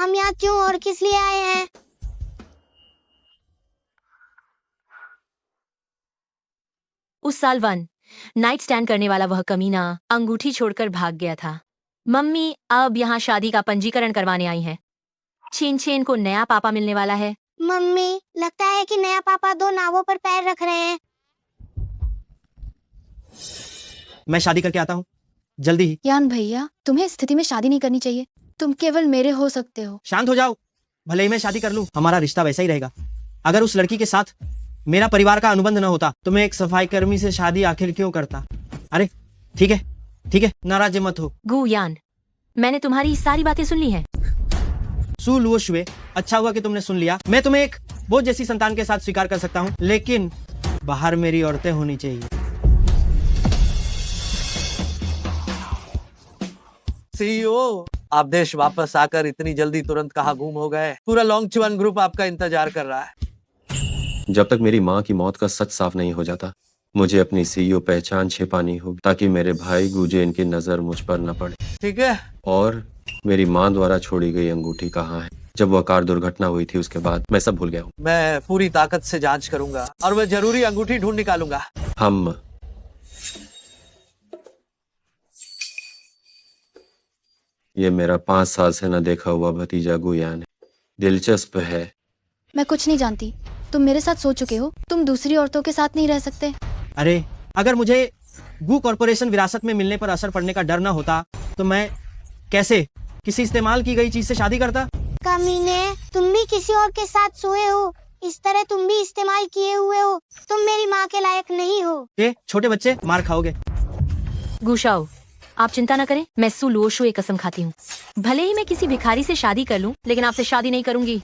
हम यहाँ क्यों और किस लिए आए हैं? उस साल नाइट स्टैंड करने वाला वह कमीना अंगूठी छोड़कर भाग गया था। मम्मी अब यहाँ शादी का पंजीकरण करवाने आई हैं। छेन छेन को नया पापा मिलने वाला है। मम्मी, लगता है कि नया पापा 2 नावों पर पैर रख रहे हैं। मैं शादी करके आता हूँ जल्दी ही। यान भैया, तुम्हें इस स्थिति में शादी नहीं करनी चाहिए। तुम केवल मेरे हो सकते हो। शांत हो जाओ, भले ही मैं शादी कर लूं, हमारा रिश्ता वैसा ही रहेगा। अगर उस लड़की के साथ मेरा परिवार का अनुबंध न होता तो मैं एक सफाई कर्मी से शादी आखिर क्यों करता। अरे ठीक है, नाराज मत हो। गुयान, मैंने तुम्हारी सारी बातें सुन ली हैं। सु लुओ शुए, अच्छा हुआ कि तुमने सुन लिया। मैं तुम्हें एक बोझ जैसी संतान के साथ स्वीकार कर सकता हूँ, लेकिन बाहर मेरी औरतें होनी चाहिए। सीईओ, आप देश वापस आकर इतनी जल्दी तुरंत कहाँ गुम हो गए? पूरा लॉन्गचुआन ग्रुप आपका इंतजार कर रहा है। जब तक मेरी माँ की मौत का सच साफ नहीं हो जाता, मुझे अपनी सीईओ पहचान छिपानी होगी, ताकि मेरे भाई गुजेन की नजर मुझ पर न पड़े। ठीक है। और मेरी माँ द्वारा छोड़ी गई अंगूठी कहाँ है? जब वह कार दुर्घटना हुई थी उसके बाद मैं सब भूल गया हूँ। मैं पूरी ताकत से जांच करूंगा और मैं जरूरी अंगूठी ढूंढ निकालूंगा। हम ये मेरा 5 साल से न देखा हुआ भतीजा गुयान है। दिलचस्प है। मैं कुछ नहीं जानती। तुम मेरे साथ सो चुके हो। तुम दूसरी औरतों के साथ नहीं रह सकते। अरे अगर मुझे गू कॉरपोरेशन विरासत में मिलने पर असर पड़ने का डर न होता तो मैं कैसे किसी इस्तेमाल की गई चीज से शादी करता। कमीने, तुम भी किसी और के साथ सोए हो। इस तरह तुम भी इस्तेमाल किए हुए हो। तुम मेरी माँ के लायक नहीं हो। छोटे बच्चे, मार खाओगे। गुशाओ, आप चिंता न करें, मैं सु लुओ शुए कसम खाती हूँ। भले ही मैं किसी भिखारी से शादी कर लूं, लेकिन आपसे शादी नहीं करूंगी।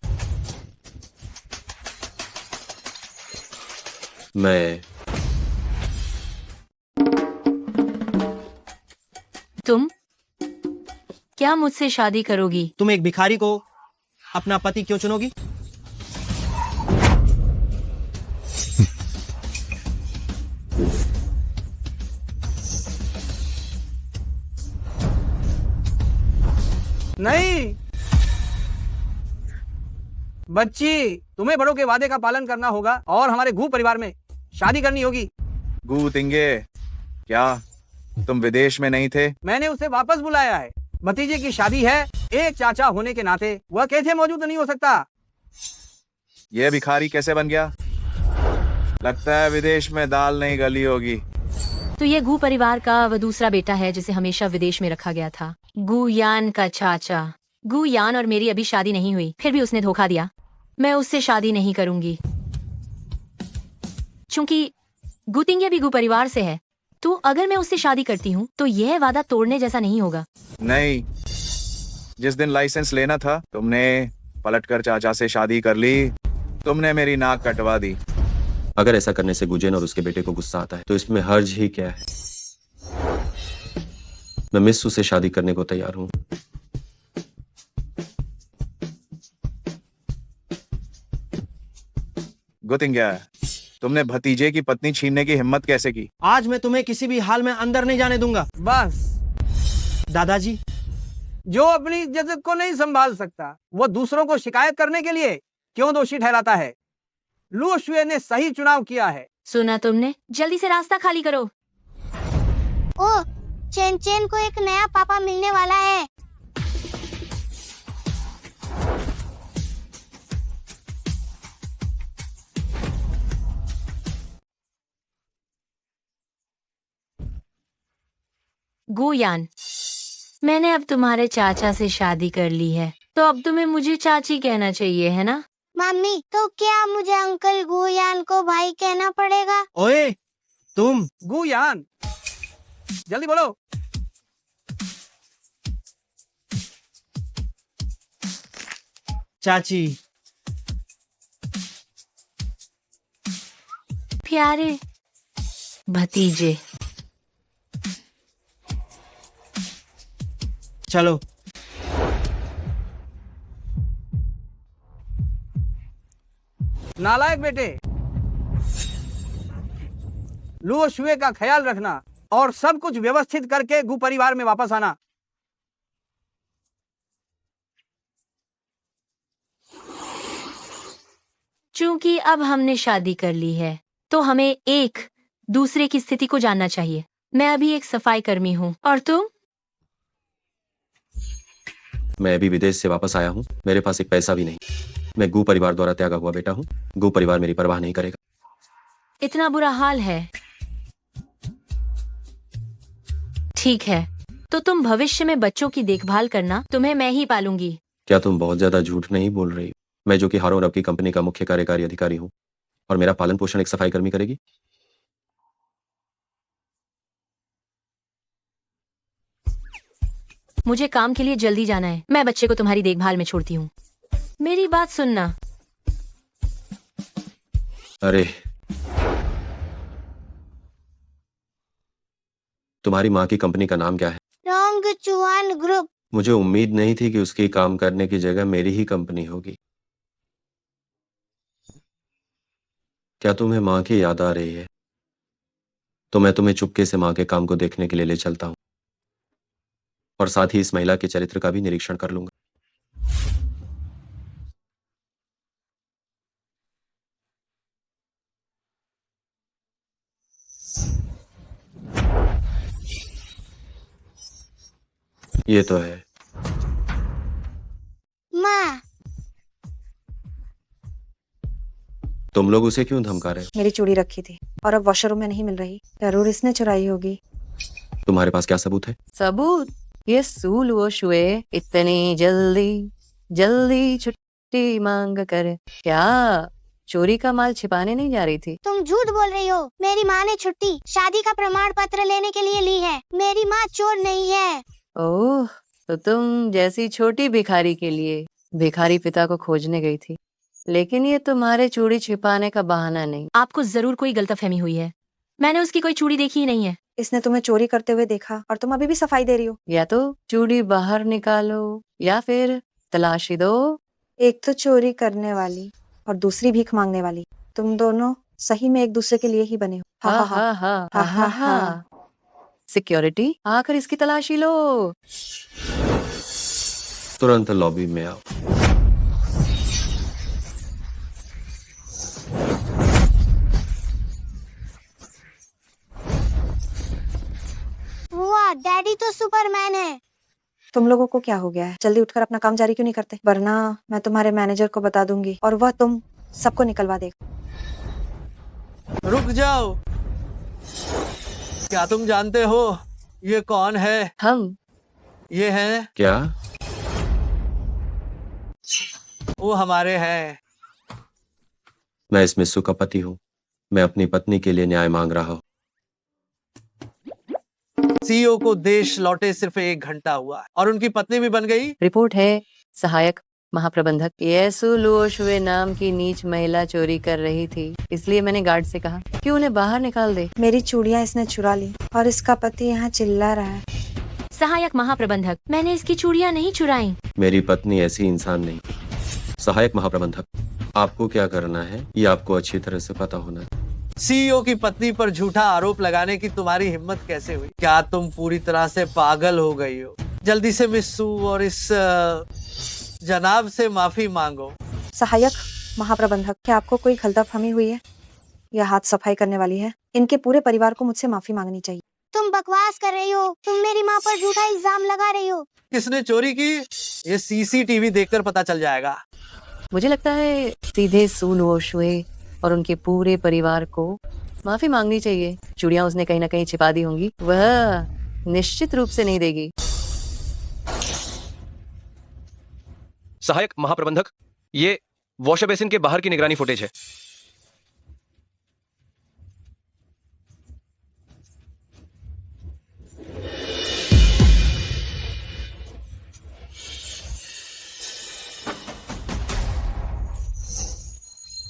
मैं तुम क्या मुझसे शादी करोगी? तुम एक भिखारी को अपना पति क्यों चुनोगी? नहीं बच्ची, तुम्हें बड़ों के वादे का पालन करना होगा और हमारे गू परिवार में शादी करनी होगी। गू तिंगे, क्या तुम विदेश में नहीं थे? मैंने उसे वापस बुलाया है। भतीजे की शादी है, एक चाचा होने के नाते वह कैसे मौजूद नहीं हो सकता? यह भिखारी कैसे बन गया? लगता है विदेश में दाल नहीं गली होगी। तो ये गू परिवार का वह दूसरा बेटा है जिसे हमेशा विदेश में रखा गया था। गुयान का चाचा। गुयान और मेरी अभी शादी नहीं हुई, फिर भी उसने धोखा दिया। मैं उससे शादी नहीं करूंगी। चूंकि गुतिंगे भी गू परिवार से है, तो अगर मैं उससे शादी करती हूँ तो यह वादा तोड़ने जैसा नहीं होगा। नहीं, जिस दिन लाइसेंस लेना था तुमने पलटकर चाचा से शादी कर ली। तुमने मेरी नाक कटवा दी। अगर ऐसा करने से गुजेन और उसके बेटे को गुस्सा आता है तो इसमें हर्ज ही क्या है? मैं मिस्सू से शादी करने को तैयार हूँ। गुतिंगा, तुमने भतीजे की पत्नी छीनने की हिम्मत कैसे की? आज मैं तुम्हें किसी भी हाल में अंदर नहीं जाने दूंगा। बस, दादाजी, जो अपनी इज्जत को नहीं संभाल सकता वो दूसरों को शिकायत करने के लिए क्यों दोषी ठहराता है? लुओ शुए ने सही चुनाव किया है। सुना तुमने? जल्दी से रास्ता खाली करो। ओ, चेन चेन को एक नया पापा मिलने वाला है। गुयान, मैंने अब तुम्हारे चाचा से शादी कर ली है, तो अब तुम्हें मुझे चाची कहना चाहिए, है ना? मम्मी, तो क्या मुझे अंकल गुयान को भाई कहना पड़ेगा? ओए तुम। गुयान, जल्दी बोलो। चाची। प्यारे भतीजे। चलो। नालायक बेटे, लुओ शुए का ख्याल रखना और सब कुछ व्यवस्थित करके गु परिवार में वापस आना। चूंकि अब हमने शादी कर ली है तो हमें एक दूसरे की स्थिति को जानना चाहिए। मैं अभी एक सफाई कर्मी हूँ और तुम? मैं अभी विदेश से वापस आया हूँ, मेरे पास एक पैसा भी नहीं। मैं गू परिवार द्वारा त्यागा हुआ बेटा हूँ। गू परिवार मेरी परवाह नहीं करेगा। इतना बुरा हाल है। ठीक है, तो तुम भविष्य में बच्चों की देखभाल करना, तुम्हें मैं ही पालूंगी। क्या तुम बहुत ज्यादा झूठ नहीं बोल रही? मैं जो कि हारून रब की कंपनी का मुख्य कार्यकारी अधिकारी हूँ और मेरा पालन पोषण एक सफाई कर्मी करेगी? मुझे काम के लिए जल्दी जाना है। मैं बच्चे को तुम्हारी देखभाल में छोड़ती हूँ। मेरी बात सुनना। अरे, तुम्हारी माँ की कंपनी का नाम क्या है? रोंगचुआन ग्रुप। मुझे उम्मीद नहीं थी कि उसकी काम करने की जगह मेरी ही कंपनी होगी। क्या तुम्हें माँ की याद आ रही है? तो मैं तुम्हें चुपके से माँ के काम को देखने के लिए ले चलता हूँ और साथ ही इस महिला के चरित्र का भी निरीक्षण कर लूंगा। ये तो है। माँ, तुम लोग उसे क्यों धमका रहे हो? मेरी चूड़ी रखी थी और अब वॉशरूम में नहीं मिल रही। जरूर इसने चुराई होगी। तुम्हारे पास क्या सबूत है? सबूत? ये सूल वो शुए इतनी जल्दी जल्दी छुट्टी मांग कर क्या चोरी का माल छिपाने नहीं जा रही थी? तुम झूठ बोल रही हो। मेरी माँ ने छुट्टी शादी का प्रमाण पत्र लेने के लिए ली है। मेरी माँ चोर नहीं है। ओह, तो तुम जैसी छोटी भिखारी के लिए भिखारी पिता को खोजने गई थी, लेकिन ये तुम्हारे चूड़ी छिपाने का बहाना नहीं। आपको जरूर कोई गलतफहमी हुई है। मैंने उसकी कोई चूड़ी देखी ही नहीं है। इसने तुम्हें चोरी करते हुए देखा और तुम अभी भी सफाई दे रही हो। या तो चूड़ी बाहर निकालो या फिर तलाशी दो। एक तो चोरी करने वाली और दूसरी भीख मांगने वाली। तुम दोनों सही में एक दूसरे के लिए ही बने हो। हा हा हा हा हा हा। सिक्योरिटी, आकर इसकी तलाशी लो। तुरंत लॉबी में आओ। वाह, डैडी तो सुपरमैन है। तुम लोगों को क्या हो गया है? जल्दी उठकर अपना काम जारी क्यों नहीं करते? वरना मैं तुम्हारे मैनेजर को बता दूंगी और वह तुम सबको निकलवा देगा। रुक जाओ। क्या तुम जानते हो ये कौन है? हम ये हैं, क्या? वो हमारे हैं। मैं इस मिस्सू का पति हूँ। मैं अपनी पत्नी के लिए न्याय मांग रहा हूँ। सीईओ को देश लौटे सिर्फ 1 घंटा हुआ और उनकी पत्नी भी बन गई। रिपोर्ट है सहायक महाप्रबंधक येसु लुओशुए नाम की नीच महिला चोरी कर रही थी, इसलिए मैंने गार्ड से कहा कि उन्हें बाहर निकाल दे। मेरी चूड़ियां इसने चुरा ली और इसका पति यहाँ चिल्ला रहा है। सहायक महाप्रबंधक, मैंने इसकी चूड़ियां नहीं चुराई। मेरी पत्नी ऐसी इंसान नहीं। सहायक महाप्रबंधक, आपको क्या करना है ये आपको अच्छी तरह से पता होना है। सीईओ की पत्नी पर झूठा आरोप लगाने की तुम्हारी हिम्मत कैसे हुई? क्या तुम पूरी तरह से पागल हो गई हो? जल्दी से मिस्सू और इस जनाब से माफी मांगो। सहायक महाप्रबंधक, क्या आपको कोई गलतफहमी हुई है? यह हाथ सफाई करने वाली है। इनके पूरे परिवार को मुझसे माफी मांगनी चाहिए। तुम बकवास कर रही हो। तुम मेरी माँ पर झूठा इल्जाम लगा रही हो। किसने चोरी की ये सीसीटीवी देखकर पता चल जाएगा। मुझे लगता है सीधे सुलुओशुए और उनके पूरे परिवार को माफी मांगनी चाहिए। चूड़ियां उसने कहीं ना कहीं छिपा दी होंगी, वह निश्चित रूप से नहीं देगी। सहायक महाप्रबंधक, ये वॉशर बेसिन के बाहर की निगरानी फुटेज है।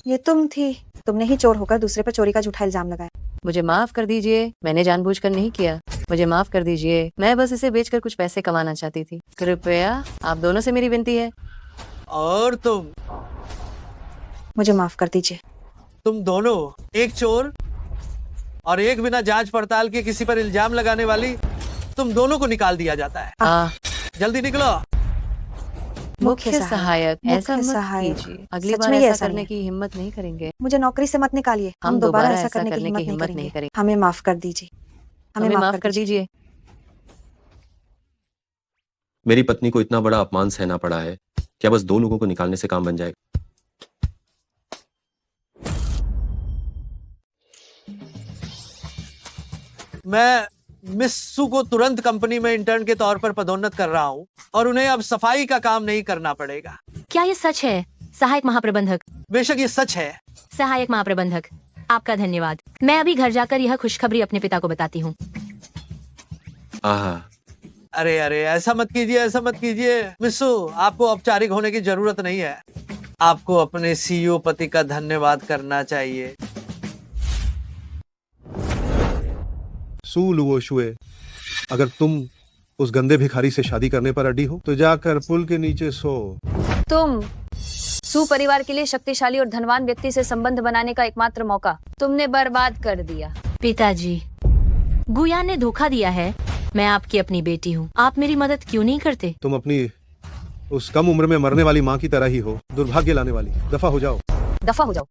ये तुम थी। तुमने ही चोर होकर दूसरे पर चोरी का झूठा इल्जाम लगाया। मुझे माफ कर दीजिए, मैंने जानबूझकर नहीं किया। मुझे माफ कर दीजिए, मैं बस इसे बेचकर कुछ पैसे कमाना चाहती थी। कृपया आप दोनों से मेरी विनती है। और मुझे माफ कर दीजिए। तुम दोनों, एक चोर और एक बिना जांच पड़ताल के किसी पर इल्जाम लगाने वाली, तुम दोनों को निकाल दिया जाता है। जल्दी निकलो। मुख्य सहायक ऐसा मुख्य मत सहायक। कीजिए, अगली सच बार में ये ऐसा ऐसा करने नहीं की हिम्मत नहीं करेंगे। मुझे नौकरी से मत निकालिए, हम दोबारा ऐसा करने की हिम्मत नहीं करेंगे। हमें माफ कर दीजिए, हमें माफ कर दीजिए। मेरी पत्नी को इतना बड़ा अपमान सहना पड़ा है, क्या बस 2 लोगों को निकालने से काम बन जाएगा? मैं मिस सू को तुरंत कंपनी में इंटर्न के तौर पर पदोन्नत कर रहा हूँ और उन्हें अब सफाई का काम नहीं करना पड़ेगा। क्या ये सच है सहायक महाप्रबंधक? बेशक ये सच है। सहायक महाप्रबंधक, आपका धन्यवाद। मैं अभी घर जाकर यह खुशखबरी अपने पिता को बताती हूँ। आहा, अरे अरे, ऐसा मत कीजिए, ऐसा मत कीजिए मिस्सू, आपको औपचारिक होने की जरूरत नहीं है। आपको अपने सीईओ पति का धन्यवाद करना चाहिए। सू लुओशुए, अगर तुम उस गंदे भिखारी से शादी करने पर अड़ी हो तो जाकर पुल के नीचे सो। तुम सू परिवार के लिए शक्तिशाली और धनवान व्यक्ति से संबंध बनाने का एकमात्र मौका तुमने बर्बाद कर दिया। पिताजी, गुयान ने धोखा दिया है। मैं आपकी अपनी बेटी हूँ, आप मेरी मदद क्यों नहीं करते? तुम अपनी उस कम उम्र में मरने वाली माँ की तरह ही हो, दुर्भाग्य लाने वाली। दफा हो जाओ। दफा हो जाओ।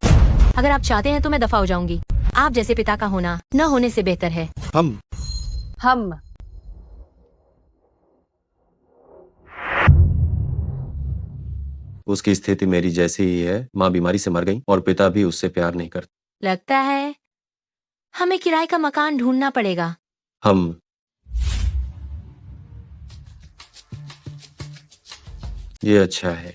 अगर आप चाहते हैं तो मैं दफा हो जाऊंगी। आप जैसे पिता का होना न होने से बेहतर है। हम उसकी स्थिति मेरी जैसी ही है। माँ बीमारी से मर गई और पिता भी उससे प्यार नहीं करते। लगता है हमें किराए का मकान ढूंढना पड़ेगा। हम ये अच्छा है।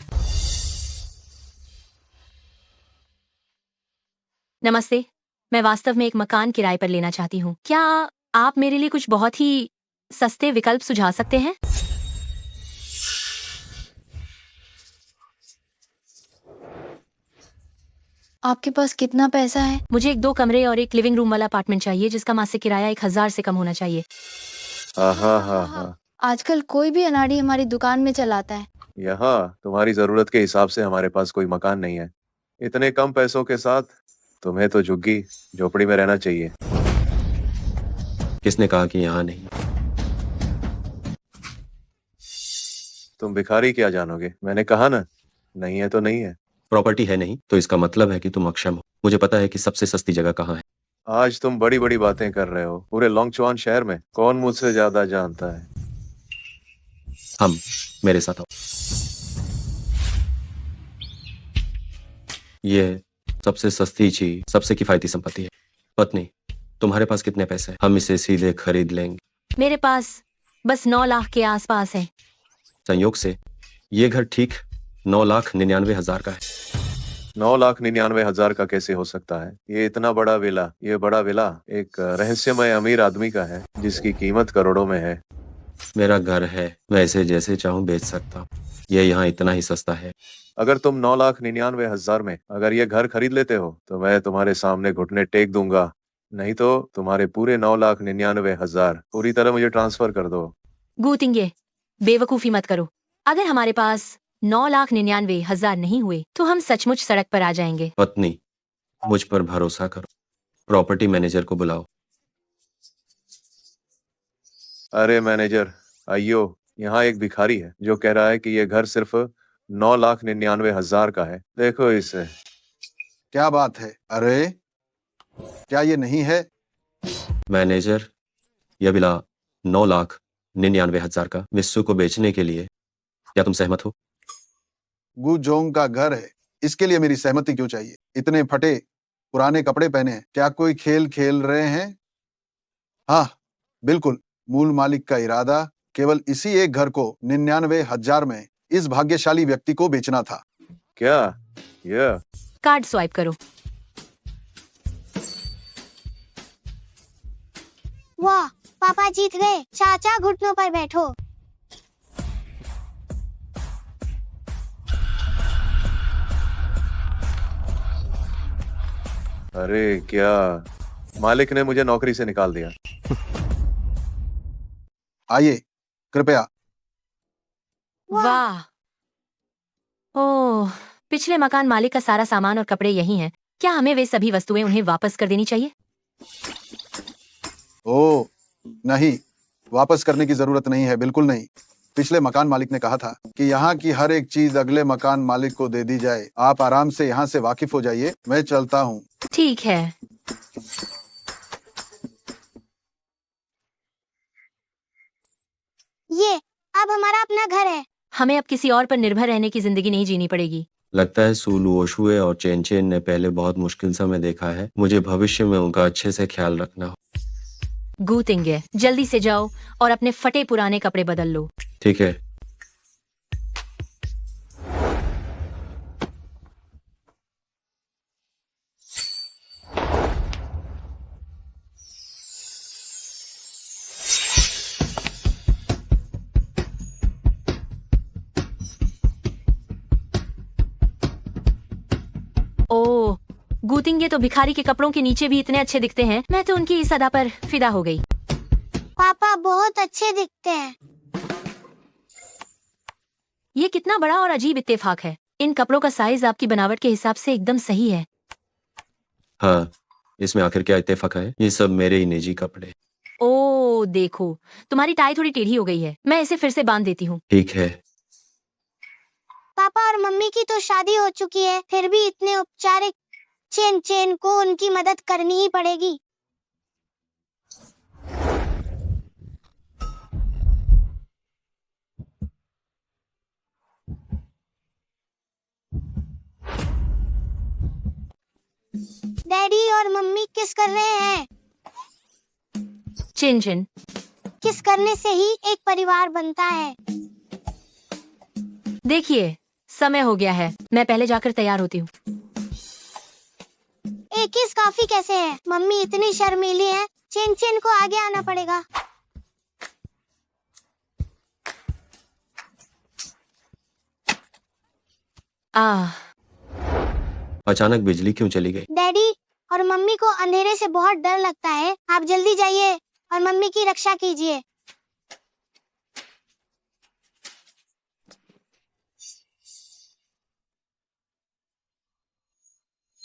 नमस्ते, मैं वास्तव में एक मकान किराए पर लेना चाहती हूँ। क्या आप मेरे लिए कुछ बहुत ही सस्ते विकल्प सुझा सकते हैं? आपके पास कितना पैसा है? मुझे एक 2 कमरे और एक लिविंग रूम वाला अपार्टमेंट चाहिए जिसका मासिक किराया 1000 से कम होना चाहिए। आजकल कोई भी अनाड़ी हमारी दुकान में चलाता है। यहाँ तुम्हारी जरूरत के हिसाब से हमारे पास कोई मकान नहीं है। इतने कम पैसों के साथ तुम्हें तो झुग्गी झोपड़ी में रहना चाहिए। किसने कहा कि यहाँ नहीं? तुम भिखारी क्या जानोगे? मैंने कहा ना, नहीं है तो नहीं है। प्रॉपर्टी है नहीं तो इसका मतलब है कि तुम अक्षम हो। मुझे पता है कि सबसे सस्ती जगह कहाँ है। आज तुम बड़ी बड़ी बातें कर रहे हो। पूरे लोंगचुआन शहर में कौन मुझसे ज्यादा जानता है? हम, मेरे साथ आओ। ये सबसे सस्ती चीज, सबसे किफायती संपत्ति है। पत्नी, तुम्हारे पास कितने पैसे हैं? हम इसे सीधे खरीद लेंगे। मेरे पास बस 9 लाख के आसपास है। संयोग से ये घर ठीक 9,99,000 का है। 9,99,000 का कैसे हो सकता है? ये इतना बड़ा विला, ये बड़ा विला एक रहस्यमय अमीर आदमी का है जिसकी कीमत करोड़ों में है। मेरा घर है, मैं इसे जैसे चाहूँ बेच सकता हूँ। ये यहाँ इतना ही सस्ता है। अगर तुम 9,99,000 में अगर ये घर खरीद लेते हो तो मैं तुम्हारे सामने घुटने टेक दूंगा। नहीं तो तुम्हारे पूरे 9,99,000 पूरी तरह मुझे ट्रांसफर कर दो। गूतिंगे, बेवकूफी मत करो। अगर हमारे पास 9,99,000 नहीं हुए तो हम सचमुच सड़क पर आ जाएंगे। पत्नी, मुझ पर भरोसा करो। प्रॉपर्टी मैनेजर को बुलाओ। अरे मैनेजर, आइयो, यहाँ एक भिखारी है जो कह रहा है कि ये घर सिर्फ 9,99,000 का है। देखो इसे। क्या बात है? अरे क्या ये नहीं है? मैनेजर, यह विला 9,99,000 का मिस्सू को बेचने के लिए, क्या तुम सहमत हो? गु जोंग का घर है, इसके लिए मेरी सहमति क्यों चाहिए? इतने फटे पुराने कपड़े पहने हैं, क्या कोई खेल खेल रहे हैं? हाँ बिल्कुल, मूल मालिक का इरादा केवल इसी एक घर को 99,000 में इस भाग्यशाली व्यक्ति को बेचना था। क्या? यह कार्ड स्वाइप करो। वाह, पापा जीत गए। चाचा घुटनों पर बैठो। अरे क्या, मालिक ने मुझे नौकरी से निकाल दिया। आइए कृपया। वाह, ओह, पिछले मकान मालिक का सारा सामान और कपड़े यही हैं। क्या हमें वे सभी वस्तुएं उन्हें वापस कर देनी चाहिए? ओह नहीं, वापस करने की जरूरत नहीं है, बिल्कुल नहीं। पिछले मकान मालिक ने कहा था कि यहाँ की हर एक चीज अगले मकान मालिक को दे दी जाए। आप आराम से यहाँ से वाकिफ हो जाइए, मैं चलता हूँ। ठीक है। ये अब हमारा अपना घर है। हमें अब किसी और पर निर्भर रहने की जिंदगी नहीं जीनी पड़ेगी। लगता है सू लुओशुए और चेन चेन ने पहले बहुत मुश्किल समय देखा है। मुझे भविष्य में उनका अच्छे से ख्याल रखना हो। गू तिंगे, जल्दी से जाओ और अपने फटे पुराने कपड़े बदल लो। ठीक है। ओह, गूतिंगे तो भिखारी के कपड़ों के नीचे भी इतने अच्छे दिखते हैं। मैं तो उनकी इस अदा पर फिदा हो गई। पापा बहुत अच्छे दिखते हैं। ये कितना बड़ा और अजीब इत्तेफाक है। इन कपड़ों का साइज आपकी बनावट के हिसाब से एकदम सही है। हाँ, इसमें आखिर क्या इत्तेफाक है? ये सब मेरे ही निजी कपड़े। ओह देखो, तुम्हारी टाई थोड़ी टेढ़ी हो गई है। मैं इसे फिर से बांध देती हूँ। ठीक है। पापा और मम्मी की तो शादी हो चुकी है, फिर भी इतने औपचारिक चेन चेन को उनकी मदद करनी ही पड़ेगी। डैडी और मम्मी किस कर रहे हैं? चिन चिन, किस करने से ही एक परिवार बनता है। देखिए समय हो गया है। मैं पहले जाकर तैयार होती हूँ। एक किस काफी कैसे है? मम्मी इतनी शर्मीली है। चेन चेन को आगे आना पड़ेगा। अचानक बिजली क्यों चली गई? डैडी और मम्मी को अंधेरे से बहुत डर लगता है। आप जल्दी जाइए और मम्मी की रक्षा कीजिए।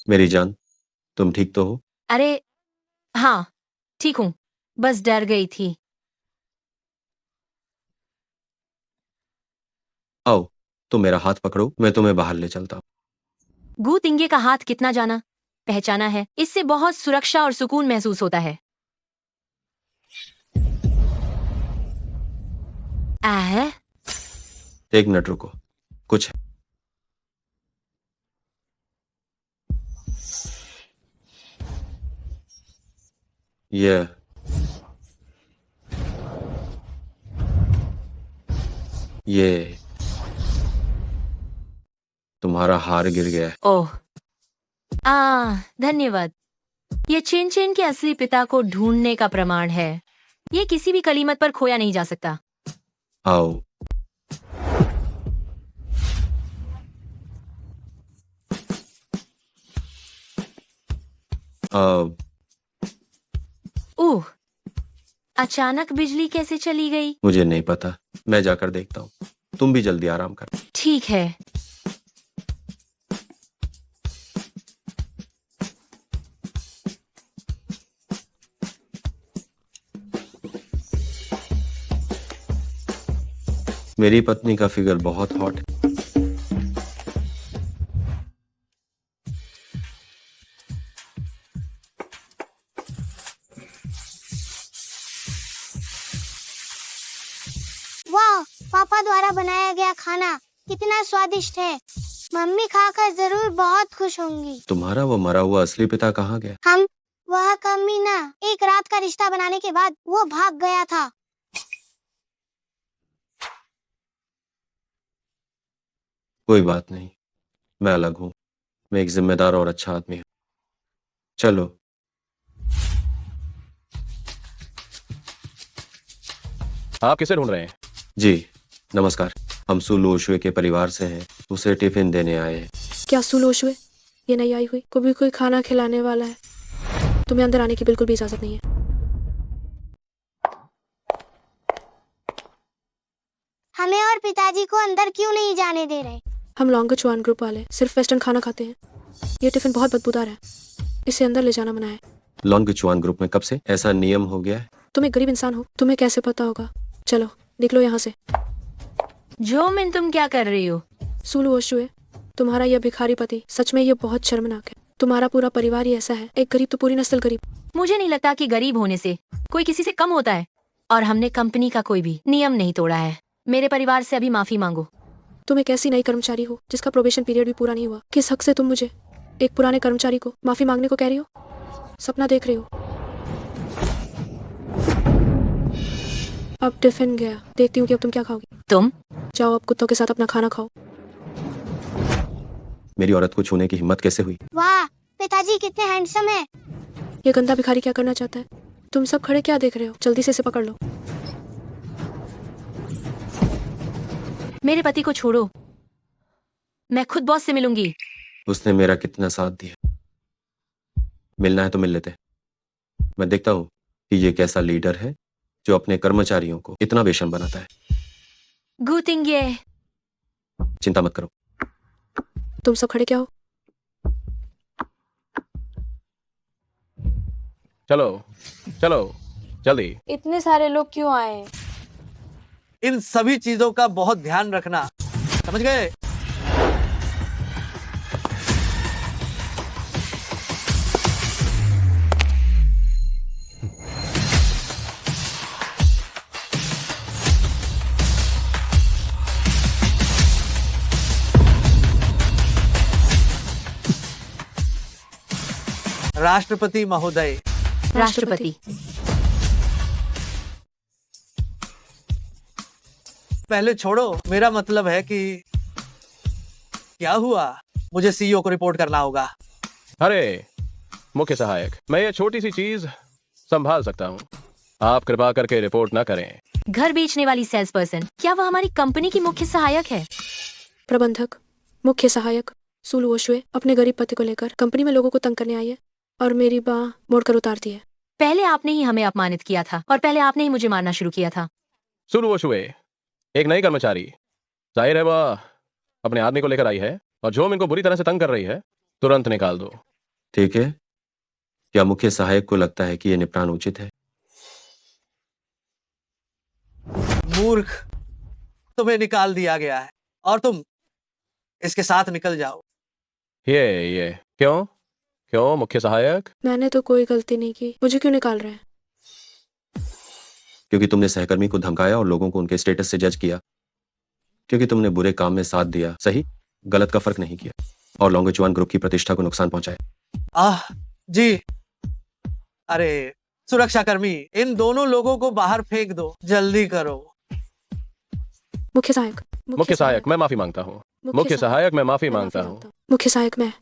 मेरी जान, तुम ठीक तो हो? अरे हाँ, ठीक हूँ। बस डर गई थी। आओ, तुम मेरा हाथ पकड़ो, मैं तुम्हें बाहर ले चलता हूँ। गू तिंगे का हाथ कितना जाना पहचाना है। इससे बहुत सुरक्षा और सुकून महसूस होता है। एक मिनट रुको, कुछ है। ये तुम्हारा हार गिर गया है। ओह धन्यवाद। ये चेन चेन के असली पिता को ढूंढने का प्रमाण है। ये किसी भी कलीमत पर खोया नहीं जा सकता। आओ। ओह, अचानक बिजली कैसे चली गई? मुझे नहीं पता, मैं जाकर देखता हूँ। तुम भी जल्दी आराम कर। ठीक है। मेरी पत्नी का फिगर बहुत हॉट है। वाह, पापा द्वारा बनाया गया खाना कितना स्वादिष्ट है। मम्मी खाकर जरूर बहुत खुश होंगी। तुम्हारा वो मरा हुआ असली पिता कहाँ गया? हम वह कमीना एक रात का रिश्ता बनाने के बाद वो भाग गया था। कोई बात नहीं, मैं अलग हूँ। मैं एक जिम्मेदार और अच्छा आदमी हूँ। चलो। आप किसे ढूंढ रहे हैं? जी नमस्कार, हम सुलोशुए के परिवार से हैं। उसे टिफिन देने आए हैं। क्या सुलोशुए? ये नहीं आई हुई को भी कोई खाना खिलाने वाला है। तुम्हें अंदर आने की बिल्कुल भी इजाजत नहीं है। हमें और पिताजी को अंदर क्यों नहीं जाने दे रहे? हम लॉन्गचुआन ग्रुप वाले सिर्फ वेस्टर्न खाना खाते हैं। ये टिफिन बहुत बदबूदार है, इसे अंदर ले जाना मना है। लॉन्गचुआन ग्रुप में कब से ऐसा नियम हो गया है? तुम एक गरीब इंसान हो, तुम्हें कैसे पता होगा? चलो निकलो यहाँ से। जोमिन तुम क्या कर रही हो? सुलू ओशुए, तुम्हारा यह भिखारी पति सच में ये बहुत शर्मनाक है। तुम्हारा पूरा परिवार ही ऐसा है, एक गरीब तो पूरी नस्ल गरीब। मुझे नहीं लगता कि गरीब होने से कोई किसी से कम होता है, और हमने कंपनी का कोई भी नियम नहीं तोड़ा है। मेरे परिवार से अभी माफी मांगो। तुम एक ऐसी नई कर्मचारी हो जिसका प्रोबेशन पीरियड भी पूरा नहीं हुआ। किस हक से तुम मुझे, एक पुराने कर्मचारी को, माफी मांगने को कह रही हो? सपना देख रही हो? अब टिफिन गया, देखती हूँ कि अब तुम क्या खाओगी। तुम जाओ अब कुत्तों के साथ अपना खाना खाओ। मेरी औरत को छूने की हिम्मत कैसे हुई? वाह, पिताजी कितने हैंडसम है। ये गंदा भिखारी क्या करना चाहता है? तुम सब खड़े क्या देख रहे हो? जल्दी से इसे पकड़ लो। मेरे पति को छोड़ो, मैं खुद बॉस से मिलूंगी। उसने मेरा कितना साथ दिया। मिलना है तो मिल लेते। मैं देखता हूँ कि ये कैसा लीडर है जो अपने कर्मचारियों को इतना बेशर्म बनाता है। गुतिंगे, चिंता मत करो। तुम सब खड़े क्या हो? चलो चलो जल्दी। इतने सारे लोग क्यों आए? इन सभी चीजों का बहुत ध्यान रखना, समझ गए? राष्ट्रपति महोदय, राष्ट्रपति। पहले छोड़ो, मेरा मतलब है कि क्या हुआ? मुझे सीईओ को रिपोर्ट करना होगा। अरे मुख्य सहायक, मैं ये छोटी सी चीज संभाल सकता हूँ, आप कृपा करके रिपोर्ट ना करें। घर बेचने वाली सेल्स पर्सन, क्या वह हमारी कंपनी की मुख्य सहायक है? प्रबंधक, मुख्य सहायक सुलू ओशुए अपने गरीब पति को लेकर कंपनी में लोगों को तंग करने आई है और मेरी बाह मोड़कर उतार दी है। पहले आपने ही हमें अपमानित किया था और पहले आपने ही मुझे मारना शुरू किया था। सुलू ओशुए, एक नई कर्मचारी, जाहिर है वह अपने आदमी को लेकर आई है और जो इनको बुरी तरह से तंग कर रही है, तुरंत निकाल दो। ठीक है, क्या मुख्य सहायक को लगता है कि यह निपटान उचित है? मूर्ख, तुम्हें निकाल दिया गया है और तुम इसके साथ निकल जाओ। ये क्यों क्यों मुख्य सहायक? मैंने तो कोई गलती नहीं की, मुझे क्यों निकाल रहे हैं? क्योंकि तुमने सहकर्मी को धमकाया और लोगों को उनके स्टेटस से जज किया। क्योंकि तुमने बुरे काम में साथ दिया, सही गलत का फर्क नहीं किया, और लॉन्गोचुआन ग्रुप की प्रतिष्ठा को नुकसान पहुंचाया। जी, अरे सुरक्षाकर्मी, इन दोनों लोगों को बाहर फेंक दो, जल्दी करो। मुख्य सहायक, मुख्य सहायक, मैं माफी मांगता हूँ। मुख्य सहायक, मैं माफी मांगता हूँ। मुख्य सहायक, मैं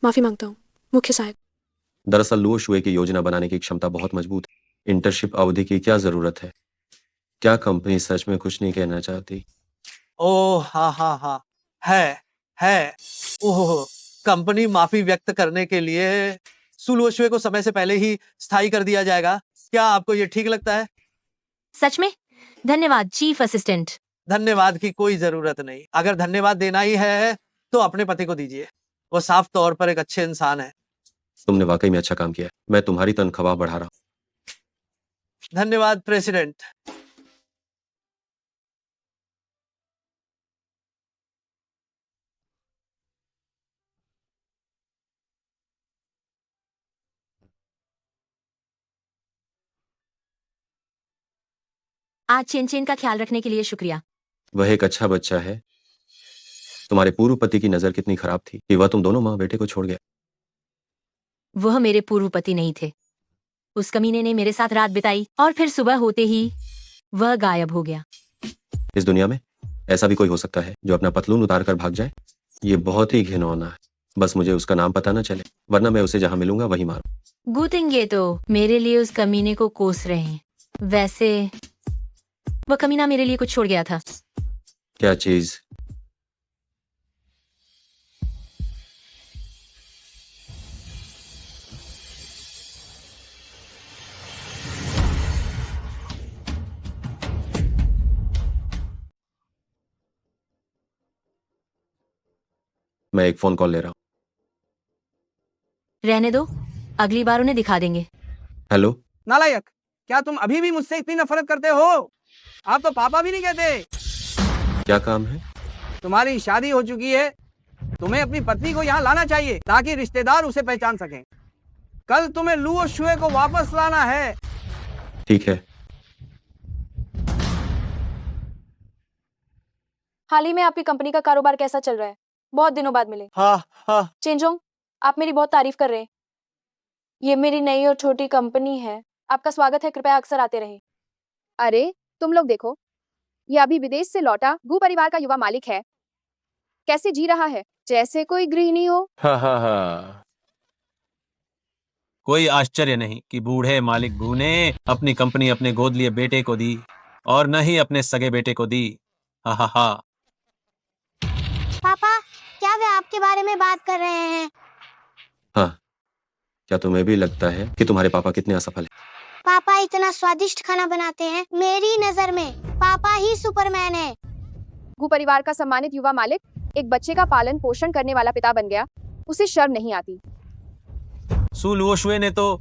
माफी मांगता हूँ। मुख्य सहायक, दरअसल लुओ शुए की योजना बनाने की क्षमता बहुत मजबूत है। इंटर्नशिप अवधि की क्या जरूरत है? क्या कंपनी सच में कुछ नहीं कहना चाहती? ओह हाँ, है। ओह, कंपनी माफी व्यक्त करने के लिए सुलू शुए को समय से पहले ही स्थायी कर दिया जाएगा। क्या आपको ये ठीक लगता है? सच में? धन्यवाद चीफ असिस्टेंट। धन्यवाद की कोई जरूरत नहीं। अगर धन्यवाद देना ही है तो अपने पति को दीजिए, वो साफ तौर पर एक अच्छे इंसान है। तुमने वाकई में अच्छा काम किया। मैं तुम्हारी तनख्वाह बढ़ा रहा हूँ। धन्यवाद प्रेसिडेंट। आज चेन का ख्याल रखने के लिए शुक्रिया। वह एक अच्छा बच्चा है। तुम्हारे पूर्व पति की नजर कितनी खराब थी कि वह तुम दोनों माँ बेटे को छोड़ गया। वह मेरे पूर्व पति नहीं थे। उस कमीने ने मेरे साथ रात बिताई और फिर सुबह होते ही वह गायब हो गया। इस दुनिया में ऐसा भी कोई हो सकता है जो अपना पतलून उतार कर भाग जाए? ये बहुत ही घिनौना है। बस मुझे उसका नाम पता ना चले, वरना मैं उसे जहां मिलूंगा वहीं मारूं। गुतिंगे तो मेरे लिए उस कमीने को कोस रहे हैं। वैसे वह कमीना मेरे लिए कुछ छोड़ गया था। क्या चीज? मैं एक फोन कॉल ले रहा हूं। रहने दो, अगली बार उन्हें दिखा देंगे। हेलो। नालायक, क्या तुम अभी भी मुझसे इतनी नफरत करते हो? आप तो पापा भी नहीं कहते। क्या काम है? तुम्हारी शादी हो चुकी है, तुम्हें अपनी पत्नी को यहाँ लाना चाहिए ताकि रिश्तेदार उसे पहचान सकें। कल तुम्हें लुओ शुए को वापस लाना है। ठीक है। हाल ही में आपकी कंपनी का कारोबार कैसा चल रहा है? बहुत दिनों बाद मिले। हाँ। चेंजोंग, आप मेरी बहुत तारीफ कर रहे हैं। ये मेरी नई और छोटी कंपनी है। आपका स्वागत है, कृपया अक्सर आते रहे। अरे तुम लोग देखो, ये अभी विदेश से लौटा गु परिवार का युवा मालिक है। कैसे जी रहा है, जैसे कोई गृहिणी हो। हाँ। कोई आश्चर्य नहीं कि बूढ़े मालिक गु ने अपनी कंपनी अपने गोद लिए बेटे को दी और न ही अपने सगे बेटे को दी। हा। पापा, क्या वे आपके बारे में बात कर रहे हैं? हाँ, क्या तुम्हें भी लगता है कि तुम्हारे पापा कितने असफल हैं? पापा इतना स्वादिष्ट खाना बनाते हैं। मेरी नजर में पापा ही सुपरमैन है। गु परिवार का सम्मानित युवा मालिक एक बच्चे का पालन पोषण करने वाला पिता बन गया। उसे शर्म नहीं आती। सु लुओ शुए ने तो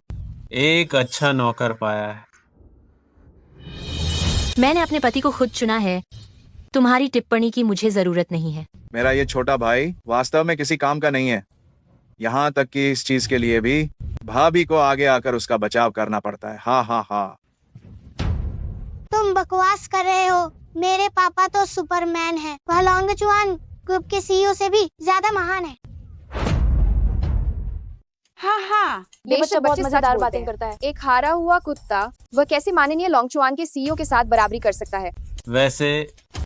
एक अच्छा नौकर पाया है। मैंने अपने पति को खुद चुना है। तुम्हारी टिप्पणी की मुझे जरूरत नहीं है। मेरा ये छोटा भाई वास्तव में किसी काम का नहीं है, यहाँ तक कि इस चीज के लिए भी भाभी को आगे आकर उसका बचाव करना पड़ता है। हाँ। तुम बकवास कर रहे हो। मेरे पापा तो सुपरमैन है। वह लॉन्गचुआन ग्रुप के सीईओ से भी ज्यादा महान है। हाँ। ये बेशक बच्चा बहुत बच्चे सच मजेदार बोलते बातें हैं। करता है। एक हारा हुआ कुत्ता वह कैसे माननीय लॉन्गचुआन के सीईओ के साथ बराबरी कर सकता है। वैसे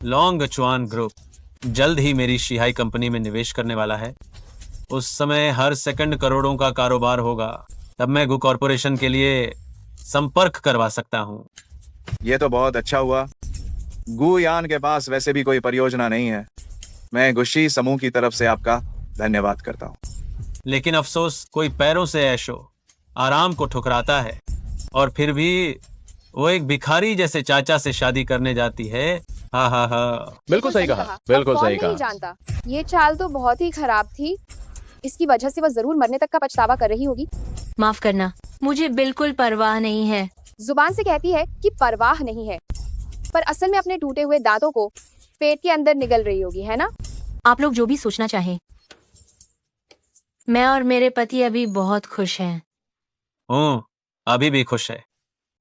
लॉन्गचुआन ग्रुप जल्द ही मेरी शिहाई कंपनी में निवेश करने वाला है। उस समय हर सेकंड करोड़ों का कारोबार होगा। तब मैं गु कॉरपोरेशन के लिए संपर्क करवा सकता हूँ। ये तो बहुत अच्छा हुआ। गु यान के पास वैसे भी कोई परियोजना नहीं है। मैं गुशी समूह की तरफ से आपका धन्यवाद करता हूँ। लेकिन अफसोस, कोई पैरों से ऐशो आराम को ठुकराता है और फिर भी वो एक भिखारी जैसे चाचा से शादी करने जाती है। हा। बिल्कुल सही कहा, बिल्कुल कौन सही नहीं कहा। जानता, ये चाल तो बहुत ही खराब थी। इसकी वजह से वह जरूर मरने तक का पछतावा कर रही होगी। माफ करना, मुझे बिल्कुल परवाह नहीं है। जुबान से कहती है कि परवाह नहीं है, पर असल में अपने टूटे हुए दांतों को पेट के अंदर निगल रही होगी, है ना? आप लोग जो भी सोचना चाहें, मैं और मेरे पति अभी बहुत खुश हैं। अभी भी खुश है।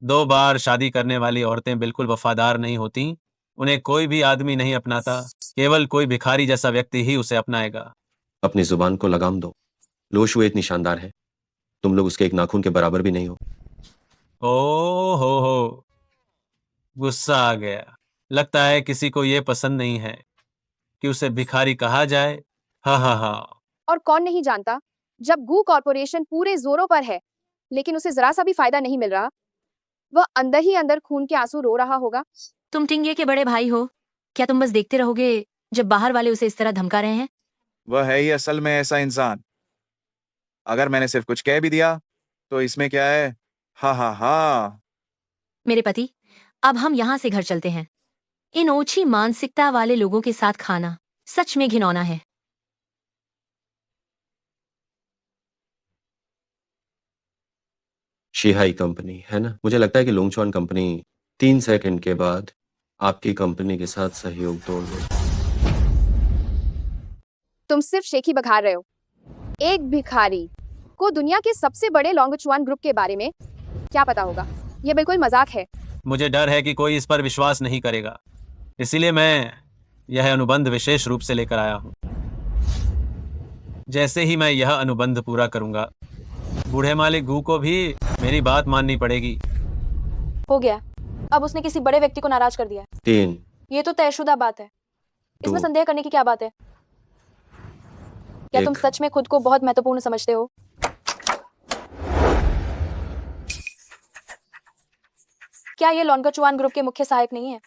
2 बार शादी करने वाली औरतें बिल्कुल वफादार नहीं होती। उन्हें कोई भी आदमी नहीं अपनाता, केवल कोई भिखारी जैसा व्यक्ति ही उसे अपनाएगा। अपनी जुबान को लगाम दो। लुओ शुए इतनी शानदार है, तुम लोग उसके एक नाखून के बराबर भी नहीं हो। ओ हो, गुस्सा आ गया। लगता है किसी को ये पसंद नहीं है कि उसे भिखारी कहा जाए। हा। और कौन नहीं जानता, जब गु कॉरपोरेशन पूरे जोरों पर है लेकिन उसे जरा सा भी फायदा नहीं मिल रहा, वह अंदर ही अंदर खून के आंसू रो रहा होगा। तुम टिंगे के बड़े भाई हो, क्या तुम बस देखते रहोगे जब बाहर वाले उसे इस तरह धमका रहे हैं? वह है ही असल में ऐसा इंसान। अगर मैंने सिर्फ कुछ कह भी दिया तो इसमें क्या है? हा। मेरे पति, अब हम यहाँ से घर चलते हैं। इन ओछी मानसिकता वाले लोगों के साथ खाना सच में घिनौना है। शिहाई कंपनी है ना? मुझे लगता है कि लोंगचुआन कंपनी 3 सेकंड के बाद आपकी कंपनी के साथ सहयोग तोड़ देगी। तुम सिर्फ शेखी बघार रहे हो। एक भिखारी को दुनिया के सबसे बड़े लॉन्गचुआन ग्रुप के बारे में क्या पता होगा? यह बिल्कुल मजाक है। मुझे डर है कि कोई इस पर विश्वास नहीं करेगा, इसीलिए मैं यह अनुबंध विशेष रूप से लेकर आया हूँ। जैसे ही मैं यह अनुबंध पूरा करूंगा, बूढ़े मालिक गु को भी मेरी बात माननी पड़ेगी। हो गया, अब उसने किसी बड़े व्यक्ति को नाराज कर दिया। 3 ये तो तयशुदा बात है। इसमें दो। संदेह करने की क्या बात है? क्या तुम 1 सच में खुद को बहुत महत्वपूर्ण समझते हो? क्या ये लॉन्गचुआन ग्रुप के मुख्य सहायक नहीं है?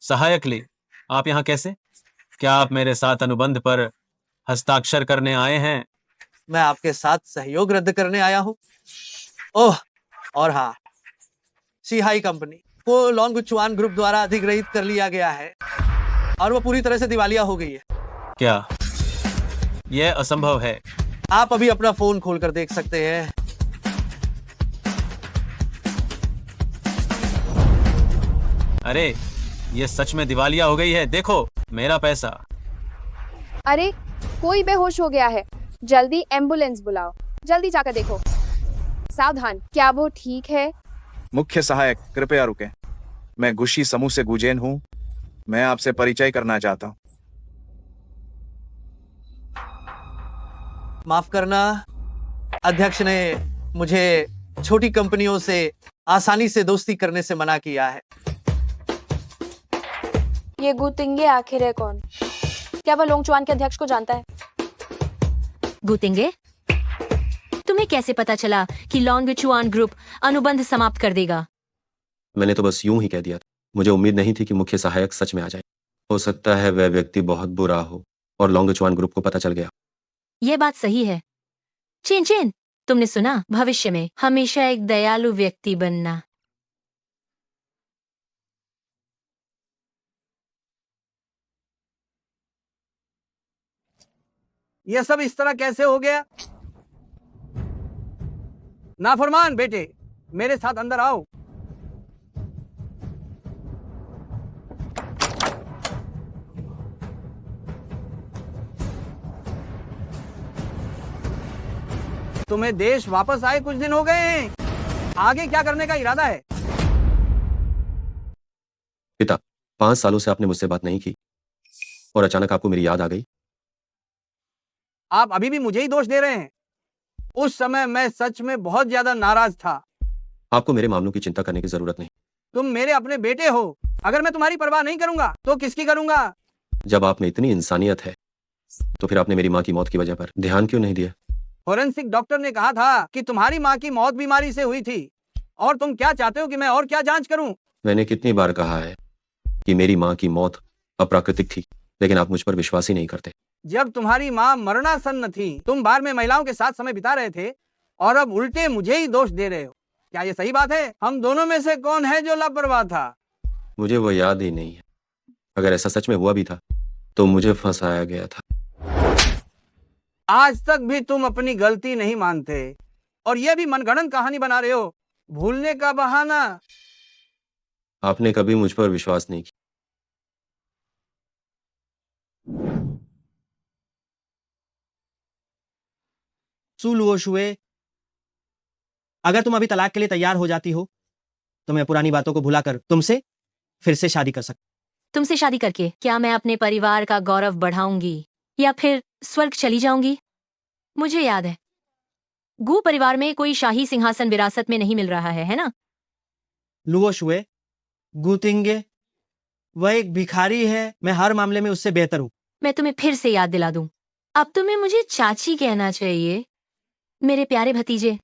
सहायक ली, आप यहाँ कैसे? क्या आप मेरे साथ अनुबंध पर हस्ताक्षर करने आए हैं? मैं आपके साथ सहयोग रद्द करने आया हूँ। ओह, और हाँ, शिहाई कंपनी को लॉन्गचुआन ग्रुप द्वारा अधिग्रहित कर लिया गया है और वो पूरी तरह से दिवालिया हो गई है। क्या यह असंभव है? आप अभी अपना फोन खोलकर देख सकते हैं। अरे, ये सच में दिवालिया हो गई है। देखो, मेरा पैसा। अरे कोई बेहोश हो गया है, जल्दी एम्बुलेंस बुलाओ, जल्दी जाकर देखो। सावधान, क्या वो ठीक है? मुख्य सहायक कृपया रुकें। मैं गुशी समूह से गुजेन हूँ। मैं आपसे परिचय करना चाहता हूँ। माफ करना, अध्यक्ष ने मुझे छोटी कंपनियों से आसानी से दोस्ती करने से मना किया है। ये गुतिंगे आखिर है कौन? क्या वह लोंगचुआन के अध्यक्ष को जानता है? गुतिंगे, तुम्हें कैसे पता चला कि लोंगचुआन ग्रुप अनुबंध समाप्त कर देगा? मैंने तो बस यूं ही कह दिया था। मुझे उम्मीद नहीं थी कि मुख्य सहायक सच में आ जाए। हो सकता है वह व्यक्ति बहुत बुरा हो और लोंगचुआन ग्रुप को पता चल गया। यह बात सही है। चेन चेन, तुमने सुना, भविष्य में हमेशा एक दयालु व्यक्ति बनना। ये सब इस तरह कैसे हो गया? नाफरमान बेटे, मेरे साथ अंदर आओ। तुम्हें देश वापस आए कुछ दिन हो गए हैं। आगे क्या करने का इरादा है? पिता, 5 सालों से आपने मुझसे बात नहीं की और अचानक आपको मेरी याद आ गई। आप अभी भी मुझे ही दोष दे रहे हैं। उस समय मैं सच में बहुत ज्यादा नाराज था। आपको मेरे मामलों की चिंता करने की जरूरत नहीं। तुम मेरे अपने बेटे हो। अगर मैं तुम्हारी परवाह नहीं करूंगा तो किसकी करूंगा? जब आप में इतनी इंसानियत है तो फिर आपने मेरी माँ की मौत की वजह पर ध्यान क्यों नहीं दिया? फोरेंसिक डॉक्टर ने कहा था कि तुम्हारी माँ की मौत बीमारी से हुई थी। और तुम क्या चाहते हो कि मैं और क्या जांच करूं? मैंने कितनी बार कहा है कि मेरी माँ की मौत अप्राकृतिक थी, लेकिन आप मुझ पर विश्वास ही नहीं करते। जब तुम्हारी माँ मरणासन्न थी, तुम बार में महिलाओं के साथ समय बिता रहे थे और अब उल्टे मुझे ही दोष दे रहे हो। क्या ये सही बात है? हम दोनों में से कौन है जो लापरवाह था? मुझे वो याद ही नहीं है। अगर ऐसा सच में हुआ भी था तो मुझे फंसाया गया था। आज तक भी तुम अपनी गलती नहीं मानते और ये भी मनगढ़ंत कहानी बना रहे हो, भूलने का बहाना। आपने कभी मुझ पर विश्वास नहीं किया। सुलुओशुए, अगर तुम अभी तलाक के लिए तैयार हो जाती हो तो मैं पुरानी बातों को भुलाकर तुमसे फिर से शादी कर सकता। तुमसे शादी करके क्या मैं अपने परिवार का गौरव बढ़ाऊंगी या फिर स्वर्ग चली जाऊंगी? मुझे याद है, गू परिवार में कोई शाही सिंहासन विरासत में नहीं मिल रहा है ना? लुओशुए, गुतिंगे, वह एक भिखारी है। मैं हर मामले में उससे बेहतर हूँ। मैं तुम्हें फिर से याद दिला दूं, अब तुम्हें मुझे चाची कहना चाहिए, मेरे प्यारे भतीजे।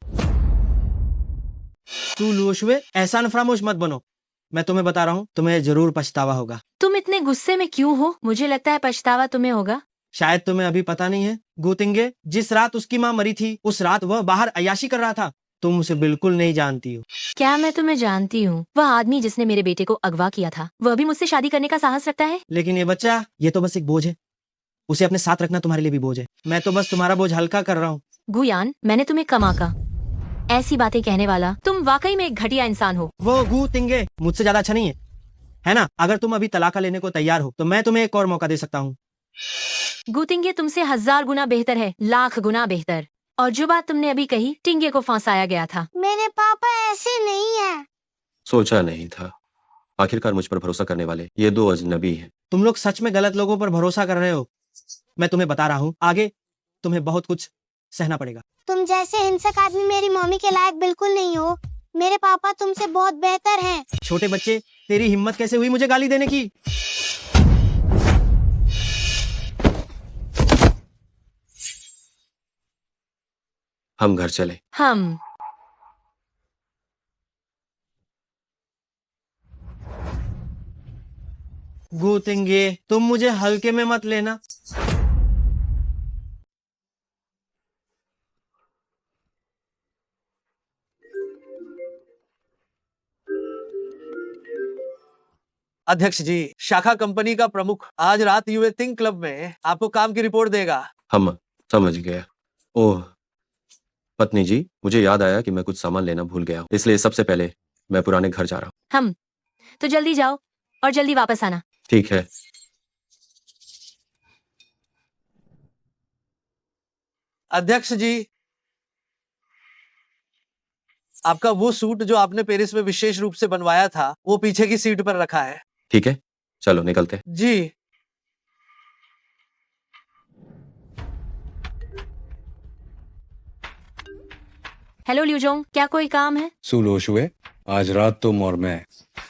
तू लुओशुए, एहसान फरामोश मत बनो। मैं तुम्हें बता रहा हूँ, तुम्हें जरूर पछतावा होगा। तुम इतने गुस्से में क्यों हो? मुझे लगता है पछतावा तुम्हें होगा। शायद तुम्हें अभी पता नहीं है, गुतिंगे, जिस रात उसकी माँ मरी थी उस रात वह बाहर अय्याशी कर रहा था। तुम उसे बिल्कुल नहीं जानती हो। क्या मैं तुम्हें जानती हूँ? वह आदमी जिसने मेरे बेटे को अगवा किया था, वह भी मुझसे शादी करने का साहस रखता है। लेकिन ये बच्चा, ये तो बस एक बोझ है। उसे अपने साथ रखना तुम्हारे लिए भी बोझ है। मैं तो बस तुम्हारा बोझ हल्का कर रहा हूँ। गुयान, मैंने तुम्हें कम आका। ऐसी बातें कहने वाला तुम वाकई में एक घटिया इंसान हो। वो गुतिंगे मुझसे ज्यादा अच्छा नहीं है ना? अगर तुम अभी तलाका लेने को तैयार हो तो मैं तुम्हें एक और मौका दे सकता हूँ। गुतिंगे तुमसे 1000 गुना बेहतर है, लाख गुना बेहतर। और जो बात तुमने अभी कही, टिंगे को फंसाया गया था। मेरे पापा ऐसे नहीं है। सोचा नहीं था। आखिरकार मुझ पर भरोसा करने वाले ये 2 अजनबी हैं। तुम लोग सच में गलत लोगों पर भरोसा कर रहे हो। मैं तुम्हें बता रहा हूँ, आगे तुम्हें बहुत कुछ सहना पड़ेगा। तुम जैसे हिंसक आदमी मेरी मम्मी के लायक बिल्कुल नहीं हो। मेरे पापा तुमसे बहुत बेहतर हैं। छोटे बच्चे, तेरी हिम्मत कैसे हुई मुझे गाली देने की? हम घर चले। हम गुतिंगे, तुम मुझे हल्के में मत लेना। अध्यक्ष जी, शाखा कंपनी का प्रमुख आज रात यूए थिंक क्लब में आपको काम की रिपोर्ट देगा। हम समझ गया। ओह पत्नी जी, मुझे याद आया कि मैं कुछ सामान लेना भूल गया हूँ, इसलिए सबसे पहले मैं पुराने घर जा रहा हूँ। हम तो जल्दी जाओ और जल्दी वापस आना। ठीक है। अध्यक्ष जी, आपका वो सूट जो आपने पेरिस में विशेष रूप से बनवाया था वो पीछे की सीट पर रखा है। ठीक है, चलो निकलते हैं। जी। हेलो ल्यूजोंग, क्या कोई काम है? सुलोशुए, आज रात तुम और मैं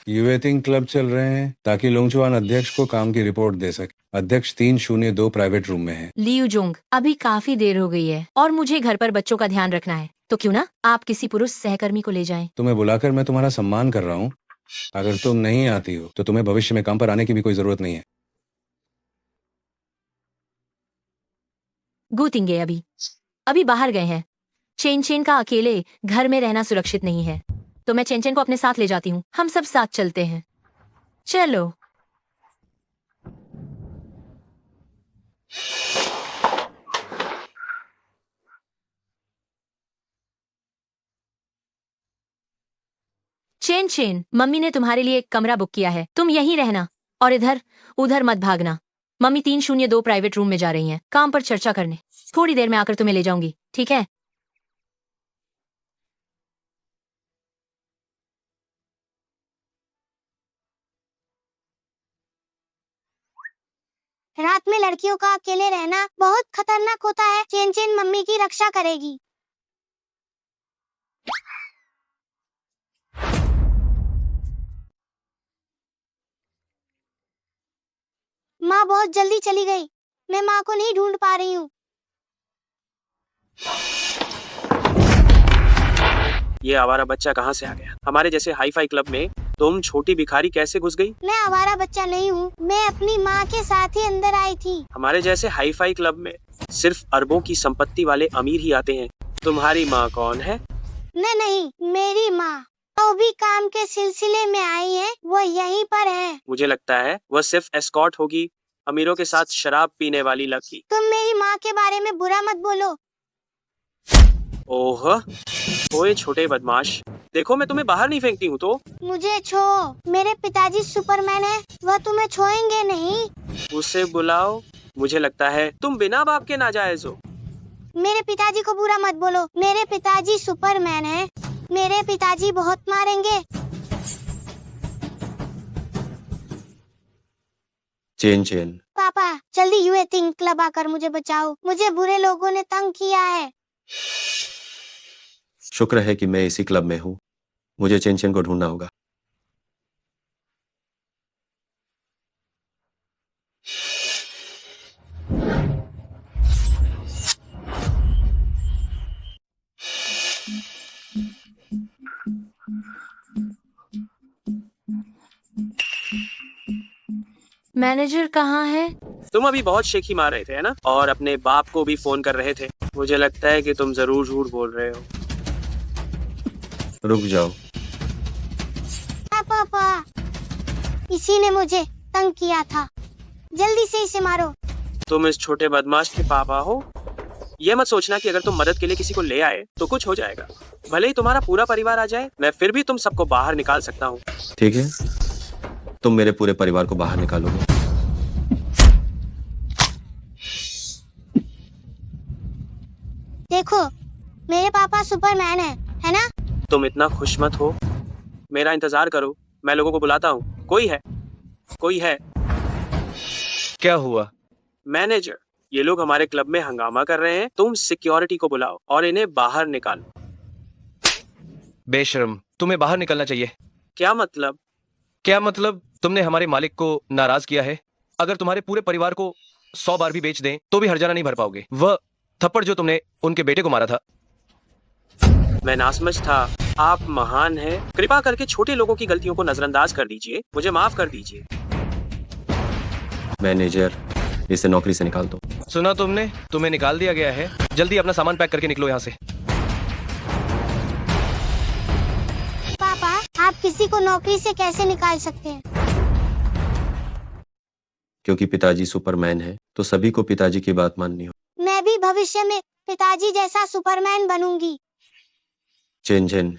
यूएथिंग क्लब चल रहे हैं ताकि लोंगचुआन अध्यक्ष को काम की रिपोर्ट दे सके। अध्यक्ष 302 प्राइवेट रूम में है। ल्यूजोंग, अभी काफी देर हो गई है और मुझे घर पर बच्चों का ध्यान रखना है, तो क्यों ना आप किसी पुरुष सहकर्मी को ले जाएं। तुम्हें बुलाकर मैं तुम्हारा सम्मान कर रहा हूँ। अगर तुम नहीं आती हो तो तुम्हें भविष्य में काम पर आने की भी कोई जरूरत नहीं है। गूतिंगे अभी बाहर गए हैं। चेन चेन का अकेले घर में रहना सुरक्षित नहीं है, तो मैं चेन चेन को अपने साथ ले जाती हूँ। हम सब साथ चलते हैं। चलो। चेन चेन, मम्मी ने तुम्हारे लिए एक कमरा बुक किया है, तुम यहीं रहना और इधर उधर मत भागना। मम्मी 302 प्राइवेट रूम में जा रही हैं काम पर चर्चा करने। थोड़ी देर में आकर तुम्हें ले जाऊंगी, ठीक है? रात में लड़कियों का अकेले रहना बहुत खतरनाक होता है। चेन चेन मम्मी की रक्षा करेगी। माँ बहुत जल्दी चली गई। मैं माँ को नहीं ढूंढ पा रही हूँ। ये आवारा बच्चा कहाँ से आ गया? हमारे जैसे हाई फाई क्लब में तुम छोटी भिखारी कैसे घुस गई? मैं आवारा बच्चा नहीं हूँ, मैं अपनी माँ के साथ ही अंदर आई थी। हमारे जैसे हाई फाई क्लब में सिर्फ अरबों की संपत्ति वाले अमीर ही आते हैं। तुम्हारी माँ कौन है? नहीं, मेरी माँ तो भी काम के सिलसिले में आई है, वो यहीं पर है। मुझे लगता है वह सिर्फ एस्कॉर्ट होगी, अमीरों के साथ शराब पीने वाली लड़की। तुम मेरी माँ के बारे में बुरा मत बोलो। ओह, ओए छोटे बदमाश, देखो मैं तुम्हें बाहर नहीं फेंकती हूँ तो। मुझे छो, मेरे पिताजी सुपरमैन है, वह तुम्हें छोएंगे नहीं। उसे बुलाओ। मुझे लगता है तुम बिना बाप के नाजायज हो। मेरे पिताजी को बुरा मत बोलो, मेरे पिताजी सुपरमैन है। मेरे पिताजी बहुत मारेंगे। चेन चेन, पापा जल्दी यूएथिंग क्लब आकर मुझे बचाओ, मुझे बुरे लोगों ने तंग किया है। शुक्र है कि मैं इसी क्लब में हूँ। मुझे चेन चेन को ढूंढना होगा। मैनेजर कहाँ है? तुम अभी बहुत शेखी मार रहे थे है ना, और अपने बाप को भी फोन कर रहे थे। मुझे लगता है कि तुम जरूर झूठ बोल रहे हो। रुक जाओ। पापा, इसी ने मुझे तंग किया था, जल्दी से इसे मारो। तुम इस छोटे बदमाश के पापा हो? ये मत सोचना कि अगर तुम मदद के लिए किसी को ले आए तो कुछ हो जाएगा। भले ही तुम्हारा पूरा परिवार आ जाए, मैं फिर भी तुम सबको बाहर निकाल सकता हूँ। ठीक है, तुम मेरे पूरे परिवार को बाहर निकालोगे। देखो, मेरे पापा सुपरमैन है ना? तुम इतना खुश मत हो, मेरा इंतजार करो, मैं लोगों को बुलाता हूँ। कोई है? क्या हुआ? मैनेजर, ये लोग हमारे क्लब में हंगामा कर रहे हैं। तुम सिक्योरिटी को बुलाओ और इन्हें बाहर निकालो। बेशर्म, तुम्हें बाहर निकलना चाहिए। क्या मतलब? तुमने हमारे मालिक को नाराज किया है। अगर तुम्हारे पूरे परिवार को 100 बार भी बेच दें तो भी हर्जाना नहीं भर पाओगे। वह थप्पड़ जो तुमने उनके बेटे को मारा था। मैं नासमझ था। आप महान हैं। कृपा करके छोटे लोगों की गलतियों को नजरअंदाज कर दीजिए। मुझे माफ कर दीजिए। मैनेजर, इसे नौकरी से निकाल दो। सुना तुमने? तुम्हें निकाल दिया गया है। जल्दी अपना सामान पैक करके निकलो यहाँ से। पापा, आप किसी को नौकरी से कैसे निकाल सकते हैं? क्योंकि पिताजी सुपरमैन है, तो सभी को पिताजी की बात माननी हो। मैं भी भविष्य में पिताजी जैसा सुपरमैन बनूंगी। चेन चेन,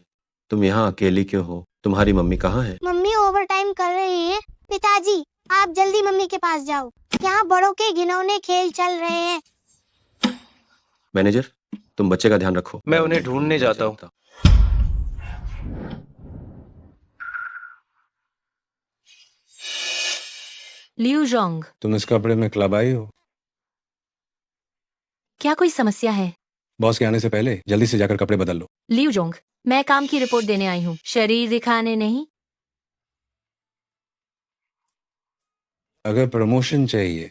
तुम यहाँ अकेली क्यों हो? तुम्हारी मम्मी कहाँ है? मम्मी ओवरटाइम कर रही है। पिताजी, आप जल्दी मम्मी के पास जाओ। यहाँ बड़ों के घिनौने खेल चल रहे हैं। मैनेजर, तुम बच्चे का ध्यान रखो। मैं उन्हें ढूंढने जाता हूँ। लियू जोंग, तुम इस कपड़े में क्लब आई हो? क्या कोई समस्या है? बॉस के आने से पहले जल्दी से जाकर कपड़े बदल लो। लियू जोंग, मैं काम की रिपोर्ट देने आई हूँ, शरीर दिखाने नहीं। अगर प्रमोशन चाहिए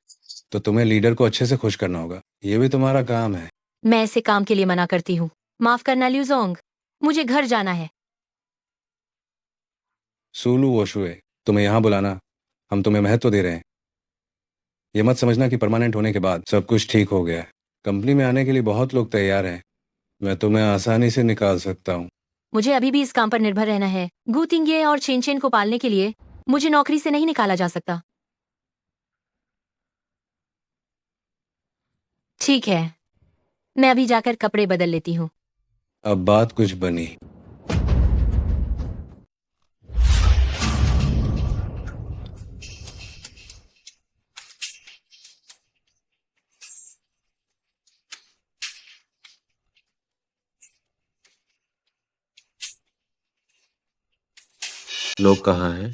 तो तुम्हें लीडर को अच्छे से खुश करना होगा, ये भी तुम्हारा काम है। मैं इसे काम के लिए मना करती हूँ। माफ करना लियू जोंग, मुझे घर जाना है। सूलू वोशुए, तुम्हें यहाँ बुलाना, हम तुम्हें महत्व दे रहे हैं। ये मत समझना कि परमानेंट होने के बाद सब कुछ ठीक हो गया है। कंपनी में आने के लिए बहुत लोग तैयार हैं। मैं तुम्हें आसानी से निकाल सकता हूँ। मुझे अभी भी इस काम पर निर्भर रहना है। गू तिंगे और चेन चेन को पालने के लिए मुझे नौकरी से नहीं निकाला जा सकता। ठीक है, मैं अभी जाकर कपड़े बदल लेती हूँ। अब बात कुछ बनी। लोग कहाँ हैं?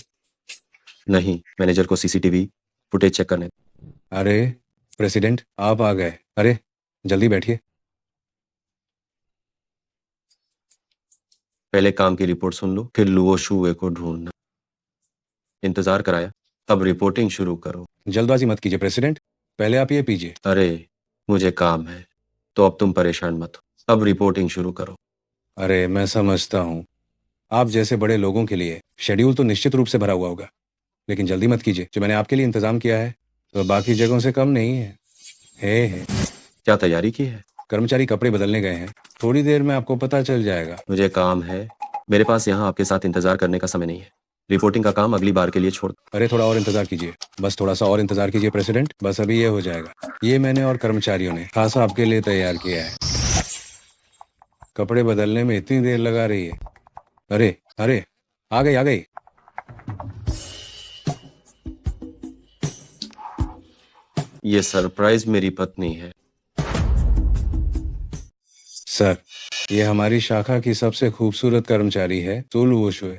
नहीं, मैनेजर को सीसीटीवी फुटेज चेक करने। अरे प्रेसिडेंट, आप आ गए। अरे जल्दी बैठिए। पहले काम की रिपोर्ट सुन लो, फिर लुओ शुए को ढूंढना। इंतजार कराया, अब रिपोर्टिंग शुरू करो। जल्दबाजी मत कीजिए प्रेसिडेंट, पहले आप ये पीजिए। अरे मुझे काम है, तो अब तुम परेशान मत हो। अब रिपोर्टिंग शुरू करो। अरे मैं समझता हूँ, आप जैसे बड़े लोगों के लिए शेड्यूल तो निश्चित रूप से भरा हुआ होगा, लेकिन जल्दी मत कीजिए। जो मैंने आपके लिए इंतजाम किया है तो बाकी जगहों से कम नहीं है। क्या तैयारी की है? कर्मचारी कपड़े बदलने गए हैं, थोड़ी देर में आपको पता चल जाएगा। मुझे काम है, मेरे पास यहाँ आपके साथ इंतजार करने का समय नहीं है। रिपोर्टिंग का काम अगली बार के लिए छोड़। अरे थोड़ा और इंतजार कीजिए, बस थोड़ा सा और इंतजार कीजिए प्रेसिडेंट, बस अभी ये हो जाएगा। ये मैंने और कर्मचारियों ने खासा आपके लिए तैयार किया है। कपड़े बदलने में इतनी देर लगा रही है। अरे अरे आ गई आ गई। ये सरप्राइज मेरी पत्नी है। सर, ये हमारी शाखा की सबसे खूबसूरत कर्मचारी है, सूलू वोशुए।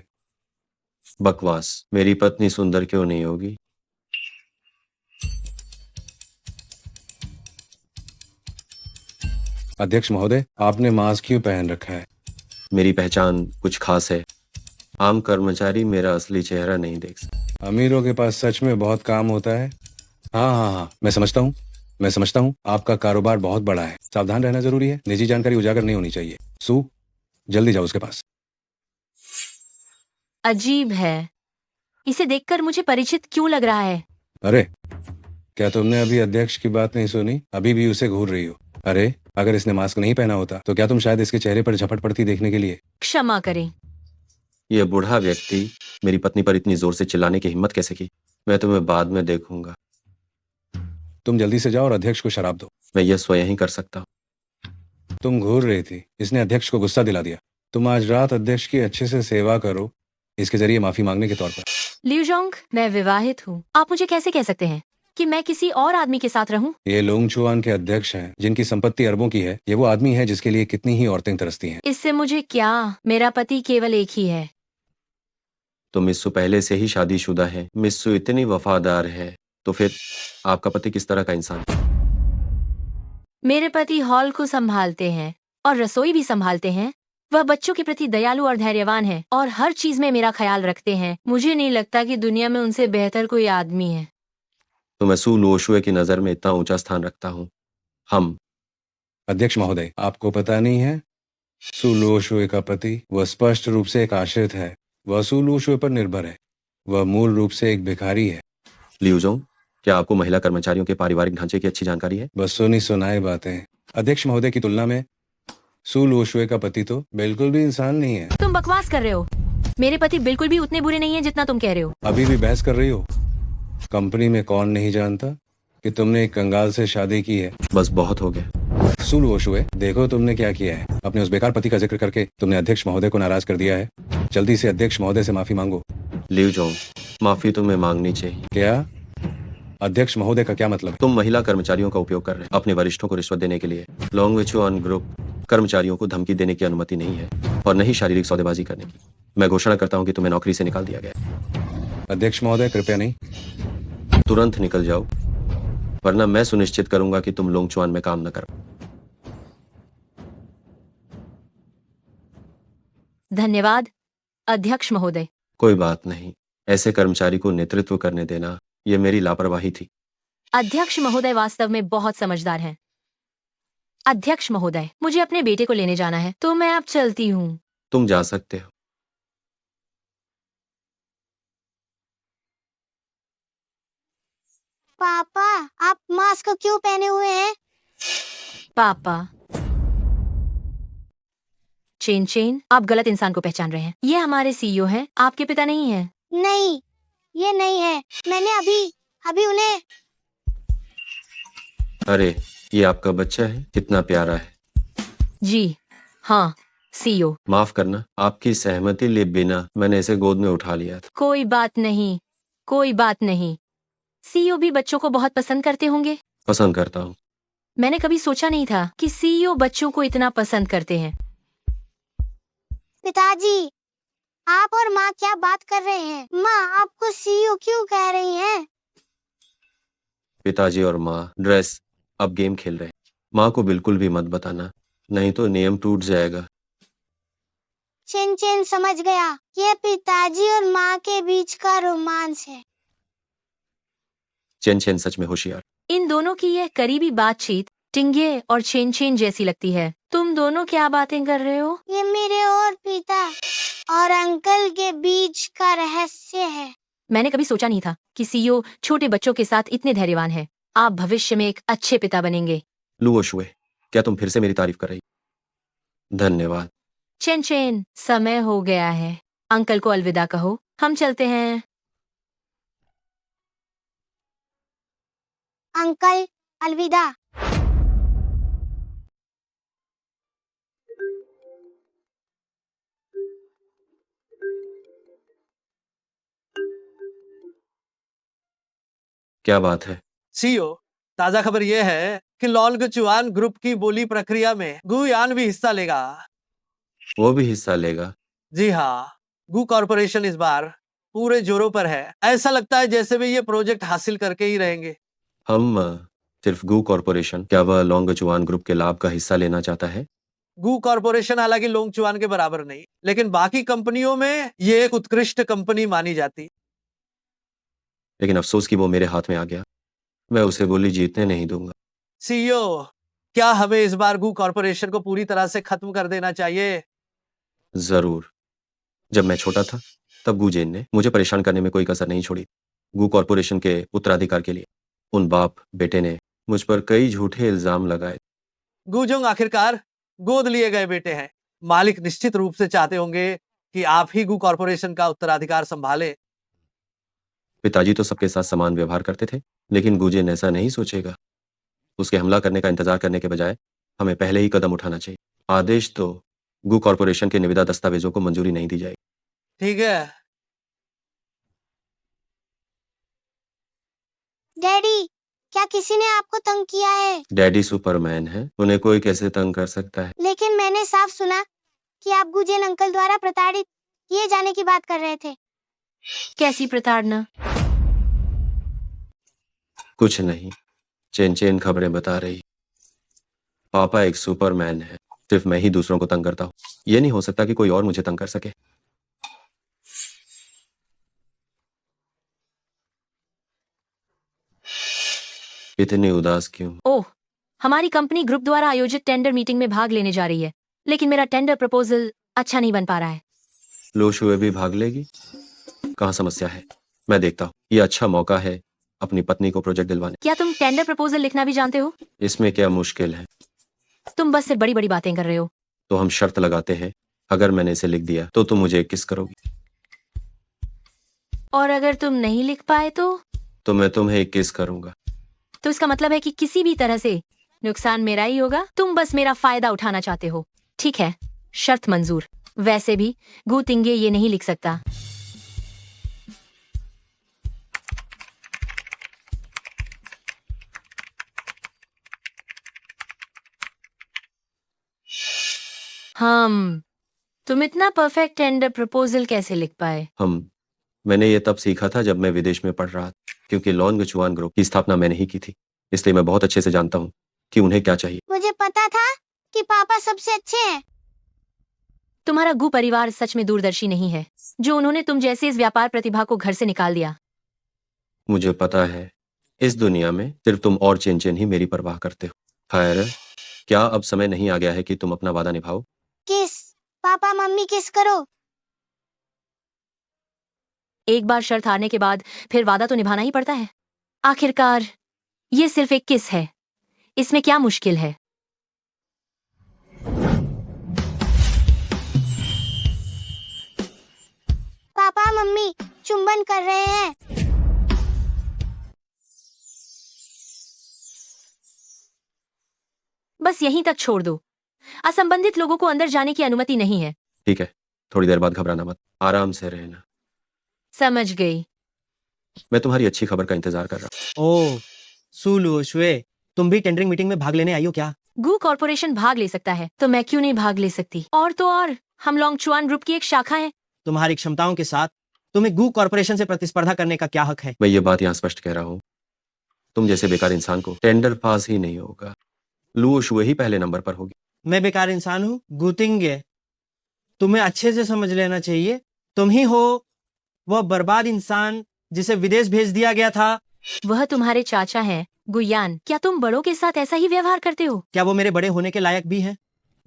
बकवास, मेरी पत्नी सुंदर क्यों नहीं होगी? अध्यक्ष महोदय, आपने मास्क क्यों पहन रखा है? मेरी पहचान कुछ खास है। आम कर्मचारी मेरा असली चेहरा नहीं देख सकते। अमीरों के पास सच में बहुत काम होता है। हाँ, मैं समझता हूँ आपका कारोबार बहुत बड़ा है, सावधान रहना जरूरी है, निजी जानकारी उजागर नहीं होनी चाहिए। सू, जल्दी जाओ उसके पास। अजीब है, इसे देखकर मुझे परिचित क्यों लग रहा है? अरे क्या तुमने अभी अध्यक्ष की बात नहीं सुनी? अभी भी उसे घूर रही हो। अरे अगर इसने मास्क नहीं पहना होता तो क्या तुम शायद इसके चेहरे पर झपट पड़ती देखने के लिए? क्षमा करें। यह बूढ़ा व्यक्ति मेरी पत्नी पर इतनी जोर से चिल्लाने की हिम्मत कैसे की? मैं तुम्हें बाद में देखूंगा। तुम जल्दी से जाओ और अध्यक्ष को शराब दो। मैं यह स्वयं ही कर सकता हूँ। तुम घूर रही थी, इसने अध्यक्ष को गुस्सा दिला दिया। तुम आज रात अध्यक्ष की अच्छे से सेवा करो, इसके जरिए माफी मांगने के तौर पर। लियू जोंग, मैं विवाहित हूँ। आप मुझे कैसे कह सकते हैं कि मैं किसी और आदमी के साथ रहूं? ये लोंगचुआन के अध्यक्ष हैं, जिनकी संपत्ति अरबों की है। ये वो आदमी है जिसके लिए कितनी ही औरतें तरसती हैं। इससे मुझे क्या, मेरा पति केवल एक ही है। तो मिस्सू पहले से ही शादीशुदा है। मिस्सू इतनी वफादार है, तो फिर आपका पति किस तरह का इंसान है? मेरे पति हॉल को संभालते हैं और रसोई भी संभालते हैं। वह बच्चों के प्रति दयालु और धैर्यवान है और हर चीज में मेरा ख्याल रखते हैं। मुझे नहीं लगता कि दुनिया में उनसे बेहतर कोई आदमी है। तो मैं सू लोशुए की नजर में इतना ऊंचा स्थान रखता हूँ। हम अध्यक्ष महोदय, आपको पता नहीं है, सू लोशुए का पति वह स्पष्ट रूप से एक आश्रित है। वह सू लोशुए पर निर्भर है। वह मूल रूप से एक भिखारी है। लियू जोंग, क्या आपको महिला कर्मचारियों के पारिवारिक ढांचे की अच्छी जानकारी है? बस सुनी सुनाई बातें। अध्यक्ष महोदय की तुलना में सू लोशुए का पति तो बिल्कुल भी इंसान नहीं है। तुम बकवास कर रहे हो। मेरे पति बिल्कुल भी उतने बुरे नहीं है जितना तुम कह रहे हो। अभी भी बहस कर रही हो? कंपनी में कौन नहीं जानता कि तुमने एक कंगाल से शादी की है? बस बहुत हो गया। सू लोशुए, देखो तुमने क्या किया है। अपने उस बेकार पति का जिक्र करके तुमने अध्यक्ष महोदय को नाराज कर दिया है। जल्दी से अध्यक्ष महोदय से माफी मांगो। लियू जोंग, माफी तुम्हें मांगनी चाहिए। क्या अध्यक्ष महोदय का क्या मतलब है? तुम महिला कर्मचारियों का उपयोग कर रहे हो अपने वरिष्ठों को रिश्वत देने के लिए। लोंगविचुआन ग्रुप कर्मचारियों को धमकी देने की अनुमति नहीं है और न ही शारीरिक सौदेबाजी करने की। मैं घोषणा करता हूं कि तुम्हें नौकरी से निकाल दिया गया है। अध्यक्ष महोदय कृपया नहीं। तुरंत निकल जाओ, वरना मैं सुनिश्चित करूंगा कि तुम लोंगचुआन में काम न करो। धन्यवाद अध्यक्ष महोदय। कोई बात नहीं, ऐसे कर्मचारी को नेतृत्व करने देना ये मेरी लापरवाही थी। अध्यक्ष महोदय वास्तव में बहुत समझदार हैं। अध्यक्ष महोदय, मुझे अपने बेटे को लेने जाना है, तो मैं अब चलती हूँ। तुम जा सकते हो। पापा, आप मास्क क्यों पहने हुए हैं? पापा। चेन चेन, आप गलत इंसान को पहचान रहे हैं। ये हमारे सीईओ हैं, आपके पिता नहीं हैं। नहीं, ये नहीं है। मैंने अभी उन्हें। अरे, ये आपका बच्चा है? कितना प्यारा है। जी हाँ सीईओ। माफ करना, आपकी सहमति लिए बिना मैंने इसे गोद में उठा लिया था। कोई बात नहीं, कोई बात नहीं। सीईओ भी बच्चों को बहुत पसंद करते होंगे। पसंद करता हूँ। मैंने कभी सोचा नहीं था कि सीईओ बच्चों को इतना पसंद करते हैं। पिताजी, आप और माँ क्या बात कर रहे हैं? माँ आपको सीईओ क्यों कह रही हैं? पिताजी और माँ ड्रेस अब गेम खेल रहे हैं। माँ को बिल्कुल भी मत बताना, नहीं तो नियम टूट जाएगा। चेन चेन समझ गया, ये पिताजी और माँ के बीच का रोमांस है। चेन चेन सच में होशियार। इन दोनों की यह करीबी बातचीत टिंगे और चेन चेन जैसी लगती है। तुम दोनों क्या बातें कर रहे हो? ये मेरे और पिता और अंकल के बीच का रहस्य है। मैंने कभी सोचा नहीं था कि सीईओ छोटे बच्चों के साथ इतने धैर्यवान है। आप भविष्य में एक अच्छे पिता बनेंगे। लुओ शुए, क्या तुम फिर से मेरी तारीफ कर रही? धन्यवाद। चेन चेन, समय हो गया है। अंकल को अलविदा कहो, हम चलते हैं। अंकल, अलविदा। क्या बात है? सीईओ, ताजा खबर यह है कि लोंगचुआन ग्रुप की बोली प्रक्रिया में गुयान भी हिस्सा लेगा। वो भी हिस्सा लेगा? जी हाँ, गू कॉरपोरेशन इस बार पूरे जोरों पर है। ऐसा लगता है जैसे वे ये प्रोजेक्ट हासिल करके ही रहेंगे। हम सिर्फ गू कॉरपोरेशन, क्या वह लोंगचुआन ग्रुप के लाभ का हिस्सा लेना चाहता है? गू कॉरपोरेशन हालांकि लोंगचुआन के बराबर नहीं, लेकिन बाकी कंपनियों में ये एक उत्कृष्ट कंपनी मानी जाती। लेकिन अफसोस कि वो मेरे हाथ में आ गया। मैं उसे गोली जीतने नहीं दूंगा। सीईओ, क्या हमें इस बार गू कॉरपोरेशन को पूरी तरह से खत्म कर देना चाहिए? जरूर। जब मैं छोटा था तब गुजेन ने मुझे परेशान करने में कोई कसर नहीं छोड़ी। गू कॉरपोरेशन के उत्तराधिकार के लिए उन बाप बेटे ने मुझ पर कई झूठे इल्जाम लगाए। गुजोंग आखिरकार गोद लिए गए बेटे हैं। मालिक निश्चित रूप से चाहते होंगे कि आप ही गू कॉरपोरेशन का उत्तराधिकार संभाले। पिताजी तो सबके साथ समान व्यवहार करते थे, लेकिन गुजेन ऐसा नहीं सोचेगा। उसके हमला करने का इंतजार करने के बजाय हमें पहले ही कदम उठाना चाहिए। आदेश तो गू कॉरपोरेशन के निविदा दस्तावेजों को मंजूरी नहीं दी जाएगी। ठीक है। डैडी, क्या किसी ने आपको तंग किया है? डैडी सुपरमैन है, उन्हें कोई कैसे तंग कर सकता है? लेकिन मैंने साफ सुना कि आप गुजेन अंकल द्वारा प्रताड़ित किए जाने की बात कर रहे थे। कैसी प्रताड़ना? कुछ नहीं, चेन चेन खबरें बता रही। पापा एक सुपरमैन है, सिर्फ मैं ही दूसरों को तंग करता हूँ। ये नहीं हो सकता कि कोई और मुझे तंग कर सके। इतनी उदास क्यों? ओह, हमारी कंपनी ग्रुप द्वारा आयोजित टेंडर मीटिंग में भाग लेने जा रही है, लेकिन मेरा टेंडर प्रपोजल अच्छा नहीं बन पा रहा है। लो शुए भी भाग लेगी? कहाँ समस्या है? मैं देखता हूँ। ये अच्छा मौका है अपनी पत्नी को प्रोजेक्ट दिलवाने। क्या तुम टेंडर प्रपोजल लिखना भी जानते हो? इसमें क्या मुश्किल है? तुम बस सिर्फ बड़ी बड़ी बातें कर रहे हो। तो हम शर्त लगाते हैं, अगर मैंने इसे लिख दिया तो तुम मुझे किस करोगी? और अगर तुम नहीं लिख पाए तो मैं तुम्हें किस करूंगा। तो इसका मतलब है कि किसी भी तरह से नुकसान मेरा ही होगा। तुम बस मेरा फायदा उठाना चाहते हो। ठीक है, शर्त मंजूर। वैसे भी गू तिंगे ये नहीं लिख सकता। तुम इतना परफेक्ट टेंडर प्रपोजल कैसे लिख पाए? मैंने ये तब सीखा था जब मैं विदेश में पढ़ रहा था, क्योंकि लॉन्गचुआन ग्रुप की स्थापना मैंने ही की थी, इसलिए मैं बहुत अच्छे से जानता हूँ कि उन्हें क्या चाहिए। मुझे पता था कि पापा सबसे अच्छे हैं। तुम्हारा गु परिवार सच में दूरदर्शी नहीं है, जो उन्होंने तुम जैसे इस व्यापार प्रतिभा को घर से निकाल दिया। मुझे पता है, इस दुनिया में सिर्फ तुम और चेन चेन ही मेरी परवाह करते हो। खैर, क्या अब समय नहीं आ गया है कि तुम अपना वादा निभाओ? किस? पापा मम्मी किस करो। एक बार शर्त हारने के बाद फिर वादा तो निभाना ही पड़ता है। आखिरकार ये सिर्फ एक किस है, इसमें क्या मुश्किल है? पापा मम्मी चुंबन कर रहे हैं। बस यहीं तक छोड़ दो। असंबंधित लोगों को अंदर जाने की अनुमति नहीं है। ठीक है, थोड़ी देर बाद घबराना मत, आराम से रहना। समझ गई। मैं तुम्हारी अच्छी खबर का इंतजार कर रहा हूँ। ओह, सुलू शुए, तुम भी टेंडरिंग मीटिंग में भाग लेने आई हो क्या? गु कॉर्पोरेशन भाग ले सकता है, तो मैं क्यों नहीं भाग ले सकती? और तो और, हम लॉन्गचुआन ग्रुप की एक शाखा है। तुम्हारी क्षमताओं के साथ तुम्हें गु कॉर्पोरेशन से प्रतिस्पर्धा करने का क्या हक है? मैं ये बात यहाँ स्पष्ट कह रहा हूँ, तुम जैसे बेकार इंसान को टेंडर पास ही नहीं होगा, लुओ शुए ही पहले नंबर पर होगी। मैं बेकार इंसान हूँ? गुतिंगे, तुम्हें अच्छे से समझ लेना चाहिए। तुम ही हो वह बर्बाद इंसान जिसे विदेश भेज दिया गया था। वह तुम्हारे चाचा हैं, गुयान। क्या तुम बड़ों के साथ ऐसा ही व्यवहार करते हो? क्या वो मेरे बड़े होने के लायक भी हैं?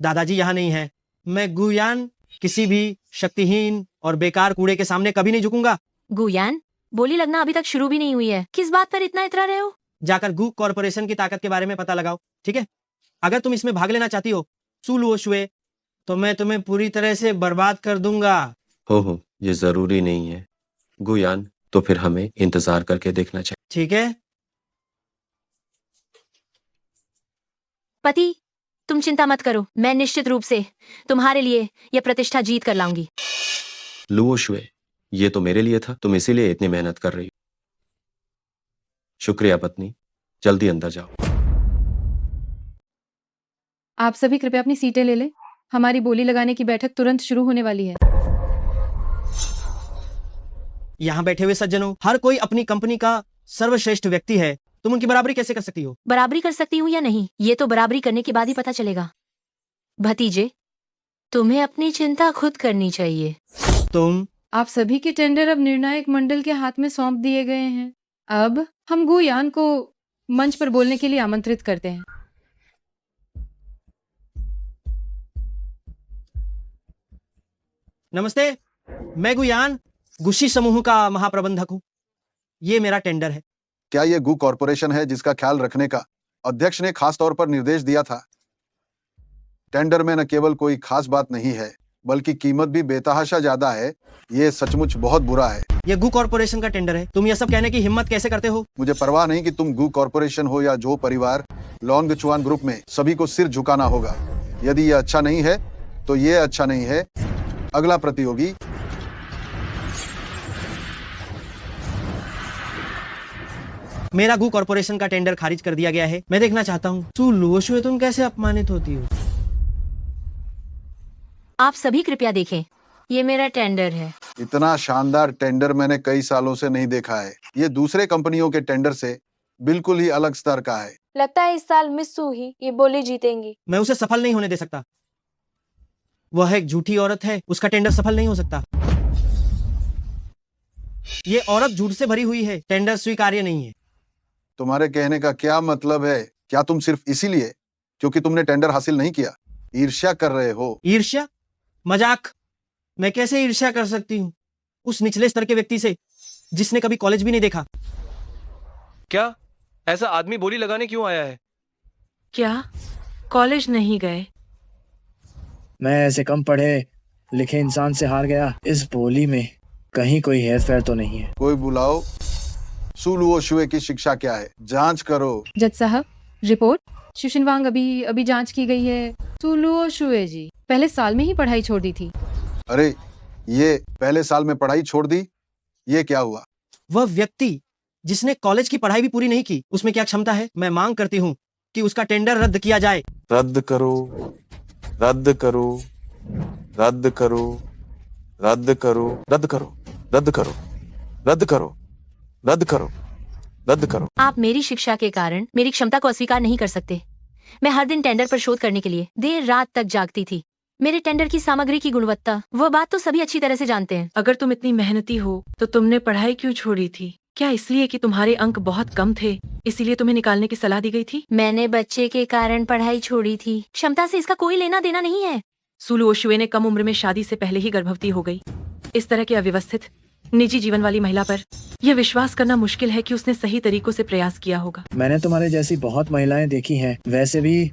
दादाजी यहाँ नहीं है। मैं गुयान किसी भी शक्तिहीन और बेकार कूड़े के सामने कभी नहीं झुकूंगा। गुयान, बोली लगना अभी तक शुरू भी नहीं हुई है। किस बात पर इतना इतरा रहे हो? जाकर गु कॉर्पोरेशन की ताकत के बारे में पता लगाओ, ठीक है? अगर तुम इसमें भाग लेना चाहती हो सुलुओ शुए, तो मैं तुम्हें पूरी तरह से बर्बाद कर दूंगा। हो, ये जरूरी नहीं है गुयान, तो फिर हमें इंतजार करके देखना चाहिए। ठीक है पति, तुम चिंता मत करो, मैं निश्चित रूप से तुम्हारे लिए यह प्रतिष्ठा जीत कर लाऊंगी। लुओ शुए, ये तो मेरे लिए था, तुम इसीलिए इतनी मेहनत कर रही हो। शुक्रिया पत्नी, जल्दी अंदर जाओ। आप सभी कृपया अपनी सीटें ले लें, हमारी बोली लगाने की बैठक तुरंत शुरू होने वाली है। यहाँ बैठे हुए सज्जनों, हर कोई अपनी कंपनी का सर्वश्रेष्ठ व्यक्ति है। तुम उनकी बराबरी कैसे कर सकती हो? बराबरी कर सकती हूँ या नहीं, ये तो बराबरी करने के बाद ही पता चलेगा। भतीजे, तुम्हें अपनी चिंता खुद करनी चाहिए। आप सभी के टेंडर अब निर्णायक मंडल के हाथ में सौंप दिए गए हैं। अब हम गुयान को मंच पर बोलने के लिए आमंत्रित करते हैं। नमस्ते, मैं गुयान गुशी समूह का महाप्रबंधक हूँ। ये मेरा टेंडर है। क्या ये गु कॉर्पोरेशन है जिसका ख्याल रखने का अध्यक्ष ने खास तौर पर निर्देश दिया था? टेंडर में न केवल कोई खास बात नहीं है, बल्कि कीमत भी बेतहाशा ज्यादा है। ये सचमुच बहुत बुरा है। ये गु कॉर्पोरेशन का टेंडर है। तुम ये सब कहने की हिम्मत कैसे करते हो? मुझे परवाह नहीं कि तुम गु कॉर्पोरेशन हो या जो परिवार, लॉन्गचुआन ग्रुप में सभी को सिर झुकाना होगा। यदि ये अच्छा नहीं है तो ये अच्छा नहीं है। अगला प्रतियोगी। मेरा गु कॉर्पोरेशन का टेंडर खारिज कर दिया गया है। मैं देखना चाहता हूँ सुलुओ शुए, तुम कैसे अपमानित होती हो? आप सभी कृपया देखें, ये मेरा टेंडर है। इतना शानदार टेंडर मैंने कई सालों से नहीं देखा है। ये दूसरे कंपनियों के टेंडर से बिल्कुल ही अलग स्तर का है। लगता है इस साल मिस सू ही ये बोली जीतेंगी। मैं उसे सफल नहीं होने दे सकता। वह एक झूठी औरत है, उसका टेंडर सफल नहीं हो सकता। ये औरत झूठ से भरी हुई है, टेंडर स्वीकार्य नहीं है। तुम्हारे कहने का क्या मतलब है? क्या तुम सिर्फ इसीलिए क्योंकि तुमने टेंडर हासिल नहीं किया ईर्ष्या कर रहे हो? ईर्ष्या? मजाक? मैं कैसे ईर्ष्या कर सकती हूँ उस निचले स्तर के व्यक्ति से जिसने कभी कॉलेज भी नहीं देखा? क्या ऐसा आदमी बोली लगाने क्यों आया है? क्या कॉलेज नहीं गए? मैं ऐसे कम पढ़े लिखे इंसान से हार गया। इस बोली में कहीं कोई हेर फेर तो नहीं है। कोई बुलाओ। सुलुओ शुए की शिक्षा क्या है? जांच करो। जज साहब, रिपोर्ट। शुशिनवांग अभी जांच की गई है। सुलुओ शुए जी पहले साल में ही पढ़ाई छोड़ दी थी। अरे, ये पहले साल में पढ़ाई छोड़ दी? ये क्या हुआ? वह व्यक्ति जिसने कॉलेज की पढ़ाई भी पूरी नहीं की, उसमें क्या क्षमता है? मैं मांग करती हूँ कि उसका टेंडर रद्द किया जाए। रद्द करो, रद्द करो, रद्द करो, रद्द करो, रद्द करो, रद्द करो, रद्द करो, रद्द करो, रद्द करो। आप मेरी शिक्षा के कारण मेरी क्षमता को अस्वीकार नहीं कर सकते। मैं हर दिन टेंडर पर शोध करने के लिए देर रात तक जागती थी। मेरे टेंडर की सामग्री की गुणवत्ता, वह बात तो सभी अच्छी तरह से जानते हैं। अगर तुम इतनी मेहनती हो तो तुमने पढ़ाई क्यों छोड़ी थी? क्या इसलिए कि तुम्हारे अंक बहुत कम थे, इसीलिए तुम्हें निकालने की सलाह दी गई थी? मैंने बच्चे के कारण पढ़ाई छोड़ी थी। क्षमता से इसका कोई लेना देना नहीं है। सुलू ओशुए ने कम उम्र में शादी से पहले ही गर्भवती हो गई। इस तरह के अव्यवस्थित निजी जीवन वाली महिला पर यह विश्वास करना मुश्किल है कि उसने सही तरीकों से प्रयास किया होगा। मैंने तुम्हारे जैसी बहुत महिलाएं देखी हैं। वैसे भी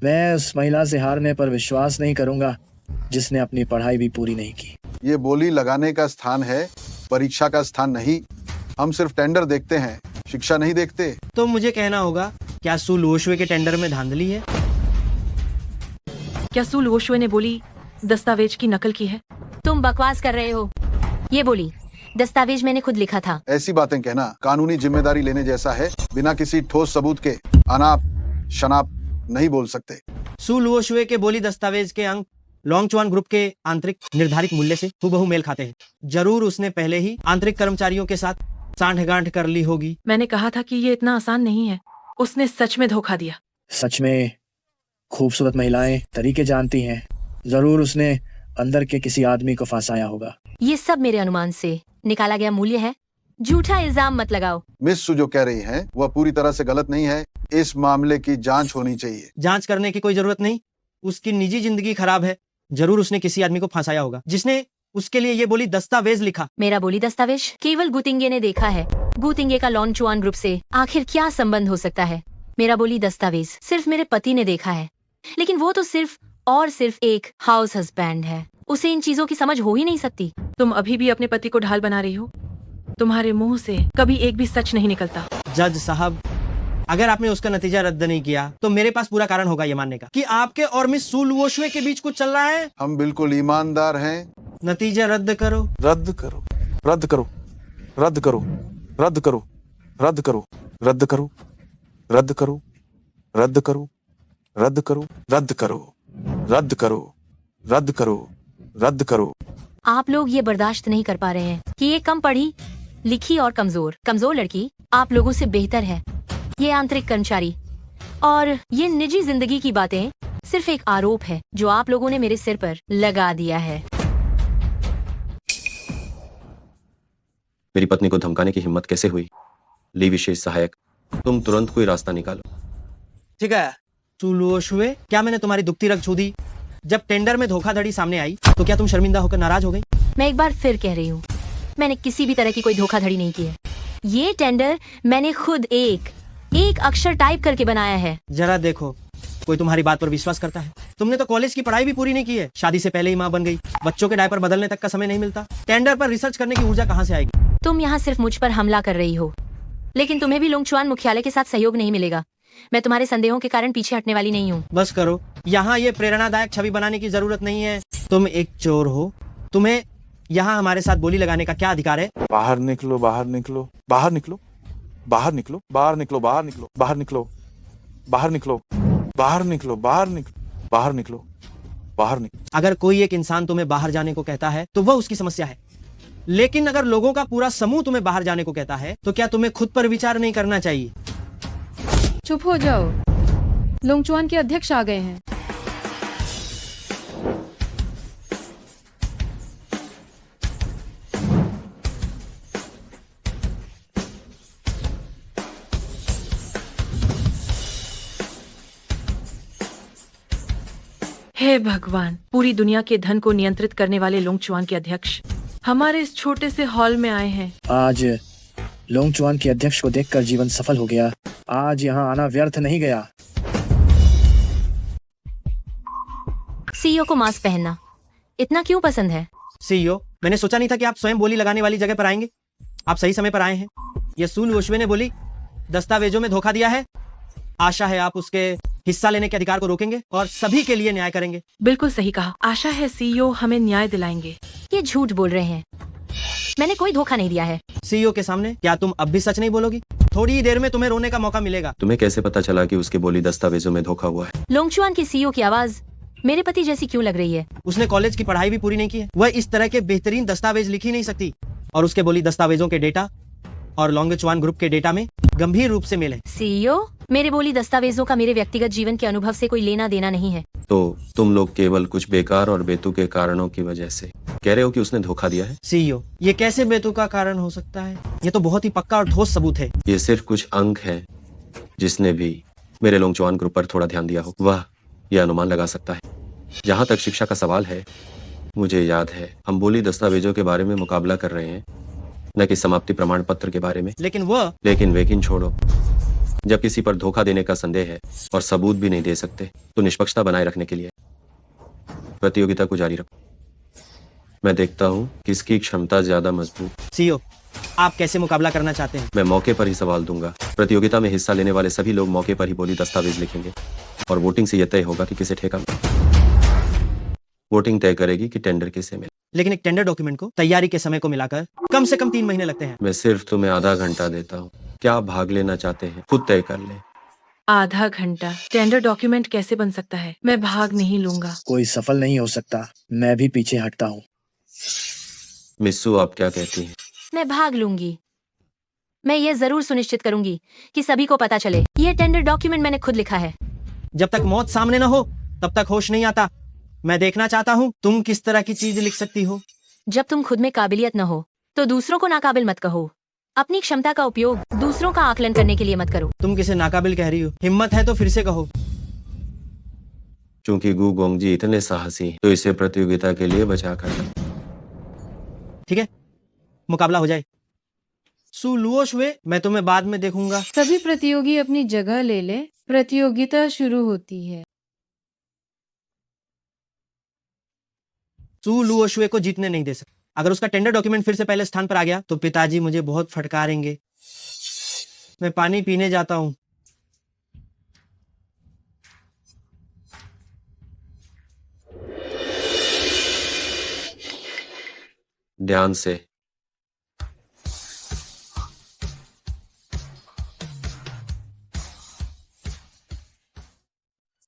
मैं उस महिला से हारने पर विश्वास नहीं करूंगा जिसने अपनी पढ़ाई भी पूरी नहीं की। ये बोली लगाने का स्थान है, परीक्षा का स्थान नहीं। हम सिर्फ टेंडर देखते हैं, शिक्षा नहीं देखते। तो मुझे कहना होगा, क्या सू लुओशुए के टेंडर में धांधली है? क्या सू लुओशुए ने बोली दस्तावेज की नकल की है? तुम बकवास कर रहे हो। ये बोली दस्तावेज मैंने खुद लिखा था। ऐसी बातें कहना कानूनी जिम्मेदारी लेने जैसा है। बिना किसी ठोस सबूत के अनाप शनाप नहीं बोल सकते। सू लुओशुए के बोली दस्तावेज के अंक लोंगचुआन ग्रुप के आंतरिक निर्धारित मूल्य से हूबहू मेल खाते हैं। जरूर उसने पहले ही आंतरिक कर्मचारियों के साथ सांठगांठ कर ली होगी। मैंने कहा था कि ये इतना आसान नहीं है। उसने सच में धोखा दिया। सच में खूबसूरत महिलाएं तरीके जानती हैं। जरूर उसने अंदर के किसी आदमी को फंसाया होगा। ये सब मेरे अनुमान से निकाला गया मूल्य है। झूठा इल्जाम मत लगाओ। मिस सू जो कह रही हैं, वह पूरी तरह से गलत नहीं है। इस मामले की जांच होनी चाहिए। जांच करने की कोई जरूरत नहीं। उसकी निजी जिंदगी खराब है। जरूर उसने किसी आदमी को फंसाया होगा जिसने उसके लिए ये बोली दस्तावेज लिखा। मेरा बोली दस्तावेज केवल गुतिंगे ने देखा है। गुतिंगे का लोंगचुआन ग्रुप से आखिर क्या संबंध हो सकता है? मेरा बोली दस्तावेज सिर्फ मेरे पति ने देखा है, लेकिन वो तो सिर्फ और सिर्फ एक हाउस हस्बैंड है। उसे इन चीजों की समझ हो ही नहीं सकती। तुम अभी भी अपने पति को ढाल बना रही हो। तुम्हारे मुंह से कभी एक भी सच नहीं निकलता। जज साहब, अगर आपने उसका नतीजा रद्द नहीं किया तो मेरे पास पूरा कारण होगा ये मानने का कि आपके और मिस सू लुओशुए के बीच कुछ चल रहा है। हम बिल्कुल ईमानदार हैं। नतीजा रद्द करो। रद्द करो, रद्द करो, रद्द करो, रद्द करो, रद्द करो, रद्द करो, रद्द करो, रद्द करो, रद्द करो, रद्द करो, रद्द करो, रद्द करो, रद्द करो। आप लोग ये बर्दाश्त नहीं कर पा रहे हैं कि ये कम पढ़ी लिखी और कमजोर लड़की आप लोगों से बेहतर है। ये आंतरिक कर्मचारी और ये निजी जिंदगी की बातें सिर्फ एक आरोप है जो आप लोगों ने मेरे सिर पर लगा दिया है। मेरी पत्नी को धमकाने की हिम्मत कैसे हुई? ली विशेष सहायक, तुम तुरंत कोई रास्ता निकालो। ठीक है सू लुओशुए, क्या मैंने तुम्हारी दुखती रग छू दी? जब टेंडर में धोखाधड़ी सामने आई तो क्या तुम शर्मिंदा होकर नाराज हो गई? मैं एक बार फिर कह रही हूँ, मैंने किसी भी तरह की कोई धोखाधड़ी नहीं की है। ये टेंडर मैंने खुद एक अक्षर टाइप करके बनाया है। जरा देखो, कोई तुम्हारी बात पर विश्वास करता है? तुमने तो कॉलेज की पढ़ाई भी पूरी नहीं की है। शादी से पहले ही माँ बन गई। बच्चों के डायपर बदलने तक का समय नहीं मिलता। टेंडर पर रिसर्च करने की ऊर्जा कहाँ से आएगी? तुम यहाँ सिर्फ मुझ पर हमला कर रही हो, लेकिन तुम्हें भी लोंगचुआन मुख्यालय के साथ सहयोग नहीं मिलेगा। मैं तुम्हारे संदेहों के कारण पीछे हटने वाली नहीं हूँ। बस करो, यहाँ ये प्रेरणादायक छवि बनाने की जरूरत नहीं है। तुम एक चोर हो। तुम्हें यहाँ हमारे साथ बोली लगाने का क्या अधिकार है? बाहर निकलो, बाहर निकलो, बाहर निकलो, बाहर निकलो, बाहर निकलो, बाहर निकलो, बाहर निकलो, बाहर निकलो, बाहर निकलो, बाहर निकलो, बाहर निकलो, बाहर निकलो। अगर कोई एक इंसान तुम्हें बाहर जाने को कहता है तो वह उसकी समस्या है, लेकिन अगर लोगों का पूरा समूह तुम्हें बाहर जाने को कहता है तो क्या तुम्हें खुद पर विचार नहीं करना चाहिए? चुप हो जाओ, लोंगचुआन के अध्यक्ष आ गए हैं। हे भगवान, पूरी दुनिया के धन को नियंत्रित करने वाले लोंगचुआन के अध्यक्ष हमारे इस छोटे से हॉल में आए हैं। आज लोंगचुआन के अध्यक्ष को देखकर जीवन सफल हो गया। आज यहाँ आना व्यर्थ नहीं गया। सीईओ को मास्क पहनना इतना क्यों पसंद है? सीईओ, मैंने सोचा नहीं था कि आप स्वयं बोली लगाने वाली जगह पर आएंगे। आप सही समय पर आए हैं। ये सू लुओशुए ने बोली दस्तावेजों में धोखा दिया है। आशा है आप उसके हिस्सा लेने के अधिकार को रोकेंगे और सभी के लिए न्याय करेंगे। बिल्कुल सही कहा। आशा है सीईओ हमें न्याय दिलाएंगे। ये झूठ बोल रहे हैं। मैंने कोई धोखा नहीं दिया है। सीईओ के सामने क्या तुम अब भी सच नहीं बोलोगी? थोड़ी देर में तुम्हें रोने का मौका मिलेगा। तुम्हें कैसे पता चला कि उसके बोली दस्तावेजों में धोखा हुआ है? लोंगचुआन के सीईओ की आवाज मेरे पति जैसी क्यों लग रही है? उसने कॉलेज की पढ़ाई भी पूरी नहीं की है। वह इस तरह के बेहतरीन दस्तावेज लिख ही नहीं सकती। और उसके बोली दस्तावेजों के डेटा और लॉन्गचुआन ग्रुप के डेटा में गंभीर रूप से मेल है। सीईओ, मेरे बोली दस्तावेजों का मेरे व्यक्तिगत जीवन के अनुभव से कोई लेना देना नहीं है। तो तुम लोग केवल कुछ बेकार और बेतुके कारणों की वजह से कह रहे हो कि उसने धोखा दिया है? सीईओ, ये कैसे बेतुका कारण हो सकता है? ये तो बहुत ही पक्का और ठोस सबूत है। ये सिर्फ कुछ अंक है। जिसने भी मेरे लोंगचुआन ग्रुप पर थोड़ा ध्यान दिया हो वह यह अनुमान लगा सकता है। जहाँ तक शिक्षा का सवाल है, मुझे याद है हम बोली दस्तावेजों के बारे में मुकाबला कर रहे हैं, न कि समाप्ति प्रमाण पत्र के बारे में। लेकिन छोड़ो। जब किसी पर धोखा देने का संदेह है और सबूत भी नहीं दे सकते तो निष्पक्षता बनाए रखने के लिए प्रतियोगिता को जारी रखो। मैं देखता हूँ किसकी क्षमता ज्यादा मजबूत। सीईओ, आप कैसे मुकाबला करना चाहते हैं? मैं मौके पर ही सवाल दूंगा। प्रतियोगिता में हिस्सा लेने वाले सभी लोग मौके पर ही बोली दस्तावेज लिखेंगे और वोटिंग से यह तय होगा कि किसे ठेका मिले। वोटिंग तय करेगी कि टेंडर किसे मिले। लेकिन एक टेंडर डॉक्यूमेंट को तैयारी के समय को मिलाकर कम से कम 3 महीने लगते हैं। मैं सिर्फ तुम्हें आधा घंटा देता हूँ। क्या आप भाग लेना चाहते हैं? खुद तय कर ले। आधा घंटा टेंडर डॉक्यूमेंट कैसे बन सकता है? मैं भाग नहीं लूंगा। कोई सफल नहीं हो सकता। मैं भी पीछे हटता हूँ। मिस्सू, आप क्या कहती हैं? मैं भाग लूंगी। मैं ये जरूर सुनिश्चित करूंगी कि सभी को पता चले ये टेंडर डॉक्यूमेंट मैंने खुद लिखा है। जब तक मौत सामने न हो तब तक होश नहीं आता। मैं देखना चाहता हूँ तुम किस तरह की चीज लिख सकती हो। जब तुम खुद में काबिलियत न हो तो दूसरों को नाकाबिल मत कहो। अपनी क्षमता का उपयोग दूसरों का आकलन करने के लिए मत करो। तुम किसे नाकाबिल कह रही हो? हिम्मत है तो फिर से कहो। चूंकि गु गोंगजी इतने साहसी तो इसे प्रतियोगिता के लिए बचा कर। ठीक है, मुकाबला हो जाए। सु लुओ शुए, मैं तुम्हें बाद में देखूंगा। सभी प्रतियोगी अपनी जगह ले ले। प्रतियोगिता शुरू होती है। सु लुओ शुए को जीतने नहीं दे सकते। अगर उसका टेंडर डॉक्यूमेंट फिर से पहले स्थान पर आ गया तो पिताजी मुझे बहुत फटकारेंगे। मैं पानी पीने जाता हूँ। ध्यान से।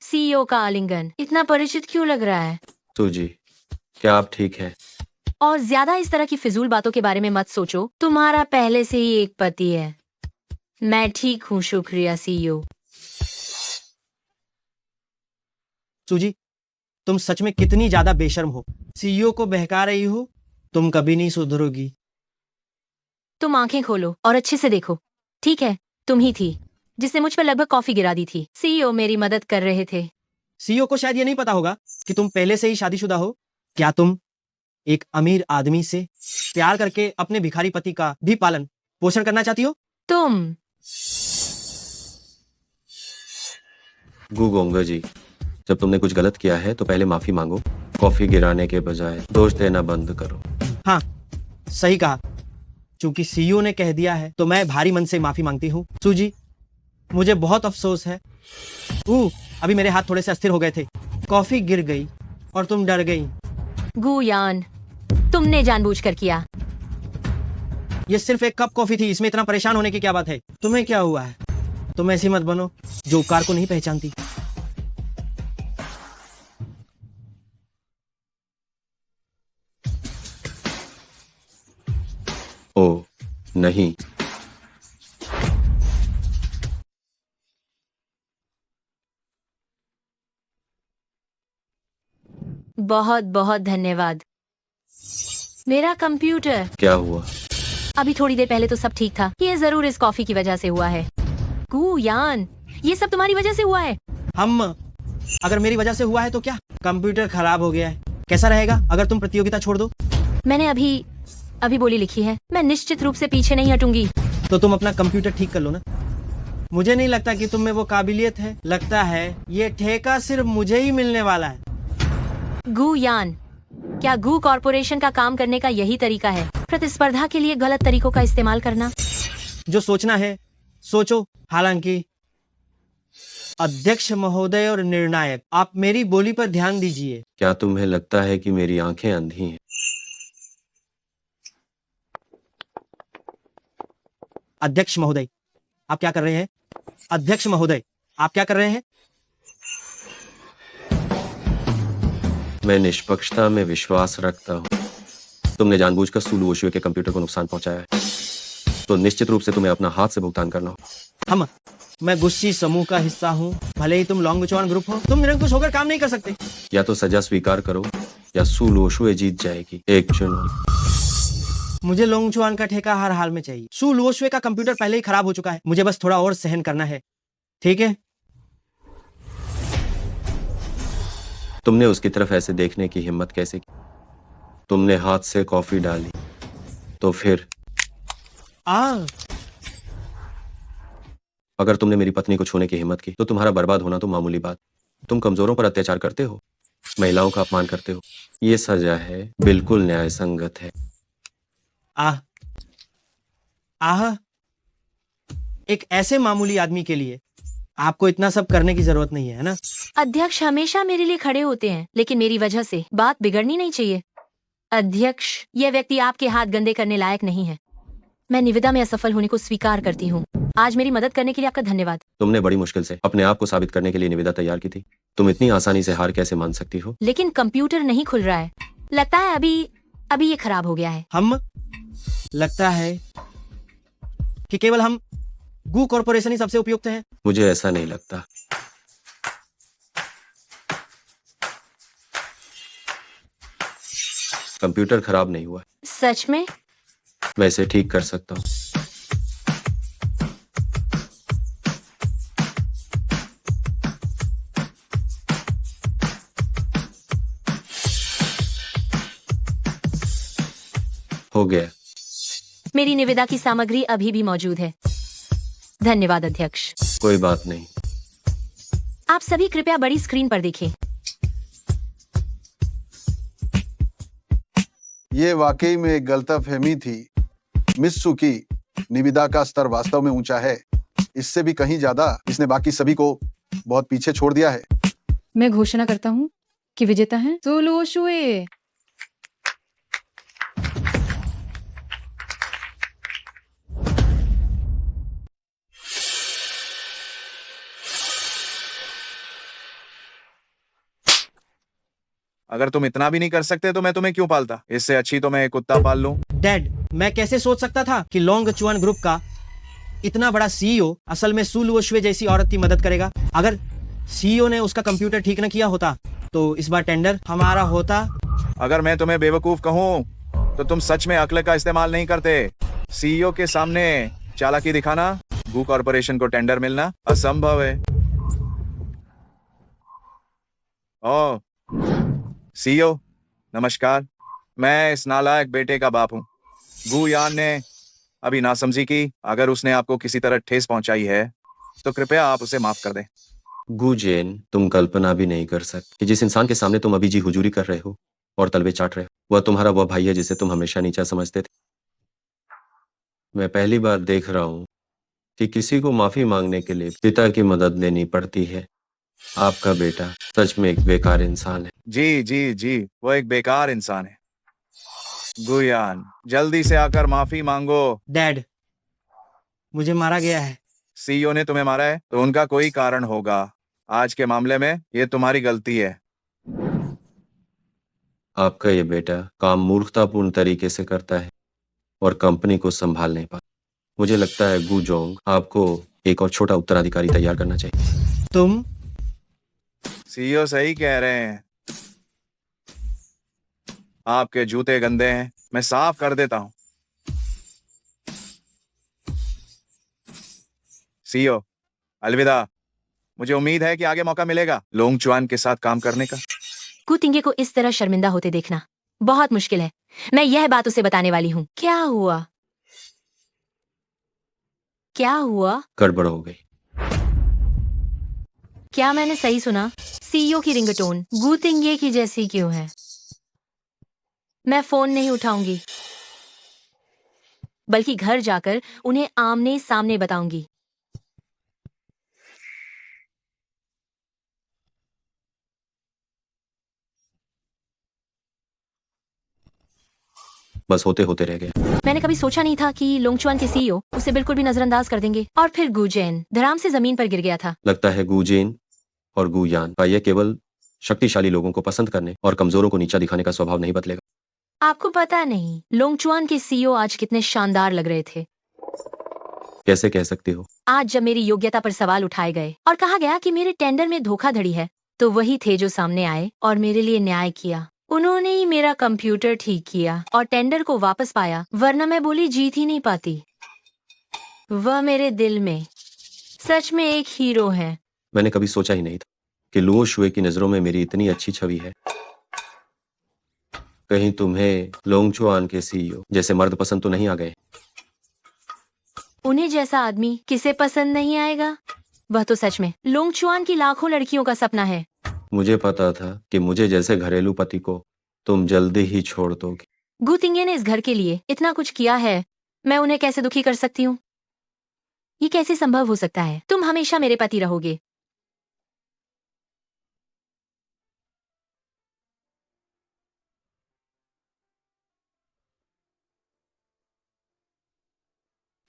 सीईओ का आलिंगन इतना परिचित क्यों लग रहा है? जी, क्या आप ठीक है? और ज्यादा इस तरह की फिजूल बातों के बारे में मत सोचो। तुम्हारा पहले से ही एक पति है। मैं ठीक हूँ, शुक्रिया सीईओ। सूजी, तुम सच में कितनी ज्यादा बेशर्म हो। सीईओ को बहका रही हो। तुम कभी नहीं सुधरोगी। तुम आंखें खोलो और अच्छे से देखो। ठीक है, तुम ही थी जिसने मुझ पर लगभग कॉफी गिरा दी थी। सीईओ मेरी मदद कर रहे थे। सीईओ को शायद ये नहीं पता होगा कि तुम पहले से ही शादीशुदा हो। क्या तुम एक अमीर आदमी से प्यार करके अपने भिखारी पति का भी पालन पोषण करना चाहती हो? तुम गु गोंगा जी, जब तुमने कुछ गलत किया है तो पहले माफी मांगो। कॉफी गिराने के बजाय दोष देना बंद करो। हाँ, सही कहा। चूंकि सीईओ ने कह दिया है तो मैं भारी मन से माफी मांगती हूँ। सूजी, मुझे बहुत अफसोस है। अभी मेरे हाथ थोड़े से अस्थिर हो गए थे। कॉफी गिर गई और तुम डर गई। गुयान, तुमने जानबूझकर किया। ये सिर्फ एक कप कॉफी थी, इसमें इतना परेशान होने की क्या बात है? तुम्हें क्या हुआ है? तुम ऐसी मत बनो जो उपकार को नहीं पहचानती। ओ नहीं, बहुत बहुत धन्यवाद। मेरा कंप्यूटर। क्या हुआ? अभी थोड़ी देर पहले तो सब ठीक था। ये जरूर इस कॉफी की वजह से हुआ है। गुयान, ये सब तुम्हारी वजह से हुआ है। अगर मेरी वजह से हुआ है तो क्या? कंप्यूटर खराब हो गया है। कैसा रहेगा अगर तुम प्रतियोगिता छोड़ दो? मैंने अभी बोली लिखी है। मैं निश्चित रूप से पीछे नहीं हटूंगी। तो तुम अपना कंप्यूटर ठीक कर लो ना। मुझे नहीं लगता कि तुम में वो काबिलियत है। लगता है ये ठेका सिर्फ मुझे ही मिलने वाला है। गुयान, क्या गु कॉर्पोरेशन का काम करने का यही तरीका है? प्रतिस्पर्धा के लिए गलत तरीकों का इस्तेमाल करना? जो सोचना है सोचो। हालांकि अध्यक्ष महोदय और निर्णायक, आप मेरी बोली पर ध्यान दीजिए। क्या तुम्हें लगता है कि मेरी आंखें अंधी हैं? अध्यक्ष महोदय, आप क्या कर रहे हैं? अध्यक्ष महोदय, आप क्या कर रहे हैं? मैं निष्पक्षता में विश्वास रखता हूँ। तुमने जानबूझकर सुलू ओशुए के कंप्यूटर को नुकसान पहुंचाया है, तो निश्चित रूप से तुम्हें अपना हाथ से भुगतान करना हो। मैं गुस्सी समूह का हिस्सा हूँ, भले ही तुम लोंगचुआन ग्रुप हो। तुम निरंकुश होकर काम नहीं कर सकते। या तो सजा स्वीकार करो या सुलू ओशुए जीत जाएगी। एक चुनो। मुझे लोंगचुआन का ठेका हर हाल में चाहिए। सुलू ओशुए का कंप्यूटर पहले ही खराब हो चुका है, मुझे बस थोड़ा और सहन करना है, ठीक है? तुमने उसकी तरफ ऐसे देखने की हिम्मत कैसे की? तुमने हाथ से कॉफी डाली तो फिर अगर तुमने मेरी पत्नी को छूने की हिम्मत की तो तुम्हारा बर्बाद होना तो मामूली बात। तुम कमजोरों पर अत्याचार करते हो, महिलाओं का अपमान करते हो। ये सजा है, बिल्कुल न्याय संगत है। एक ऐसे मामूली आदमी के लिए आपको इतना सब करने की जरूरत नहीं है ना? अध्यक्ष हमेशा मेरे लिए खड़े होते हैं, लेकिन मेरी वजह से बात बिगड़नी नहीं चाहिए। अध्यक्ष, यह व्यक्ति आपके हाथ गंदे करने लायक नहीं है। मैं निविदा में असफल होने को स्वीकार करती हूँ। आज मेरी मदद करने के लिए आपका धन्यवाद। तुमने बड़ी मुश्किल से अपने आप को साबित करने के लिए निविदा तैयार की थी। तुम इतनी आसानी से हार कैसे मान सकती हो? लेकिन कंप्यूटर नहीं खुल रहा है। लगता है अभी ये खराब हो गया है। लगता है कि केवल हम गू कॉर्पोरेशन ही सबसे उपयुक्त है। मुझे ऐसा नहीं लगता। कंप्यूटर खराब नहीं हुआ। सच में? मैं इसे ठीक कर सकता हूँ। हो गया। मेरी निविदा की सामग्री अभी भी मौजूद है। धन्यवाद अध्यक्ष। कोई बात नहीं। आप सभी कृपया बड़ी स्क्रीन पर देखें। ये वाकई में एक गलतफहमी थी। मिस सुकी, निविदा का स्तर वास्तव में ऊंचा है। इससे भी कहीं ज्यादा इसने बाकी सभी को बहुत पीछे छोड़ दिया है। मैं घोषणा करता हूँ कि विजेता है सुलू ओशुए। अगर तुम इतना भी नहीं कर सकते तो मैं तुम्हें क्यों पालता? इससे अच्छी तो मैं एक कुत्ता पाल लूं। डैड, मैं कैसे सोच सकता था कि लोंगचुआन ग्रुप का इतना बड़ा सीईओ असल में सुलू ओशुए जैसी औरत की मदद करेगा। अगर सीईओ ने उसका कंप्यूटर ठीक न किया होता तो इस बार टेंडर हमारा होता। अगर मैं तुम्हें बेवकूफ कहूं तो तुम सच में अक्ल का इस्तेमाल नहीं करते। सीईओ के सामने चालाकी दिखाना, गू कॉर्पोरेशन को टेंडर मिलना असंभव है। ओ सीईओ, नमस्कार। मैं इस नालायक बेटे का बाप हूँ। गू यान ने अभी नासमझी की। अगर उसने आपको किसी तरह ठेस पहुंचाई है तो कृपया आप उसे माफ कर दें। गू जेन, तुम कल्पना भी नहीं कर सकते कि जिस इंसान के सामने तुम अभी जी हुजूरी कर रहे हो और तलवे चाट रहे हो, वह तुम्हारा वह भाई है जिसे तुम हमेशा नीचा समझते थे। मैं पहली बार देख रहा हूँ कि किसी को माफी मांगने के लिए पिता की मदद लेनी पड़ती है। आपका बेटा सच में एक बेकार इंसान है। जी जी जी, वो एक बेकार इंसान है। गुयान, जल्दी से आकर माफी मांगो। डैड, मुझे मारा गया है। सीईओ ने तुम्हें मारा है तो उनका कोई कारण होगा। आज के मामले में ये तुम्हारी गलती है। आपका ये बेटा काम मूर्खतापूर्ण तरीके से करता है और कंपनी को संभाल नहीं पाता। मुझे लगता है गू जोंग, आपको एक और छोटा उत्तराधिकारी तैयार करना चाहिए। तुम? सीईओ सही कह रहे हैं। आपके जूते गंदे हैं, मैं साफ कर देता हूं। सीईओ, अलविदा। मुझे उम्मीद है कि आगे मौका मिलेगा लोंगचुआन के साथ काम करने का। कुतिंगे को इस तरह शर्मिंदा होते देखना बहुत मुश्किल है। मैं यह बात उसे बताने वाली हूँ। क्या हुआ? क्या हुआ? गड़बड़ हो गई। क्या मैंने सही सुना? सीईओ की रिंगटोन गुतिंगे की जैसी क्यों है? मैं फोन नहीं उठाऊंगी, बल्कि घर जाकर उन्हें आमने सामने बताऊंगी। बस होते होते रह गया। मैंने कभी सोचा नहीं था कि लोंगचुआन के सीईओ उसे बिल्कुल भी नजरअंदाज कर देंगे। और फिर गूजेन धड़ाम से जमीन पर गिर गया था। लगता है गूजेन और गुयान का यह केवल शक्तिशाली लोगों को पसंद करने और कमजोरों को नीचा दिखाने का स्वभाव नहीं बदलेगा। आपको पता नहीं लोंगचुआन के सीईओ आज कितने शानदार लग रहे थे। कैसे कह सकती हो? आज जब मेरी योग्यता पर सवाल उठाए गए और कहा गया कि मेरे टेंडर में धोखाधड़ी है, तो वही थे जो सामने आए और मेरे लिए न्याय किया। उन्होंने ही मेरा कंप्यूटर ठीक किया और टेंडर को वापस पाया, वरना मैं बोली जीत ही नहीं पाती। वह मेरे दिल में सच में एक हीरो है। मैंने कभी सोचा ही नहीं था कि लुओ शुए की नजरों में मेरी इतनी अच्छी छवि है। कहीं तुम्हें लोंगचुआन के सीईओ जैसे मर्द पसंद तो नहीं आ गए? उन्हें जैसा आदमी किसे पसंद नहीं आएगा? वह तो सच में लोंगचुआन की लाखों लड़कियों का सपना है। मुझे पता था कि मुझे जैसे घरेलू पति को तुम जल्दी ही छोड़ दोगी। गु तिंगे ने इस घर के लिए इतना कुछ किया है, मैं उन्हें कैसे दुखी कर सकती हूँ? ये कैसे संभव हो सकता है? तुम हमेशा मेरे पति रहोगे।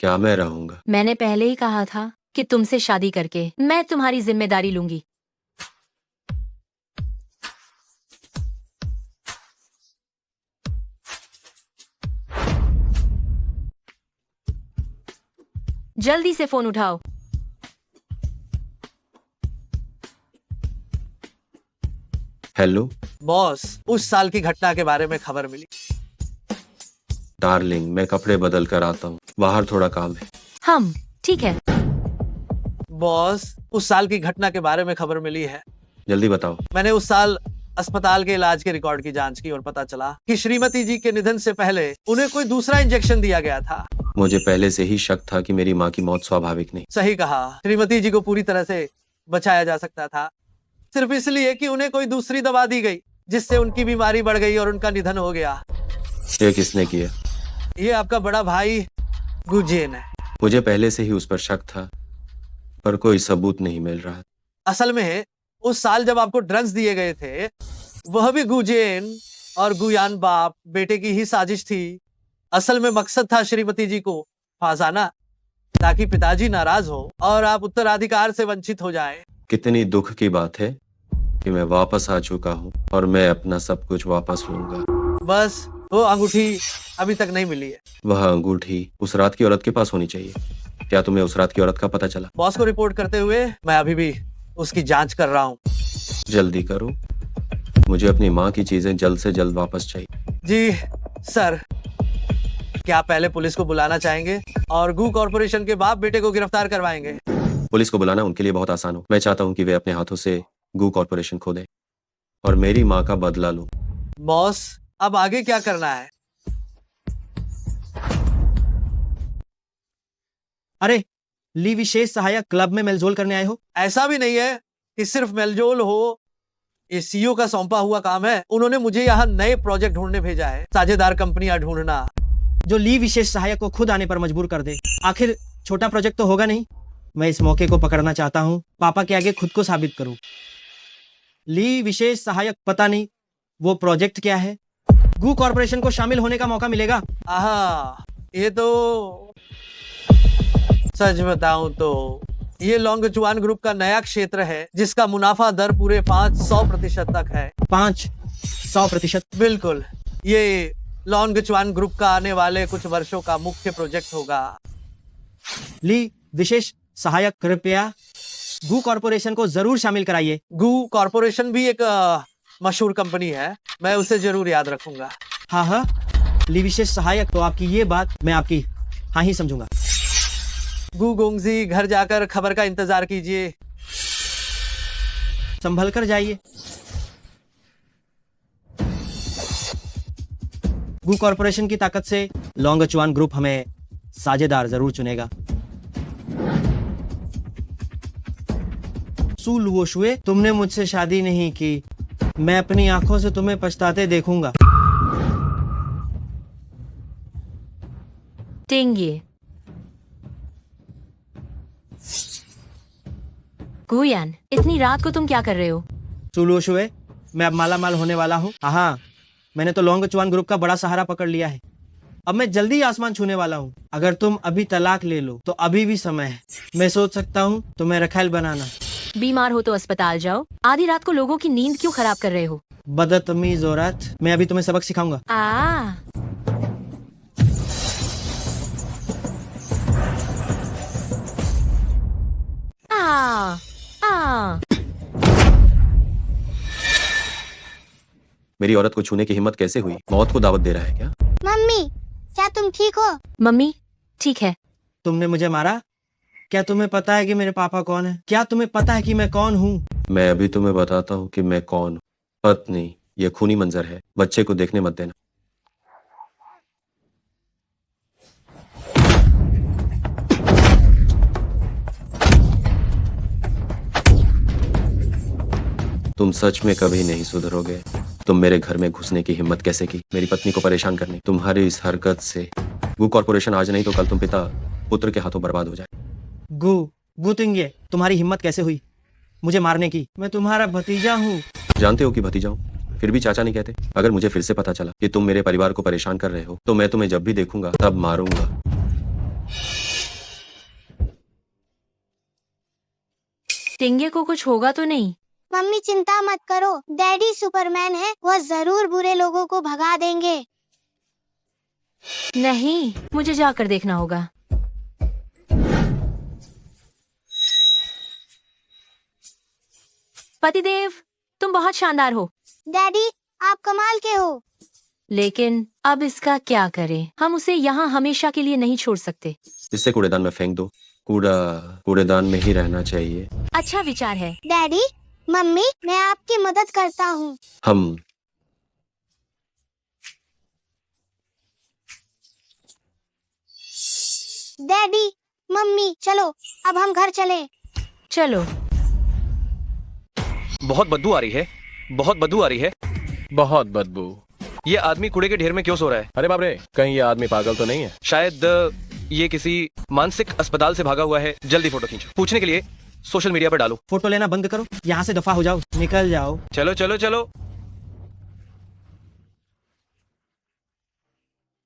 क्या मैं रहूंगा? मैंने पहले ही कहा था कि तुमसे शादी करके मैं तुम्हारी जिम्मेदारी लूंगी। जल्दी से फोन उठाओ। हेलो बॉस, उस साल की घटना के बारे में खबर मिली। डार्लिंग, मैं कपड़े बदल कर आता हूँ, बाहर थोड़ा काम है। हम ठीक है। बॉस, उस साल की घटना के बारे में खबर मिली है। जल्दी बताओ। मैंने उस साल अस्पताल के इलाज के रिकॉर्ड की जांच की और पता चला कि श्रीमती जी के निधन से पहले उन्हें कोई दूसरा इंजेक्शन दिया गया था। मुझे पहले से ही शक था कि मेरी माँ की मौत स्वाभाविक नहीं। सही कहा, श्रीमती जी को पूरी तरह से बचाया जा सकता था, सिर्फ इसलिए कि उन्हें कोई दूसरी दवा दी गई, जिससे उनकी बीमारी बढ़ गई और उनका निधन हो गया। ये किसने किया? ये आपका बड़ा भाई गुजेन है। मुझे पहले से ही उस पर शक था, पर कोई सबूत नहीं मिल रहा। असल में उस साल जब आपको ड्रग्स दिए गए थे, वह भी गुजेन और गुयान बाप बेटे की ही साजिश थी। असल में मकसद था श्रीमती जी को फांसाना, ताकि पिताजी नाराज हो और आप उत्तराधिकार से वंचित हो जाएं। कितनी दुख की बात है कि मैं वापस आ चुका हूँ और मैं अपना सब कुछ वापस लूंगा। बस वो अंगूठी अभी तक नहीं मिली है। वह अंगूठी उस रात की औरत के पास होनी चाहिए। क्या तुम्हें उस रात की औरत का पता चला? बॉस को रिपोर्ट करते हुए मैं अभी भी उसकी जांच कर रहा हूँ। जल्दी करो, मुझे अपनी माँ की चीजें जल्द से जल्द वापस चाहिए। जी सर, क्या आप पहले पुलिस को बुलाना चाहेंगे और गू कॉर्पोरेशन के बाप बेटे को गिरफ्तार करवाएंगे? पुलिस को बुलाना उनके लिए बहुत आसान हो। मैं चाहता हूँ कि वे अपने हाथों से गू कॉर्पोरेशन खो दें और मेरी माँ का बदला लूं। बॉस, अब आगे क्या करना है? अरे, ली विशेष सहायक क्लब में मेलजोल करने आए हो? ऐसा भी नहीं है कि सिर्फ मेलजोल हो, ये सीईओ का सौंपा हुआ काम है। उन्होंने मुझे यहाँ नए प्रोजेक्ट ढूंढने भेजा है, साझेदार कंपनियां ढूंढना, जो ली विशेष सहायक को खुद आने पर मजबूर कर दे। आखिर छोटा प्रोजेक्ट तो होगा नहीं। मैं इस मौके को पकड़ना चाहता हूँ, पापा के आगे खुद को साबित करूं। ली विशेष सहायक पता नहीं वो प्रोजेक्ट क्या है। गू कॉर्पोरेशन को शामिल होने का मौका मिलेगा। आहा, ये तो सच बताऊं तो ये लोंगचुआन ग्रुप का नया क्षेत्र है, जिसका मुनाफा दर पूरे 500% तक है। 500%? बिल्कुल। ये लोंगचुआन ग्रुप का आने वाले कुछ वर्षों का मुख्य प्रोजेक्ट होगा। ली विशेष सहायक, कृपया गू कॉर्पोरेशन को जरूर शामिल कराइए। गू कॉर्पोरेशन भी एक मशहूर कंपनी है, मैं उसे जरूर याद रखूंगा। हाँ हाँ, ली विशेष सहायक, तो आपकी ये बात मैं आपकी हाँ ही समझूंगा। गू गोंगजी, घर जाकर खबर का इंतजार कीजिए। संभल कर जाइए। गू कॉर्पोरेशन की ताकत से लोंगचुआन ग्रुप हमें साझेदार जरूर चुनेगा। सू लुओ शुए, तुमने मुझसे शादी नहीं की। मैं अपनी आंखों से तुम्हें पछताते देखूंगा। टिंगे गुयान, इतनी रात को तुम क्या कर रहे हो? सू लुओ शुए, मैं अब माला माल होने वाला हूँ। हाँ, मैंने तो लोंगचुआन ग्रुप का बड़ा सहारा पकड़ लिया है। अब मैं जल्दी आसमान छूने वाला हूँ। अगर तुम अभी तलाक ले लो तो अभी भी समय है। मैं सोच सकता हूँ तुम्हें रखैल बनाना। बीमार हो तो अस्पताल जाओ। आधी रात को लोगों की नींद क्यों खराब कर रहे हो? बदतमीज औरत, मैं अभी तुम्हें सबक सिखाऊंगा। मेरी औरत को छूने की हिम्मत कैसे हुई? मौत को दावत दे रहा है क्या? मम्मी, क्या तुम ठीक हो? मम्मी ठीक है। तुमने मुझे मारा? क्या तुम्हें पता है कि मेरे पापा कौन है? क्या तुम्हें पता है कि मैं कौन हूँ? मैं अभी तुम्हें बताता हूँ कि मैं कौन हूँ। पत्नी, ये खूनी मंजर है, बच्चे को देखने मत देना। तुम सच में कभी नहीं सुधरोगे। तुम मेरे घर में घुसने की हिम्मत कैसे की? मेरी पत्नी को परेशान करने। तुम्हारी इस हरकत से गू कॉर्पोरेशन आज नहीं तो कल तुम पिता पुत्र के हाथों बर्बाद हो जाए। गुतिंगे, तुम्हारी हिम्मत कैसे हुई मुझे मारने की? मैं तुम्हारा भतीजा हूँ। जानते हो कि भतीजा हूँ, फिर भी चाचा नहीं कहते। अगर मुझे फिर से पता चला कि तुम मेरे परिवार को परेशान कर रहे हो तो मैं तुम्हें जब भी देखूंगा तब मारूंगा। टिंगे को कुछ होगा तो नहीं? मम्मी चिंता मत करो, डैडी सुपरमैन है, वह जरूर बुरे लोगों को भगा देंगे। नहीं, मुझे जाकर देखना होगा। पतिदेव, तुम बहुत शानदार हो। डैडी, आप कमाल के हो। लेकिन अब इसका क्या करें? हम उसे यहाँ हमेशा के लिए नहीं छोड़ सकते। इससे कूड़ेदान में फेंक दो। कूड़ेदान में ही रहना चाहिए। अच्छा विचार है। डैडी, मम्मी, मैं आपकी मदद करता हूँ। हम डैडी, मम्मी, चलो अब हम घर चले। चलो। बहुत बदबू आ रही है, बहुत बदबू आ रही है। बहुत बदबू। ये आदमी कूड़े के ढेर में क्यों सो रहा है? अरे बाप रे, कहीं ये आदमी पागल तो नहीं है? शायद ये किसी मानसिक अस्पताल से भागा हुआ है। जल्दी फोटो खींचो, पूछने के लिए सोशल मीडिया पर डालो। फोटो लेना बंद करो, यहाँ से दफा हो जाओ, निकल जाओ। चलो चलो चलो।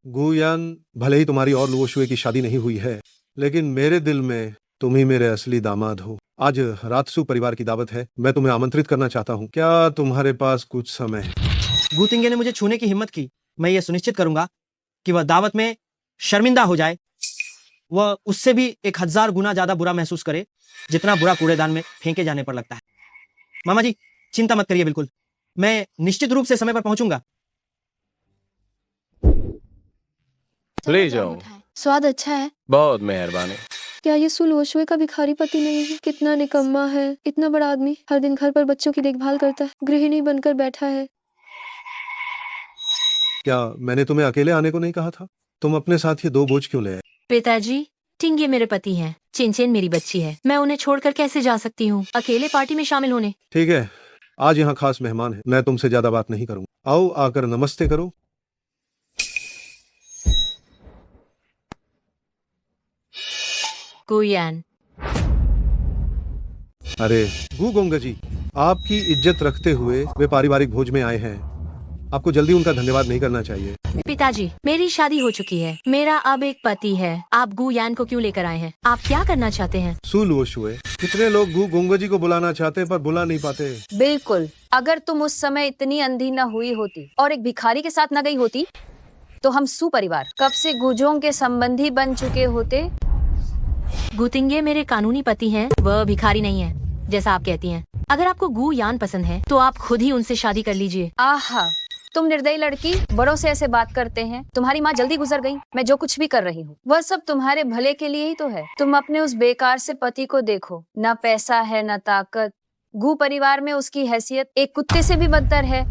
गुयान, भले ही तुम्हारी और लुओशुए की शादी नहीं हुई है, लेकिन मेरे दिल में तुम ही मेरे असली दामाद हो। आज रातसु परिवार की दावत है, मैं तुम्हें आमंत्रित करना चाहता हूँ। क्या तुम्हारे पास कुछ समय है? गुतिंगे ने मुझे छूने की हिम्मत की। मैं ये सुनिश्चित करूंगा कि वह दावत में शर्मिंदा हो जाए। वह उससे भी 1000 गुना ज्यादा बुरा महसूस करे जितना बुरा कूड़ेदान में फेंके जाने पर लगता है। मामा जी, चिंता मत करिए, बिल्कुल मैं निश्चित रूप से समय पर पहुंचूंगा। ले जाओ। स्वाद अच्छा है। बहुत मेहरबानी। क्या ये सुलोशुए का भिखारी पति नहीं है? कितना निकम्मा है। इतना बड़ा आदमी हर दिन घर पर बच्चों की देखभाल करता है, गृहिणी बनकर बैठा है। क्या मैंने तुम्हें अकेले आने को नहीं कहा था? तुम अपने साथ ये 2 बोझ क्यों ले आए? पिताजी, टिंगे मेरे पति हैं, चिनचेन मेरी बच्ची है। मैं उन्हें छोड़कर कैसे जा सकती हूँ अकेले पार्टी में शामिल होने? ठीक है, आज यहाँ खास मेहमान है, मैं तुमसे ज्यादा बात नहीं करूंगा। आओ आकर नमस्ते करो। गुयान। अरे गुगोंगा जी, आपकी इज्जत रखते हुए वे पारिवारिक भोज में आए हैं। आपको जल्दी उनका धन्यवाद नहीं करना चाहिए। पिताजी, मेरी शादी हो चुकी है, मेरा अब एक पति है। आप गुयान को क्यों लेकर आए हैं? आप क्या करना चाहते हैं? सुलुओशुए, कितने लोग गुगोंगा जी को बुलाना चाहते पर बुला नहीं पाते। बिल्कुल, अगर तुम उस समय इतनी अंधी न हुई होती और एक भिखारी के साथ न गई होती तो हम सुपरिवार कब से गुजों के संबंधी बन चुके होते। गुतिंगे मेरे कानूनी पति हैं, वह भिखारी नहीं है जैसा आप कहती हैं। अगर आपको गुयान पसंद है तो आप खुद ही उनसे शादी कर लीजिए। आहा, तुम निर्दयी लड़की, बड़ों से ऐसे बात करते हैं। तुम्हारी माँ जल्दी गुजर गई, मैं जो कुछ भी कर रही हूँ वह सब तुम्हारे भले के लिए ही तो है। तुम अपने उस बेकार से पति को देखो, न पैसा है न ताकत। गु परिवार में उसकी हैसियत एक कुत्ते से भी बदतर है।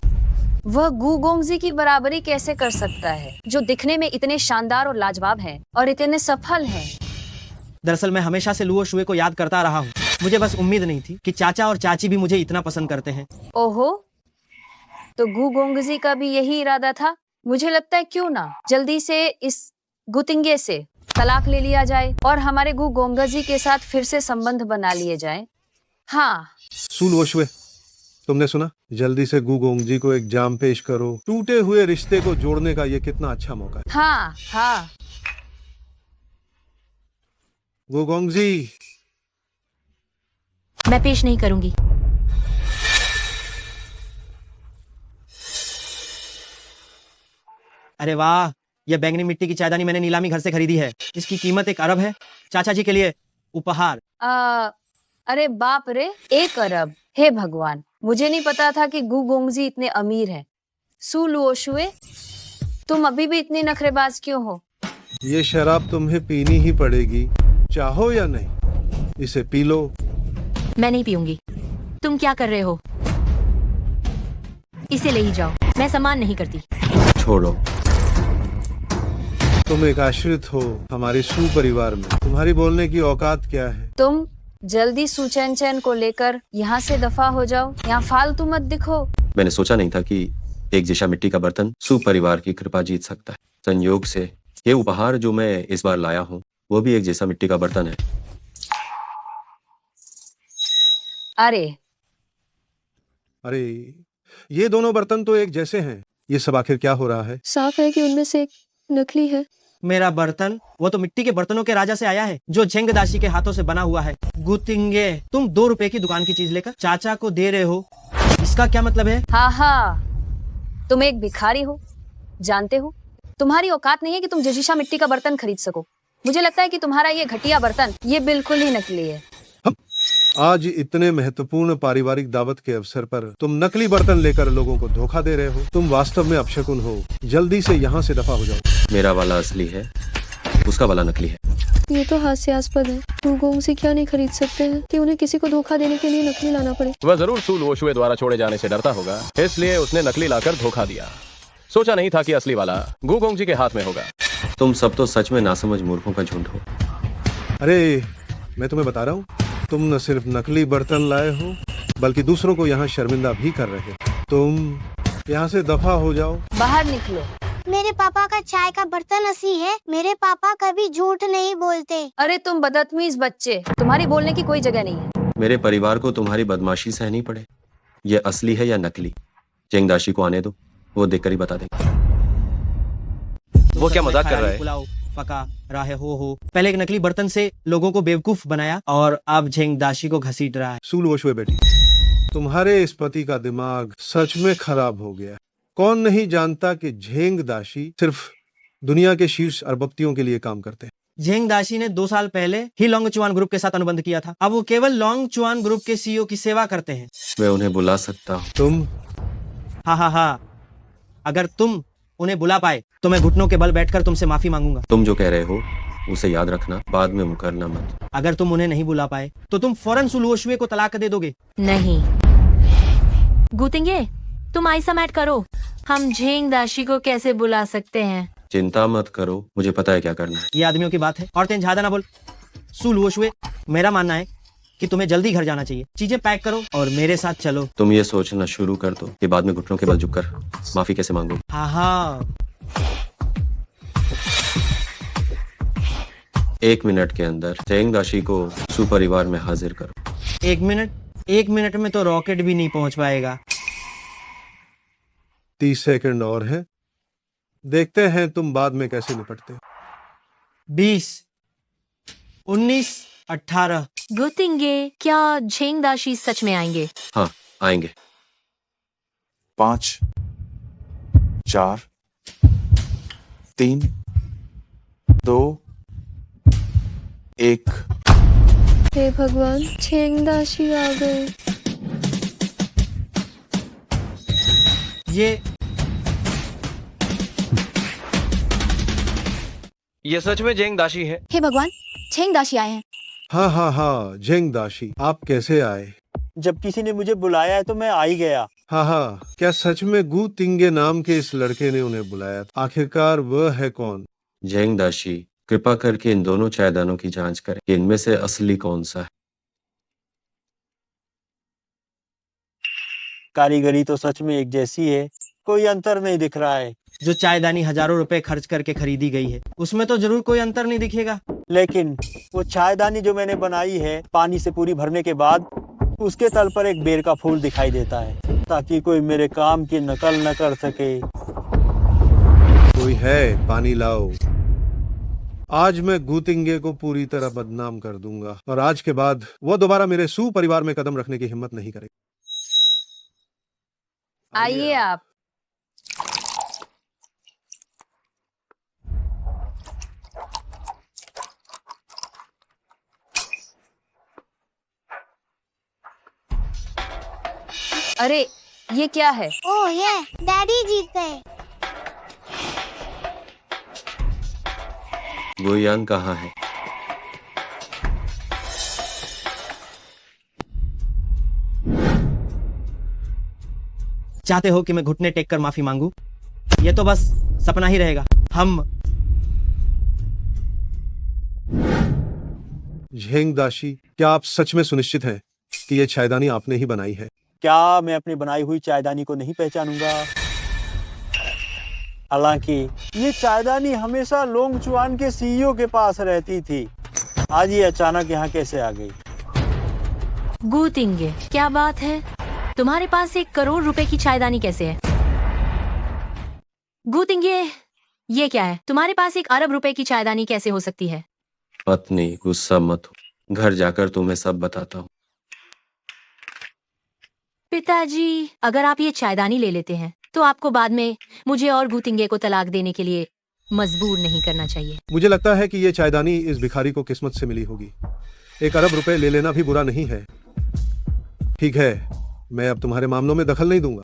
वह गुगोंगजी की बराबरी कैसे कर सकता है जो दिखने में इतने शानदार और लाजवाब है और इतने सफल है। दरअसल मैं हमेशा से लुओशुए को याद करता रहा हूँ। मुझे बस उम्मीद नहीं थी कि चाचा और चाची भी मुझे इतना पसंद करते हैं। ओहो, तो गुगोंगजी का भी यही इरादा था। मुझे लगता है क्यों ना जल्दी से इस गुतिंगे से तलाक ले लिया जाए और हमारे गुगोंगजी के साथ फिर से संबंध बना लिए जाए। हाँ सुलुओशुए, तुमने सुना? जल्दी से गुगोंगजी को एक जाम पेश करो। टूटे हुए रिश्ते को जोड़ने का ये कितना अच्छा मौका है। हाँ हाँ। गुगोंगजी, मैं पेश नहीं करूंगी। अरे वाह, यह बैंगनी मिट्टी की चायदानी मैंने नीलामी घर से खरीदी है। इसकी कीमत 1 अरब है। चाचा जी के लिए उपहार। अरे बाप रे, 1 अरब! हे भगवान, मुझे नहीं पता था कि गु गोंगजी इतने अमीर हैं। सू लुओशुए, तुम अभी भी इतनी नखरेबाज क्यों हो? ये शराब तुम्हें पीनी ही पड़ेगी, चाहो या नहीं। इसे पी लो। मैं नहीं पीऊंगी। तुम क्या कर रहे हो? इसे ले ही जाओ, मैं सम्मान नहीं करती। छोड़ो। तुम एक आश्रित हो हमारे सू परिवार में। तुम्हारी बोलने की औकात क्या है? तुम जल्दी सुचैन चैन को लेकर यहाँ से दफा हो जाओ। यहाँ फालतू मत दिखो। मैंने सोचा नहीं था कि एक जैसा मिट्टी का बर्तन सू परिवार की कृपा जीत सकता है। संयोग से ये उपहार जो मैं इस बार लाया हूँ वो भी एक जैसा मिट्टी का बर्तन है। अरे ये दोनों बर्तन तो एक जैसे हैं। ये सब आखिर क्या हो रहा है? साफ है कि उनमें से एक नकली है। मेरा बर्तन वो तो मिट्टी के बर्तनों के राजा से आया है, जो झेंग दाशी के हाथों से बना हुआ है। गुतिंगे, तुम 2 रुपए की दुकान की चीज लेकर चाचा को दे रहे हो, इसका क्या मतलब है? हाँ, तुम एक भिखारी हो, जानते हो? तुम्हारी औकात नहीं है कि तुम जजीशा मिट्टी का बर्तन खरीद सको। मुझे लगता है कि तुम्हारा ये घटिया बर्तन ये बिल्कुल ही नकली है। आज इतने महत्वपूर्ण पारिवारिक दावत के अवसर पर तुम नकली बर्तन लेकर लोगों को धोखा दे रहे हो। तुम वास्तव में अपशकुन हो। जल्दी से यहाँ से दफा हो जाओ। मेरा वाला असली है, उसका वाला नकली है। ये तो हास्यास्पद है। गु गोंगजी क्या नहीं खरीद सकते हैं कि उन्हें किसी को धोखा देने के लिए नकली लाना पड़े। वह जरूर सू लुओशुए द्वारा छोड़े जाने से डरता होगा, इसलिए उसने नकली लाकर धोखा दिया। सोचा नहीं था कि असली वाला गु गोंगजी के हाथ में होगा। तुम सब तो सच में नासमझ मूर्खों का झुंड हो। अरे मैं तुम्हें बता रहा हूँ, तुम न सिर्फ नकली बर्तन लाए हो बल्कि दूसरों को यहाँ शर्मिंदा भी कर रहे हो। तुम यहाँ से दफा हो जाओ। बाहर निकलो। मेरे पापा का चाय का बर्तन असली है। मेरे पापा कभी झूठ नहीं बोलते। अरे तुम बदतमीज बच्चे, तुम्हारी बोलने की कोई जगह नहीं है। मेरे परिवार को तुम्हारी बदमाशी सहनी पड़े। ये असली है या नकली? झेंग दाशी को आने दो, वो देखकर ही बता देगा। वो क्या मजाक कर रहा है? पुलाव पका रहा है हो। पहले एक नकली बर्तन से लोगों को बेवकूफ बनाया और अब झेंग दाशी को घसीट रहा है। सू लुओशुए बेटी, तुम्हारे इस पति का दिमाग सच में खराब हो गया। कौन नहीं जानता कि झेंग दाशी सिर्फ दुनिया के शीर्ष अरबपतियों के लिए काम करते हैं। झेंग दाशी ने 2 साल पहले ही लोंगचुआन ग्रुप के साथ अनुबंध किया था। अब वो केवल लोंगचुआन ग्रुप के सीईओ की सेवा करते हैं। मैं उन्हें बुला सकता हूँ। तुम? हाँ, अगर तुम उन्हें बुला पाए तो मैं घुटनों के बल बैठकर तुमसे माफी मांगूंगा। तुम जो कह रहे हो उसे याद रखना, बाद में मुकरना मत। अगर तुम उन्हें नहीं बुला पाए तो तुम फौरन सू लुओशुए को तलाक दे दोगे। नहीं गुतिंगे, तुम ऐसा मत करो। हम झेंग दाशी को कैसे बुला सकते हैं? चिंता मत करो, मुझे पता है क्या करना है। ये आदमियों की बात है। औरतें ज्यादा ना बोल। सू लुओशुए, मेरा मानना है कि तुम्हें जल्दी घर जाना चाहिए। चीजें पैक करो और मेरे साथ चलो। तुम ये सोचना शुरू कर दो कि बाद में घुटनों के बल झुककर माफी कैसे मांगो। हाँ। 1 मिनट के अंदर झेंग दाशी को सू परिवार में हाजिर करो। 1 मिनट में तो रॉकेट भी नहीं पहुंच पाएगा। 30 सेकंड और है, देखते हैं तुम बाद में कैसे निपटते। 20, 19, 18। गुतिंगे, क्या झेंग दाशी सच में आएंगे? हाँ, आएंगे। 5, 4, 3, 2, 1। हे भगवान, झेंग दाशी आ गए। ये सच में झेंग दाशी है। हे भगवान, झेंग दाशी आए हैं। हाँ, झेंग दाशी, आप कैसे आए? जब किसी ने मुझे बुलाया है तो मैं आ ही गया। हाँ, क्या सच में गु तिंगे नाम के इस लड़के ने उन्हें बुलाया? आखिरकार वह है कौन? झेंग दाशी, कृपा करके इन दोनों चायदानों की जांच करें कि इनमें से असली कौन सा है। कारीगरी तो सच में एक जैसी है, कोई अंतर नहीं दिख रहा है। जो चायदानी हजारों रुपए खर्च करके खरीदी गई है उसमें तो जरूर कोई अंतर नहीं दिखेगा, लेकिन वो चायदानी जो मैंने बनाई है पानी से पूरी भरने के बाद उसके तल पर एक बेर का फूल दिखाई देता है, ताकि कोई मेरे काम की नकल न कर सके। कोई है? पानी लाओ। आज मैं गुतिंगे को पूरी तरह बदनाम कर दूंगा और आज के बाद वो दोबारा मेरे सू परिवार में कदम रखने की हिम्मत नहीं करेगा। आइए आप। अरे ये क्या है? ओह ये डैडी जीत गए। गुयान कहाँ है? चाहते हो कि मैं घुटने टेक कर माफी मांगू? ये तो बस सपना ही रहेगा। हम झेंग दाशी, क्या आप सच में सुनिश्चित हैं कि ये चायदानी आपने ही बनाई है? क्या मैं अपनी बनाई हुई चायदानी को नहीं पहचानूंगा? हालांकि ये चायदानी हमेशा लोंगचुआन के सीईओ के पास रहती थी, आज ये अचानक यहाँ कैसे आ गई? गुतिंगे, क्या बात है? तुम्हारे पास 1 करोड़ रुपए की चायदानी कैसे है? गुतिंगे, ये क्या है? तुम्हारे पास 1 अरब रुपए की चायदानी कैसे हो सकती है? पत्नी गुस्सा मत हो, घर जाकर तुम्हें सब बताता हूँ। पिताजी, अगर आप ये चायदानी ले लेते हैं तो आपको बाद में मुझे और गुतिंगे को तलाक देने के लिए मजबूर नहीं करना चाहिए। मुझे लगता है कि ये चायदानी इस भिखारी को किस्मत से मिली होगी। 1 अरब रुपए ले लेना भी बुरा नहीं है। ठीक है, मैं अब तुम्हारे मामलों में दखल नहीं दूंगा।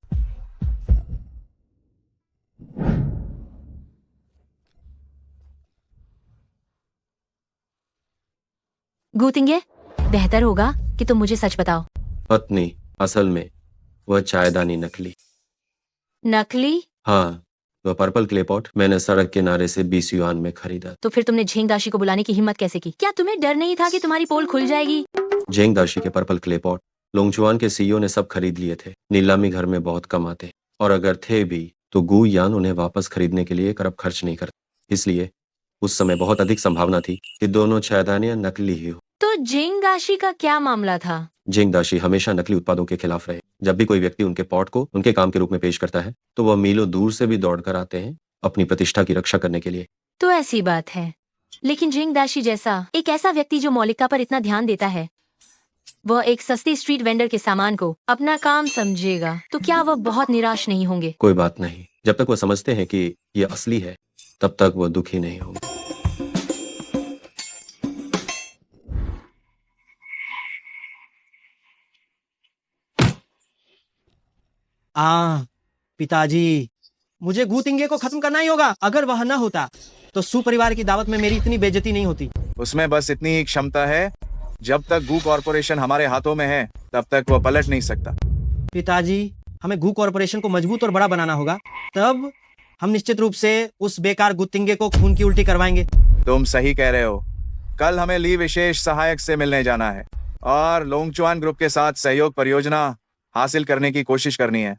गुतिंगे, बेहतर होगा कि तुम मुझे सच बताओ। पत्नी, असल में वह चायदानी नकली। नकली? हाँ, वह पर्पल क्ले पॉट मैंने सड़क किनारे से 20 युआन में खरीदा। तो फिर तुमने झेंग दाशी को बुलाने की हिम्मत कैसे की? क्या तुम्हें डर नहीं था कि तुम्हारी पोल खुल जाएगी? झेंग दाशी के पर्पल क्ले पॉट लोंगचुआन के सीईओ ने सब खरीद लिए थे। नीलामी घर में बहुत कम आते, और अगर थे भी तो गु यान उन्हें वापस खरीदने के लिए 1 अरब खर्च नहीं करते। इसलिए उस समय बहुत अधिक संभावना थी कि दोनों चायदानियां नकली ही हो। तो झेंग दाशी का क्या मामला था? झेंग दाशी हमेशा नकली उत्पादों के खिलाफ रहे। जब भी कोई व्यक्ति उनके पॉट को उनके काम के रूप में पेश करता है तो वह मीलों दूर से भी दौड़कर आते हैं अपनी प्रतिष्ठा की रक्षा करने के लिए। तो ऐसी बात है, लेकिन झेंग दाशी जैसा एक ऐसा व्यक्ति जो मौलिकता पर इतना ध्यान देता है, वह एक सस्ती स्ट्रीट वेंडर के सामान को अपना काम समझेगा तो क्या वह बहुत निराश नहीं होंगे? कोई बात नहीं, जब तक वह समझते हैं कि यह असली है तब तक वह दुखी नहीं होंगे। पिताजी, मुझे गुतिंगे को खत्म करना ही होगा। अगर वह न होता तो सू परिवार की दावत में मेरी इतनी बेइज्जती नहीं होती। उसमें बस इतनी ही क्षमता है, जब तक गू कॉर्पोरेशन हमारे हाथों में है तब तक वह पलट नहीं सकता। पिताजी, हमें गू कॉर्पोरेशन को मजबूत और बड़ा बनाना होगा, तब हम निश्चित रूप से उस बेकार गुतिंगे को खून की उल्टी करवाएंगे। तुम सही कह रहे हो। कल हमें ली विशेष सहायक से मिलने जाना है और लोंगचुआन ग्रुप के साथ सहयोग परियोजना हासिल करने की कोशिश करनी है।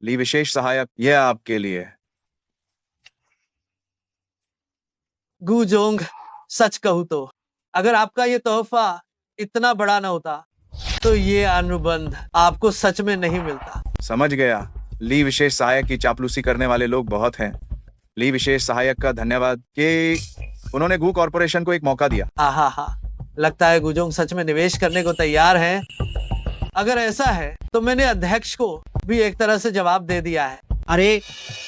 ली विशेष सहायक, यह आपके लिए। गुजोंग, सच कहूँ तो अगर आपका ये तोहफा इतना बड़ा न होता तो ये अनुबंध आपको सच में नहीं मिलता। समझ गया। ली विशेष सहायक की चापलूसी करने वाले लोग बहुत हैं। ली विशेष सहायक का धन्यवाद कि उन्होंने गू कॉर्पोरेशन को एक मौका दिया। आहा, लगता है गुजोंग सच में निवेश करने को तैयार हैं। अगर ऐसा है तो मैंने अध्यक्ष को भी एक तरह से जवाब दे दिया है। अरे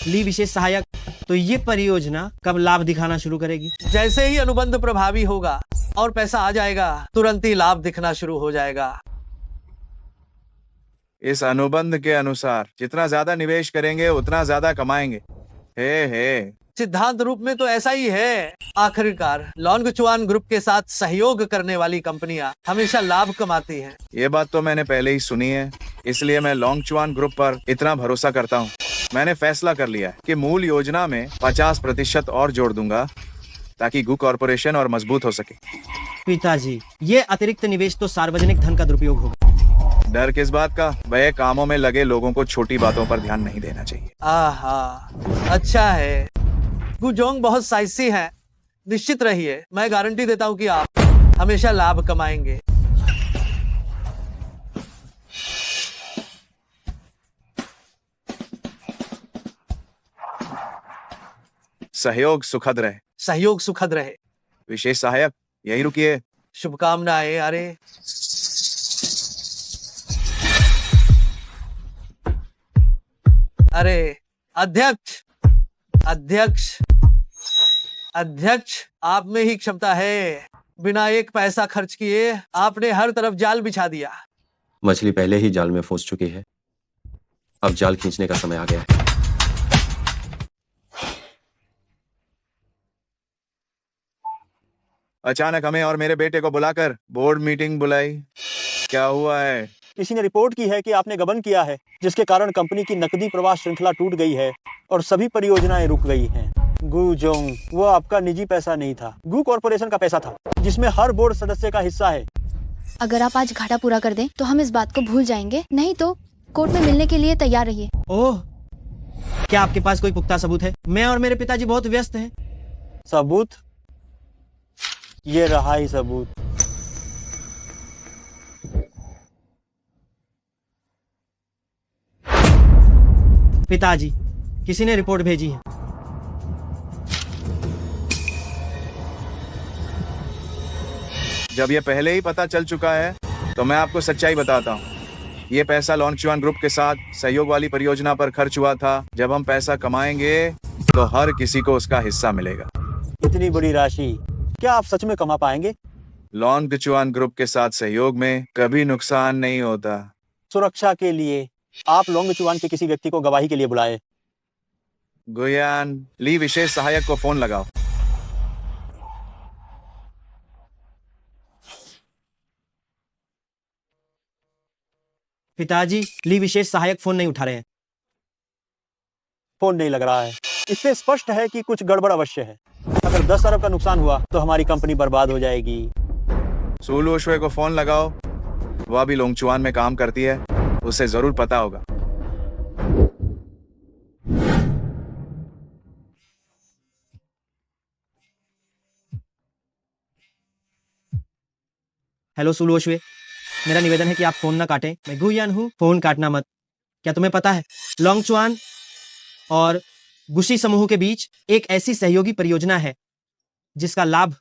ली विशेष सहायक, तो ये परियोजना कब लाभ दिखाना शुरू करेगी? जैसे ही अनुबंध प्रभावी होगा और पैसा आ जाएगा, तुरंत ही लाभ दिखना शुरू हो जाएगा। इस अनुबंध के अनुसार जितना ज्यादा निवेश करेंगे उतना ज्यादा कमाएंगे। हे सिद्धांत रूप में तो ऐसा ही है। आखिरकार लोंगचुआन ग्रुप के साथ सहयोग करने वाली कंपनियां हमेशा लाभ कमाती हैं। ये बात तो मैंने पहले ही सुनी है, इसलिए मैं लोंगचुआन ग्रुप पर इतना भरोसा करता हूँ। मैंने फैसला कर लिया है कि मूल योजना में 50% और जोड़ दूंगा ताकि गू कॉर्पोरेशन और मजबूत हो सके। पिताजी, ये अतिरिक्त निवेश तो सार्वजनिक धन का दुरुपयोग होगा। डर किस बात का? वह कामों में लगे लोगों को छोटी बातों पर ध्यान नहीं देना चाहिए। आहा, अच्छा है। गुजोंग बहुत साहसी हैं। निश्चित रहिए, मैं गारंटी देता हूँ कि आप हमेशा लाभ कमाएंगे। सहयोग सुखद रहे। सहयोग सुखद रहे। विशेष सहायक यही रुकिए। शुभकामनाएं। अरे अरे अध्यक्ष अध्यक्ष अध्यक्ष, आप में ही क्षमता है। बिना एक पैसा खर्च किए आपने हर तरफ जाल बिछा दिया। मछली पहले ही जाल में फंस चुकी है, अब जाल खींचने का समय आ गया है। अचानक हमें और मेरे बेटे को बुलाकर बोर्ड मीटिंग बुलाई। क्या हुआ है? किसी ने रिपोर्ट की है कि आपने गबन किया है, जिसके कारण कंपनी की नकदी प्रवाह श्रृंखला टूट गई है और सभी परियोजनाएं रुक गई हैं। गू जोंग, वो आपका निजी पैसा नहीं था, गू कॉर्पोरेशन का पैसा था, जिसमें हर बोर्ड सदस्य का हिस्सा है। अगर आप आज घाटा पूरा कर दें तो हम इस बात को भूल जाएंगे, नहीं तो कोर्ट में मिलने के लिए तैयार रहिए। ओह, क्या आपके पास कोई पुख्ता सबूत है? मैं और मेरे पिताजी बहुत व्यस्त हैं। सबूत? ये रहा ही सबूत। पिताजी, किसी ने रिपोर्ट भेजी है। जब ये पहले ही पता चल चुका है तो मैं आपको सच्चाई बताता हूँ। ये पैसा लोंगचुआन ग्रुप के साथ सहयोग वाली परियोजना पर खर्च हुआ था। जब हम पैसा कमाएंगे तो हर किसी को उसका हिस्सा मिलेगा। इतनी बड़ी राशि क्या आप सच में कमा पाएंगे? लोंगचुआन ग्रुप के साथ सहयोग में कभी नुकसान नहीं होता। सुरक्षा के लिए आप लोंगचुआन के किसी व्यक्ति को गवाही के लिए बुलाए। गुयान, ली विशेष सहायक को फोन लगाओ। पिताजी, ली विशेष सहायक फोन नहीं उठा रहे हैं। फोन नहीं लग रहा है। इससे स्पष्ट है कि कुछ गड़बड़ अवश्य है। अगर 10 अरब का नुकसान हुआ तो हमारी कंपनी बर्बाद हो जाएगी। सुलू शुए को फोन लगाओ, वह भी लोंगचुआन में काम करती है, उसे जरूर पता होगा। हेलो सुलोशवे, मेरा निवेदन है कि आप फोन ना काटें। मैं गुयान हूँ, फोन काटना मत। क्या तुम्हें पता है, लोंगचुआन और गुशी समूह के बीच एक ऐसी सहयोगी परियोजना है जिसका लाभ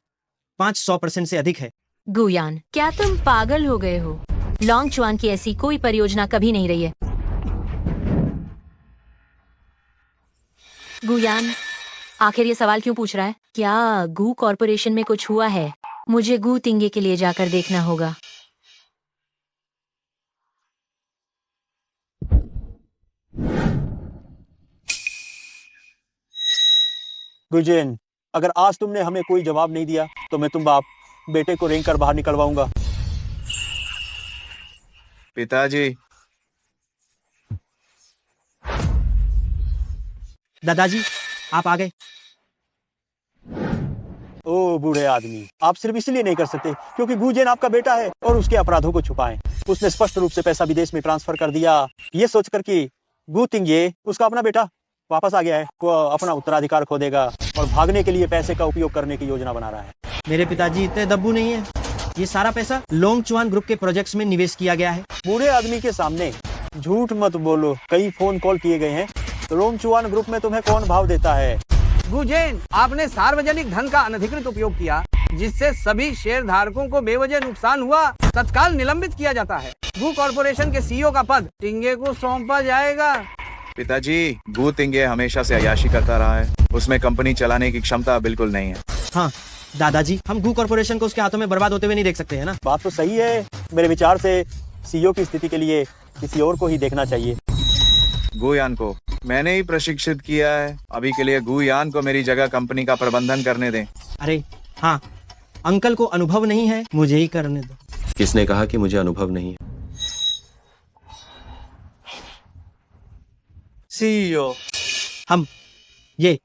500% से अधिक है। गुयान, क्या तुम पागल हो गए हो? लोंगचुआन की ऐसी कोई परियोजना कभी नहीं रही है। गुयान, आखिर ये सवाल क्यों पूछ रहा है? क्या गू कॉर्पोरेशन में कुछ हुआ है? मुझे गू तिंगे के लिए जाकर देखना होगा। गुजेन, अगर आज तुमने हमें कोई जवाब नहीं दिया तो मैं तुम बाप बेटे को रेंग कर बाहर निकलवाऊंगा। पिताजी। दादाजी, आप आ गए। ओ बूढ़े आदमी, आप सिर्फ इसलिए नहीं कर सकते क्योंकि गुजेन आपका बेटा है और उसके अपराधों को छुपाएं। उसने स्पष्ट रूप से पैसा विदेश में ट्रांसफर कर दिया, ये सोचकर कि गू तिंगे उसका अपना बेटा वापस आ गया है, वो अपना उत्तराधिकार खो देगा और भागने के लिए पैसे का उपयोग करने की योजना बना रहा है। मेरे पिताजी इतने दब्बू नहीं है। ये सारा पैसा लोंगचुआन ग्रुप के प्रोजेक्ट्स में निवेश किया गया है। बूढ़े आदमी के सामने झूठ मत बोलो। कई फोन कॉल किए गए हैं। तो लोंगचुआन ग्रुप में तुम्हें कौन भाव देता है? गुजेन, आपने सार्वजनिक धन का अनधिकृत उपयोग किया, जिससे सभी शेयर धारकों को बेवजह नुकसान हुआ। तत्काल निलंबित किया जाता है। गू कॉर्पोरेशन के सीईओ का पद तिंगे को सौंपा जाएगा। पिताजी, गू तिंगे हमेशा से अय्याशी करता रहा है, उसमें कंपनी चलाने की क्षमता बिल्कुल नहीं है। हाँ दादाजी, हम गू कॉर्पोरेशन को उसके हाथों में बर्बाद होते हुए नहीं देख सकते हैं ना। बात तो सही है। मेरे विचार से सीईओ की स्थिति के लिए किसी और को ही देखना चाहिए। गुयान को मैंने ही प्रशिक्षित किया है। अभी के लिए गुयान को मेरी जगह कंपनी का प्रबंधन करने दें। अरे हाँ, अंकल को अनुभव नहीं है, मुझे ही करने दो। किसने कहा कि मुझे अनुभव नहीं है? सीईओ, हम ये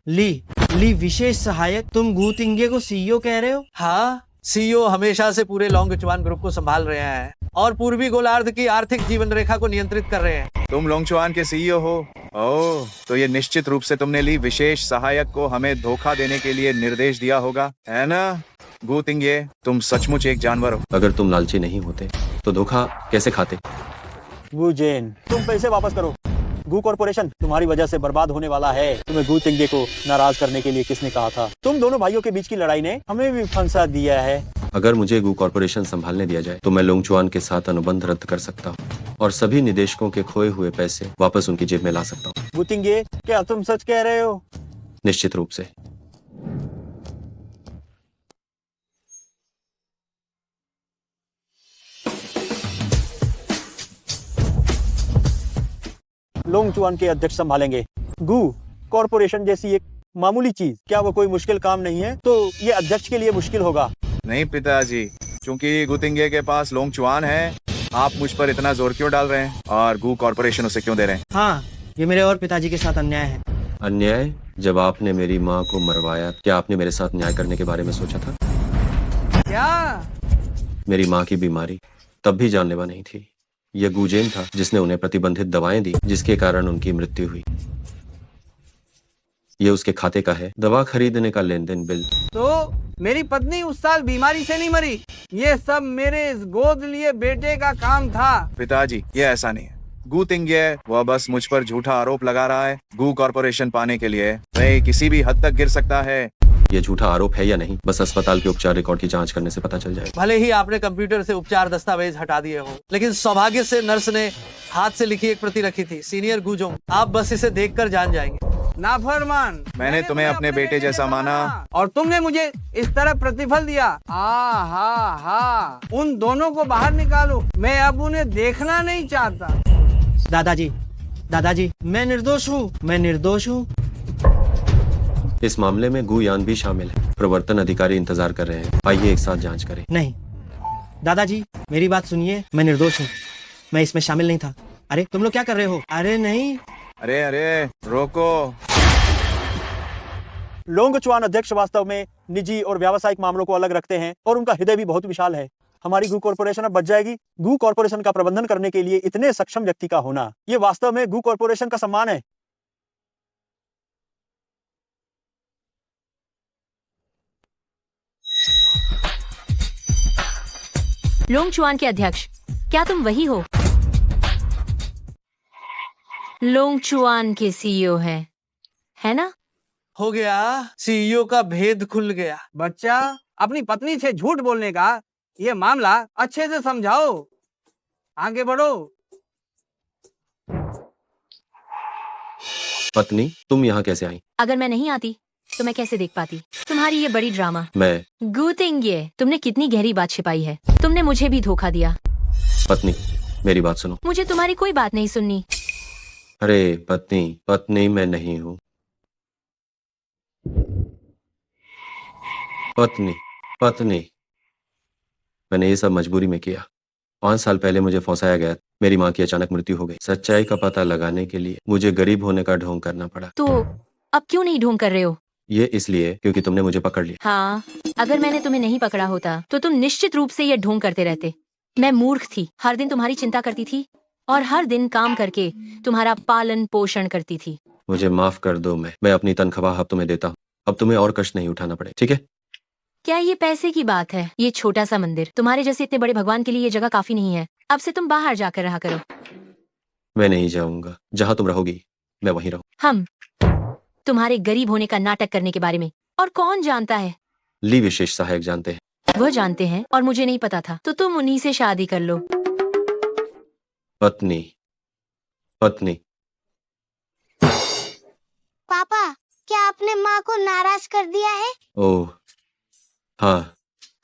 ली विशेष सहायक, तुम गू तिंगे को सीईओ कह रहे हो? हाँ, सीईओ हमेशा से पूरे लोंगचुआन ग्रुप को संभाल रहे हैं और पूर्वी गोलार्ध की आर्थिक जीवन रेखा को नियंत्रित कर रहे हैं। तुम लोंगचुआन के सीईओ हो? ओह, तो ये निश्चित रूप से तुमने ली विशेष सहायक को हमें धोखा देने के लिए निर्देश दिया होगा, है ना? गू तिंगे, तुम सचमुच एक जानवर हो। अगर तुम लालची नहीं होते तो धोखा कैसे खाते? गुजेन, तुम पैसे वापस करो। गू कॉर्पोरेशन तुम्हारी वजह से बर्बाद होने वाला है। तुम्हें गू तिंगे को नाराज करने के लिए किसने कहा था? तुम दोनों भाइयों के बीच की लड़ाई ने हमें भी फंसा दिया है। अगर मुझे गू कॉर्पोरेशन संभालने दिया जाए तो मैं लोंगचुआन के साथ अनुबंध रद्द कर सकता हूँ और सभी निदेशकों के खोए हुए पैसे वापस उनकी जेब में ला सकता हूँ। गू तिंगे, क्या तुम सच कह रहे हो? निश्चित रूप से। लोंगचुआन के अध्यक्ष संभालेंगे। गू कॉर्पोरेशन जैसी एक मामूली चीज, क्या वो कोई मुश्किल काम नहीं है? तो ये अध्यक्ष के लिए मुश्किल होगा। नहीं पिताजी, क्योंकि गुतिंगे के पास लोंगचुआन है, आप मुझ पर इतना जोर क्यों डाल रहे हैं और गू कॉर्पोरेशन उसे क्यों दे रहे हैं? हाँ, ये मेरे और पिताजी के साथ अन्याय है। अन्याय? जब आपने मेरी माँ को मरवाया, क्या आपने मेरे साथ न्याय करने के बारे में सोचा था? क्या? मेरी माँ की बीमारी तब भी जानलेवा नहीं थी। यह गुजेन था जिसने उन्हें प्रतिबंधित दवाएं दी, जिसके कारण उनकी मृत्यु हुई। ये उसके खाते का है, दवा खरीदने का लेन देन बिल। तो मेरी पत्नी उस साल बीमारी से नहीं मरी, ये सब मेरे इस गोद लिए बेटे का काम था। पिताजी, ये ऐसा नहीं है। गू तिंगे वह बस मुझ पर झूठा आरोप लगा रहा है। गू कॉर्पोरेशन पाने के लिए वह किसी भी हद तक गिर सकता है। ये झूठा आरोप है या नहीं, बस अस्पताल के उपचार रिकॉर्ड की जांच करने से पता चल जाएगा। भले ही आपने कंप्यूटर से उपचार दस्तावेज हटा दिए हो, लेकिन सौभाग्य से नर्स ने हाथ से लिखी एक प्रति रखी थी। सीनियर गुजोंग, आप बस इसे देखकर जान जाएंगे। नाफरमान, मैंने तुम्हें अपने बेटे जैसा माना और तुमने मुझे इस तरह प्रतिफल दिया। हा, उन दोनों को बाहर निकालो, मैं अब उन्हें देखना नहीं चाहता। दादाजी, मैं निर्दोष हूँ, मैं निर्दोष हूँ। इस मामले में गू यान भी शामिल है। प्रवर्तन अधिकारी इंतजार कर रहे हैं, आइए एक साथ जांच करें। नहीं दादाजी, मेरी बात सुनिए, मैं निर्दोष हूँ, मैं इसमें शामिल नहीं था। अरे तुम लोग क्या कर रहे हो? अरे नहीं, अरे रोको। लोंगचुआन अध्यक्ष वास्तव में निजी और व्यावसायिक मामलों को अलग रखते हैं और उनका हृदय भी बहुत विशाल है। हमारी गू कॉर्पोरेशन अब बच जाएगी। गू कॉर्पोरेशन का प्रबंधन करने के लिए इतने सक्षम व्यक्ति का होना, ये वास्तव में गू कॉर्पोरेशन का सम्मान है। लोंगचुआन के अध्यक्ष, क्या तुम वही हो? लोंगचुआन के सीईओ है ना? हो गया, सीईओ का भेद खुल गया। बच्चा, अपनी पत्नी से झूठ बोलने का ये मामला अच्छे से समझाओ, आगे बढ़ो। पत्नी, तुम यहाँ कैसे आई? अगर मैं नहीं आती तो मैं कैसे देख पाती तुम्हारी ये बड़ी ड्रामा? मैं गुतिंगे, तुमने कितनी गहरी बात छिपाई है। तुमने मुझे भी धोखा दिया। पत्नी, मेरी बात सुनो। मुझे तुम्हारी कोई बात नहीं सुननी। अरे पत्नी मैं नहीं हूँ। पत्नी, मैंने ये सब मजबूरी में किया। 5 साल पहले मुझे फंसाया गया, मेरी माँ की अचानक मृत्यु हो गई। सच्चाई का पता लगाने के लिए मुझे गरीब होने का ढोंग करना पड़ा। तो अब क्यों नहीं ढोंग कर रहे हो? ये इसलिए क्योंकि तुमने मुझे पकड़ लिया। हाँ, अगर मैंने तुम्हें नहीं पकड़ा होता तो तुम निश्चित रूप से ये ढोंग करते रहते। मैं मूर्ख थी, हर दिन तुम्हारी चिंता करती थी और हर दिन काम करके तुम्हारा पालन पोषण करती थी। मुझे माफ कर दो, मैं अपनी तनख्वाह अब तुम्हें देता हूँ। अब तुम्हें और कष्ट नहीं उठाना पड़े, ठीक है? क्या ये पैसे की बात है? ये छोटा सा मंदिर तुम्हारे जैसे इतने बड़े भगवान के लिए ये जगह काफी नहीं है। अब से तुम बाहर जाकर रहा करो। मैं नहीं जाऊंगा, जहाँ तुम रहोगी मैं वहीं रहूँ। हम तुम्हारे गरीब होने का नाटक करने के बारे में और कौन जानता है? ली विशेष सहायक जानते हैं। वह जानते हैं और मुझे नहीं पता था, तो तुम उन्हीं से शादी कर लो। पत्नी, पापा, क्या आपने माँ को नाराज कर दिया है? ओह हाँ।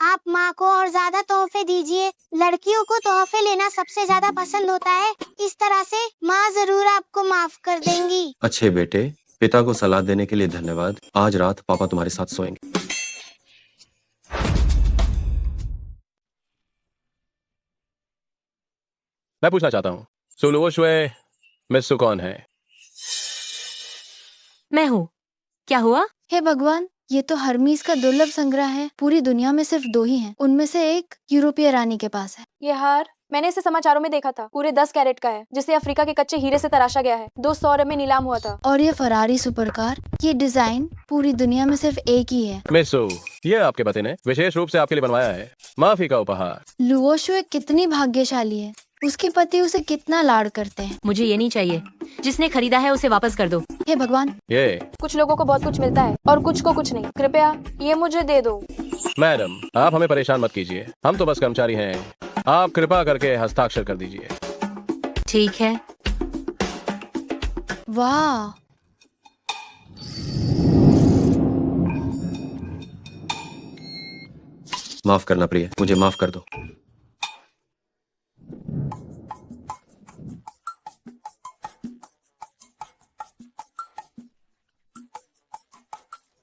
आप माँ को और ज्यादा तोहफे दीजिए। लड़कियों को तोहफे लेना सबसे ज्यादा पसंद होता है। इस तरह से माँ जरूर आपको माफ कर देंगी। अच्छे बेटे, पिता को सलाह देने के लिए धन्यवाद। आज रात पापा तुम्हारे साथ सोएंगे। मैं पूछना चाहता हूँ, सुलुओशुए मित्सु कौन है? मैं हूँ। क्या हुआ? हे भगवान, ये तो हर्मीज का दुर्लभ संग्रह है। पूरी दुनिया में सिर्फ 2 ही हैं। उनमें से एक यूरोपीय रानी के पास है। ये हार मैंने इसे समाचारों में देखा था। पूरे 10 कैरेट का है, जिसे अफ्रीका के कच्चे हीरे से तराशा गया है। 200 अरब में नीलाम हुआ था। और ये फरारी सुपरकार, ये डिजाइन पूरी दुनिया में सिर्फ एक ही है। मित्सु, ये आपके पति ने विशेष रूप से आपके लिए बनवाया है। माफी का उपहार। लुओशुए कितनी भाग्यशाली है। उसके पति उसे कितना लाड करते हैं। मुझे ये नहीं चाहिए। जिसने खरीदा है उसे वापस कर दो। हे भगवान, ये कुछ लोगों को बहुत कुछ मिलता है और कुछ को कुछ नहीं। कृपया ये मुझे दे दो। मैडम, आप हमें परेशान मत कीजिए, हम तो बस कर्मचारी हैं। आप कृपा करके हस्ताक्षर कर दीजिए। ठीक है। वाह, माफ करना प्रिय, मुझे माफ कर दो।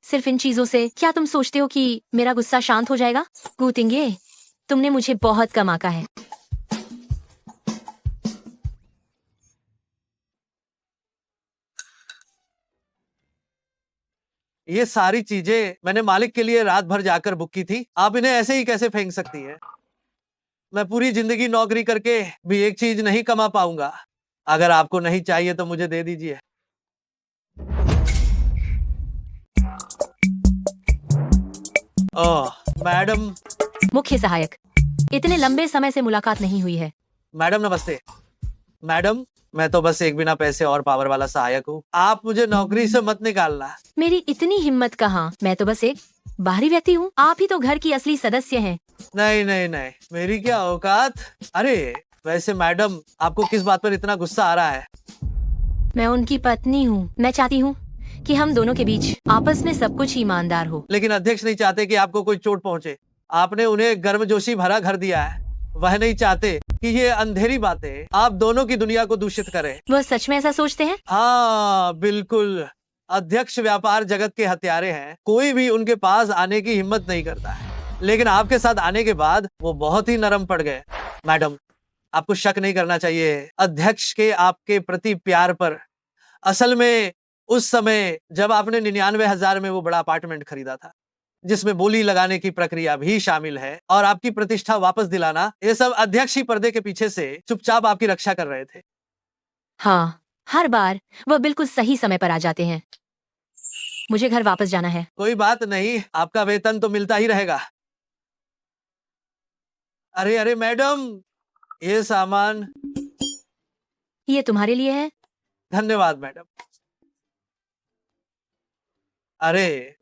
सिर्फ इन चीजों से क्या तुम सोचते हो कि मेरा गुस्सा शांत हो जाएगा? गूतिंगे, तुमने मुझे बहुत कम आका है। ये सारी चीजें मैंने मालिक के लिए रात भर जाकर बुक की थी। आप इन्हें ऐसे ही कैसे फेंक सकती हैं? मैं पूरी जिंदगी नौकरी करके भी एक चीज नहीं कमा पाऊंगा। अगर आपको नहीं चाहिए तो मुझे दे दीजिए। ओह, मैडम। मुख्य सहायक, इतने लंबे समय से मुलाकात नहीं हुई है। मैडम नमस्ते। मैडम, मैं तो बस एक बिना पैसे और पावर वाला सहायक हूँ। आप मुझे नौकरी से मत निकालना। मेरी इतनी हिम्मत कहाँ? मैं तो बस एक बाहरी व्यक्ति हूँ। आप ही तो घर की असली सदस्य हैं। नहीं नहीं नहीं, मेरी क्या औकात। अरे वैसे मैडम, आपको किस बात पर इतना गुस्सा आ रहा है? मैं उनकी पत्नी हूँ। मैं चाहती हूँ कि हम दोनों के बीच आपस में सब कुछ ईमानदार हो। लेकिन अध्यक्ष नहीं चाहते कि आपको कोई चोट पहुंचे। आपने उन्हें गर्मजोशी भरा घर दिया है। वह नहीं चाहते कि ये अंधेरी बातें आप दोनों की दुनिया को दूषित करें। वह सच में ऐसा सोचते हैं? हाँ बिल्कुल। अध्यक्ष व्यापार जगत के हत्यारे हैं। कोई भी उनके पास आने की हिम्मत नहीं करता है। लेकिन आपके साथ आने के बाद वो बहुत ही नरम पड़ गए। मैडम, आपको शक नहीं करना चाहिए अध्यक्ष के आपके प्रति प्यार पर। असल में उस समय जब आपने 99,000 में वो बड़ा अपार्टमेंट खरीदा था, जिसमें बोली लगाने की प्रक्रिया भी शामिल है और आपकी प्रतिष्ठा वापस दिलाना, ये सब अध्यक्ष ही पर्दे के पीछे से चुपचाप आपकी रक्षा कर रहे थे। हाँ, हर बार वह बिल्कुल सही समय पर आ जाते हैं। मुझे घर वापस जाना है। कोई बात नहीं, आपका वेतन तो मिलता ही रहेगा। अरे अरे मैडम, ये सामान। ये तुम्हारे लिए है। धन्यवाद मैडम। अरे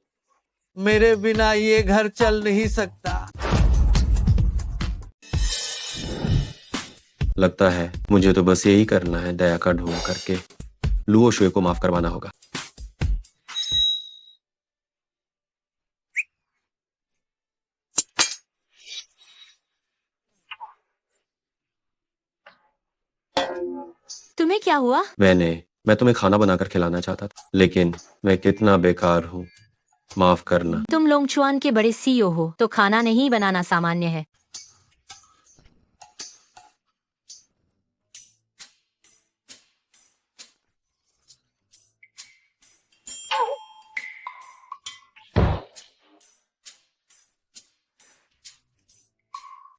मेरे बिना ये घर चल नहीं सकता। लगता है मुझे तो बस यही करना है, दया का ढोंग करके लुओ शुए को माफ करवाना होगा। तुम्हें क्या हुआ? मैं तुम्हें खाना बनाकर खिलाना चाहता था, लेकिन मैं कितना बेकार हूँ। माफ करना। तुम लोंगचुआन के बड़े सीईओ हो तो खाना नहीं बनाना सामान्य है।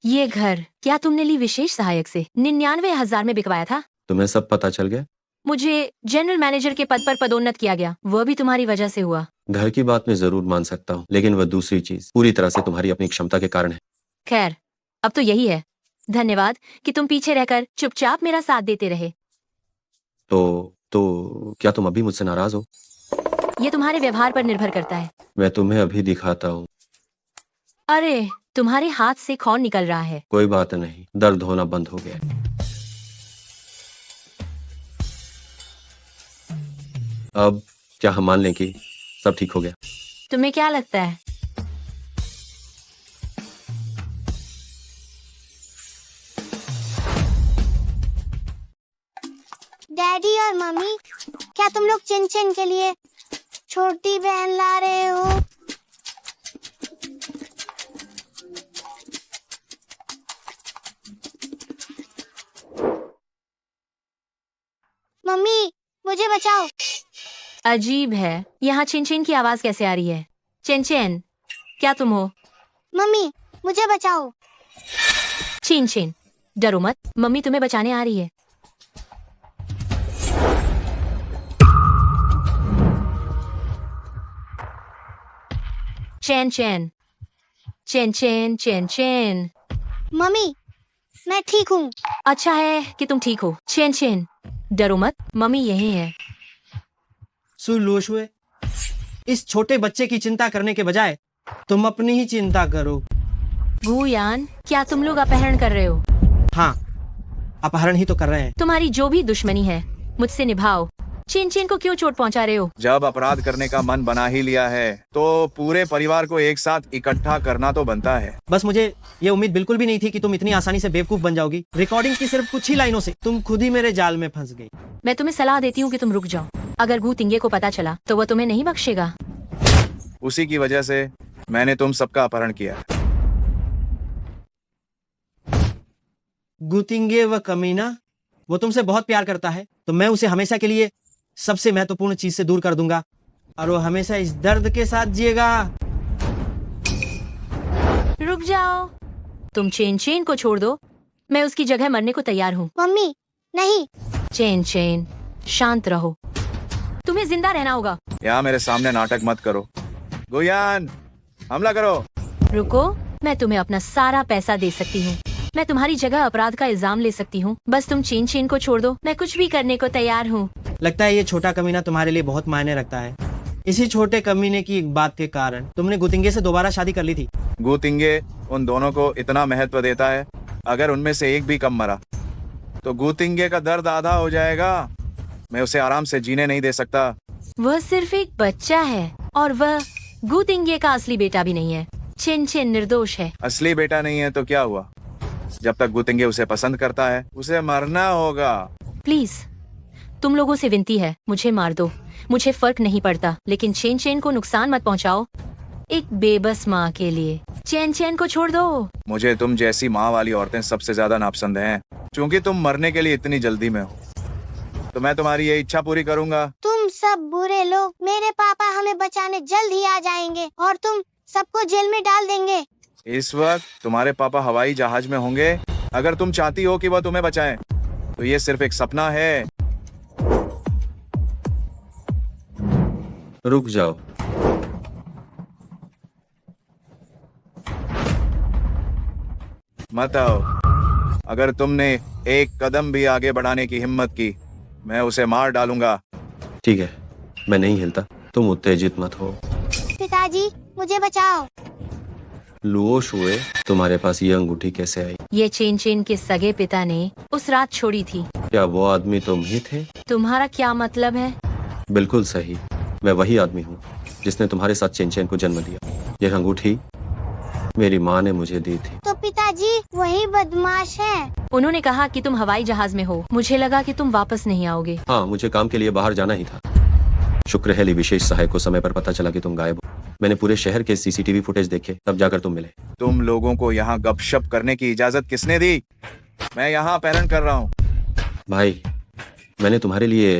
ये घर क्या तुमने ली विशेष सहायक से 99,000 में बिकवाया था? तुम्हें सब पता चल गया? मुझे जनरल मैनेजर के पद पर पदोन्नत किया गया, वह भी तुम्हारी वजह से हुआ। घर की बात मैं जरूर मान सकता हूँ, लेकिन वह दूसरी चीज पूरी तरह से तुम्हारी अपनी क्षमता के कारण है। खैर, अब तो यही है। धन्यवाद कि तुम पीछे रहकर चुपचाप मेरा साथ देते रहे। तो क्या तुम अभी मुझसे नाराज हो? ये तुम्हारे व्यवहार पर निर्भर करता है। मैं तुम्हें अभी दिखाता हूँ। अरे, तुम्हारे हाथ से खून निकल रहा है। कोई बात नहीं, दर्द होना बंद हो गया। अब क्या हम मान लें कि सब ठीक हो गया? तुम्हें क्या लगता है? डैडी और मम्मी, क्या तुम लोग चिन के लिए छोटी बहन ला रहे हो? मम्मी, मुझे बचाओ। अजीब है, यहाँ चिन की आवाज कैसे आ रही है? चिन, क्या तुम हो? मम्मी, मुझे बचाओ। चिन, डरो मत, मम्मी तुम्हें बचाने आ रही है। चैन। मम्मी, मैं ठीक हूँ। अच्छा है कि तुम ठीक हो। चेन चेन, डरो मत, मम्मी यही है। सुलोशुए, इस छोटे बच्चे की चिंता करने के बजाय तुम अपनी ही चिंता करो। गुयान, क्या तुम लोग अपहरण कर रहे हो? हाँ, अपहरण ही तो कर रहे हैं। तुम्हारी जो भी दुश्मनी है मुझसे निभाओ। चेन चेन को क्यों चोट पहुंचा रहे हो? जब अपराध करने का मन बना ही लिया है तो पूरे परिवार को एक साथ इकट्ठा करना तो बनता है। बस मुझे ये उम्मीद बिल्कुल भी नहीं थी कि तुम इतनी आसानी से बेवकूफ बन जाओगी। रिकॉर्डिंग की सिर्फ कुछ ही लाइनों से तुम खुद ही मेरे जाल में फंस गई। मैं तुम्हें सलाह देती हूँ कि तुम रुक जाओ। अगर गू तिंगे को पता चला तो वो तुम्हें नहीं बख्शेगा। उसी की वजह से मैंने तुम सबका अपहरण किया। गुतिंगे व कमीना, वो तुमसे बहुत प्यार करता है, तो मैं उसे हमेशा के लिए सबसे महत्वपूर्ण चीज से दूर कर दूंगा और वो हमेशा इस दर्द के साथ जिएगा। रुक जाओ, तुम चेन चेन को छोड़ दो। मैं उसकी जगह मरने को तैयार हूँ। मम्मी नहीं। चेन चेन, शांत रहो, तुम्हें जिंदा रहना होगा। यहाँ मेरे सामने नाटक मत करो। गुयान, हमला करो। रुको, मैं तुम्हें अपना सारा पैसा दे सकती हूँ। मैं तुम्हारी जगह अपराध का इल्जाम ले सकती हूँ। बस तुम चेन चेन को छोड़ दो, मैं कुछ भी करने को तैयार हूँ। लगता है ये छोटा कमीना तुम्हारे लिए बहुत मायने रखता है। इसी छोटे कमीने की एक बात के कारण तुमने गुतिंगे से दोबारा शादी कर ली थी। गुतिंगे उन दोनों को इतना महत्व देता है, अगर उनमें से एक भी कम मरा तो गुतिंगे का दर्द आधा हो जाएगा। मैं उसे आराम से जीने नहीं दे सकता। वह सिर्फ एक बच्चा है और वह गुतिंगे का असली बेटा भी नहीं है। चेन चेन निर्दोष है। असली बेटा नहीं है तो क्या हुआ? जब तक गुतिंगे उसे पसंद करता है उसे मरना होगा। प्लीज, तुम लोगों से विनती है, मुझे मार दो, मुझे फर्क नहीं पड़ता, लेकिन चेन चेन को नुकसान मत पहुंचाओ। एक बेबस माँ के लिए चेन चेन को छोड़ दो। मुझे तुम जैसी माँ वाली औरतें सबसे ज्यादा नापसंद हैं। क्योंकि तुम मरने के लिए इतनी जल्दी में हो, तो मैं तुम्हारी ये इच्छा पूरी करूंगा। तुम सब बुरे लोग, मेरे पापा हमें बचाने जल्द ही आ जाएंगे और तुम सबको जेल में डाल देंगे। इस वक्त तुम्हारे पापा हवाई जहाज में होंगे। अगर तुम चाहती हो कि वह तुम्हें बचाएं, तो ये सिर्फ एक सपना है। रुक जाओ। मत आओ। अगर तुमने एक कदम भी आगे बढ़ाने की हिम्मत की, मैं उसे मार डालूंगा। ठीक है, मैं नहीं हिलता, तुम उत्तेजित मत हो। पिताजी मुझे बचाओ। लुओशुए, तुम्हारे पास ये अंगूठी कैसे आई? ये चेन चेन के सगे पिता ने उस रात छोड़ी थी। क्या वो आदमी तुम ही थे? तुम्हारा क्या मतलब है? बिल्कुल सही, मैं वही आदमी हूँ जिसने तुम्हारे साथ चेन चेन को जन्म दिया। यह अंगूठी मेरी माँ ने मुझे दी थी। तो पिताजी वही बदमाश है। उन्होंने कहा कि तुम हवाई जहाज में हो। मुझे लगा कि तुम वापस नहीं आओगे। हाँ, मुझे काम के लिए बाहर जाना ही था। शुक्र है ली विशेष सहायक को समय पर पता चला कि तुम गायब हो। मैंने पूरे शहर के सीसीटीवी फुटेज देखे, तब जाकर तुम मिले। तुम लोगों को यहाँ गपशप करने की इजाजत किसने दी? मैं यहाँ अपहरण कर रहा हूँ। भाई, मैंने तुम्हारे लिए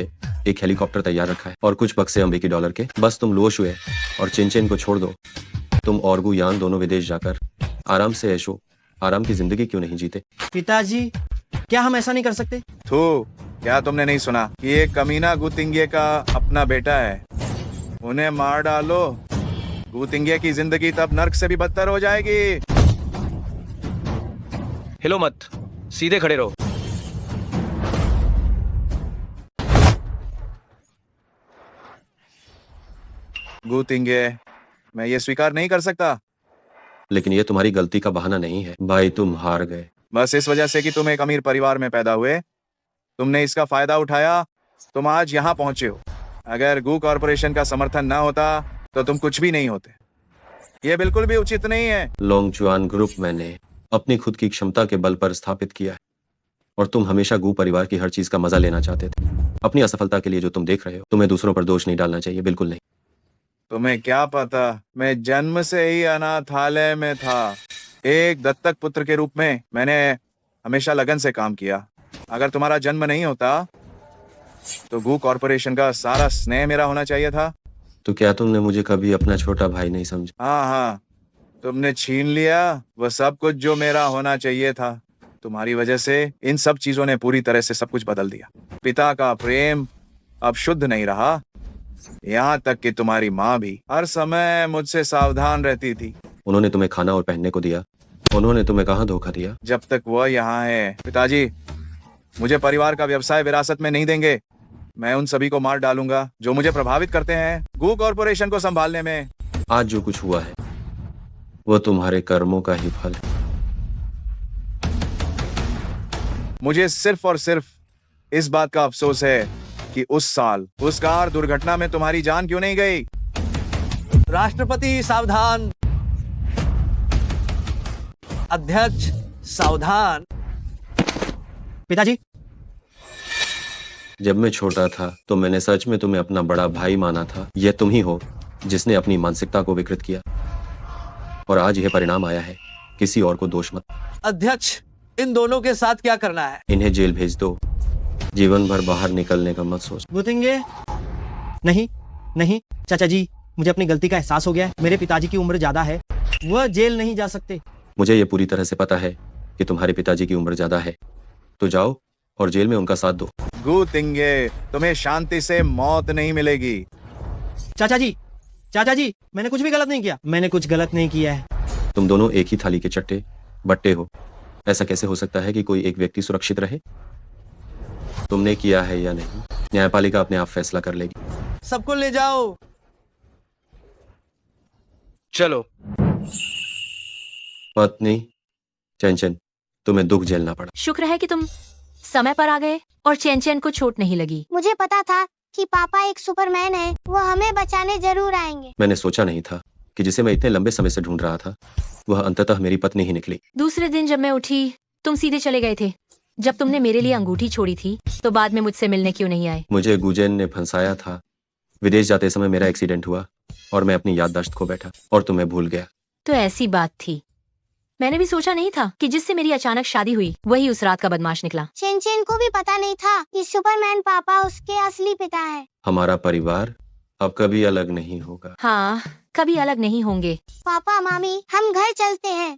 एक हेलीकॉप्टर तैयार रखा है और कुछ बक्से अमेरिकी डॉलर के। बस तुम लुओशुए और चेन चेन को छोड़ दो। तुम और गुयान दोनों विदेश जाकर आराम से ऐशो आराम की जिंदगी क्यों नहीं जीते? पिताजी, क्या हम ऐसा नहीं कर सकते? थू, क्या तुमने नहीं सुना कि ये कमीना गुतिंगे का अपना बेटा है? उन्हें मार डालो, गुतिंगे की जिंदगी तब नर्क से भी बदतर हो जाएगी। हिलो मत, सीधे खड़े रहो। गुतिंगे, मैं ये स्वीकार नहीं कर सकता। लेकिन ये तुम्हारी गलती का बहाना नहीं है भाई, तुम हार गए। बस इस वजह से कि तुम एक अमीर परिवार में पैदा हुए, तुमने इसका फायदा उठाया, तुम आज यहाँ पहुंचे हो। अगर गू कॉरपोरेशन का समर्थन ना होता तो तुम कुछ भी नहीं होते। ये बिल्कुल भी उचित नहीं है। लोंगचुआन ग्रुप मैंने अपनी खुद की क्षमता के बल पर स्थापित किया है और तुम हमेशा गू परिवार की हर चीज का मजा लेना चाहते थे। अपनी असफलता के लिए जो तुम देख रहे हो, तुम्हें दूसरों पर दोष नहीं डालना चाहिए, बिल्कुल नहीं। तुम्हें क्या पता, मैं जन्म से ही अनाथालय में था। एक दत्तक पुत्र के रूप में मैंने हमेशा लगन से काम किया। अगर तुम्हारा जन्म नहीं होता तो गू कॉरपोरेशन का सारा स्नेह मेरा होना चाहिए था। तो क्या तुमने मुझे कभी अपना छोटा भाई नहीं समझा? हाँ, तुमने छीन लिया वह सब कुछ जो मेरा होना चाहिए था। तुम्हारी वजह से इन सब चीजों ने पूरी तरह से सब कुछ बदल दिया। पिता का प्रेम अब शुद्ध नहीं रहा। यहाँ तक कि तुम्हारी माँ भी हर समय मुझसे सावधान रहती थी। उन्होंने तुम्हें खाना और पहनने को दिया, उन्होंने तुम्हें कहाँ धोखा दिया? जब तक वह यहाँ है पिताजी, मुझे परिवार का व्यवसाय विरासत में नहीं देंगे। मैं उन सभी को मार डालूंगा जो मुझे प्रभावित करते हैं गू कॉरपोरेशन को संभालने में। आज जो कुछ हुआ है वो तुम्हारे कर्मों का ही फल है। मुझे सिर्फ और सिर्फ इस बात का अफसोस है कि उस साल उस कार दुर्घटना में तुम्हारी जान क्यों नहीं गई। राष्ट्रपति सावधान, अध्यक्ष सावधान। पिताजी, जब मैं छोटा था तो मैंने सच में तुम्हें अपना बड़ा भाई माना था। यह तुम ही हो जिसने अपनी मानसिकता को विकृत किया और आज यह परिणाम आया है। किसी और को दोष मत। अध्यक्ष, इन दोनों के साथ क्या करना है? इन्हें जेल भेज दो। जीवन भर बाहर निकलने का मत सोच। गुतिंगे, नहीं नहीं चाचा जी, मुझे अपनी गलती का एहसास हो गया है। मेरे पिताजी की उम्र ज्यादा है, वह जेल नहीं जा सकते। मुझे यह पूरी तरह से पता है कि तुम्हारे पिताजी की उम्र ज्यादा है, तो जाओ और जेल में उनका साथ दो। गू तिंगे, तुम्हें शांति से मौत नहीं मिलेगी। चाचा जी, मैंने कुछ भी गलत नहीं किया। मैंने कुछ गलत नहीं किया है। तुम दोनों एक ही थाली के चट्टे बट्टे हो। ऐसा कैसे हो सकता है कि कोई एक व्यक्ति सुरक्षित रहे? तुमने किया है या नहीं, न्यायपालिका अपने आप फैसला कर लेगी। सबको ले जाओ। चलो। पत्नी चैनचैन, तुम्हें दुख झेलना पड़ा। शुक्र है कि तुम समय पर आ गए और चैनचैन को चोट नहीं लगी। मुझे पता था कि पापा एक सुपरमैन है, वो हमें बचाने जरूर आएंगे। मैंने सोचा नहीं था कि जिसे मैं इतने लंबे समय से ढूंढ रहा था वह अंततः मेरी पत्नी ही निकली। दूसरे दिन जब मैं उठी तुम सीधे चले गए थे। जब तुमने मेरे लिए अंगूठी छोड़ी थी तो बाद में मुझसे मिलने क्यों नहीं आए? मुझे गुजेन ने फंसाया था। विदेश जाते समय मेरा एक्सीडेंट हुआ और मैं अपनी याददाश्त खो बैठा और तुम्हें भूल गया। तो ऐसी बात थी। मैंने भी सोचा नहीं था कि जिससे मेरी अचानक शादी हुई वही उस रात का बदमाश निकला। चेन को भी पता नहीं था कि सुपरमैन पापा उसके असली पिता है। हमारा परिवार अब कभी अलग नहीं होगा। हाँ, कभी अलग नहीं होंगे। पापा मामी, हम घर चलते हैं।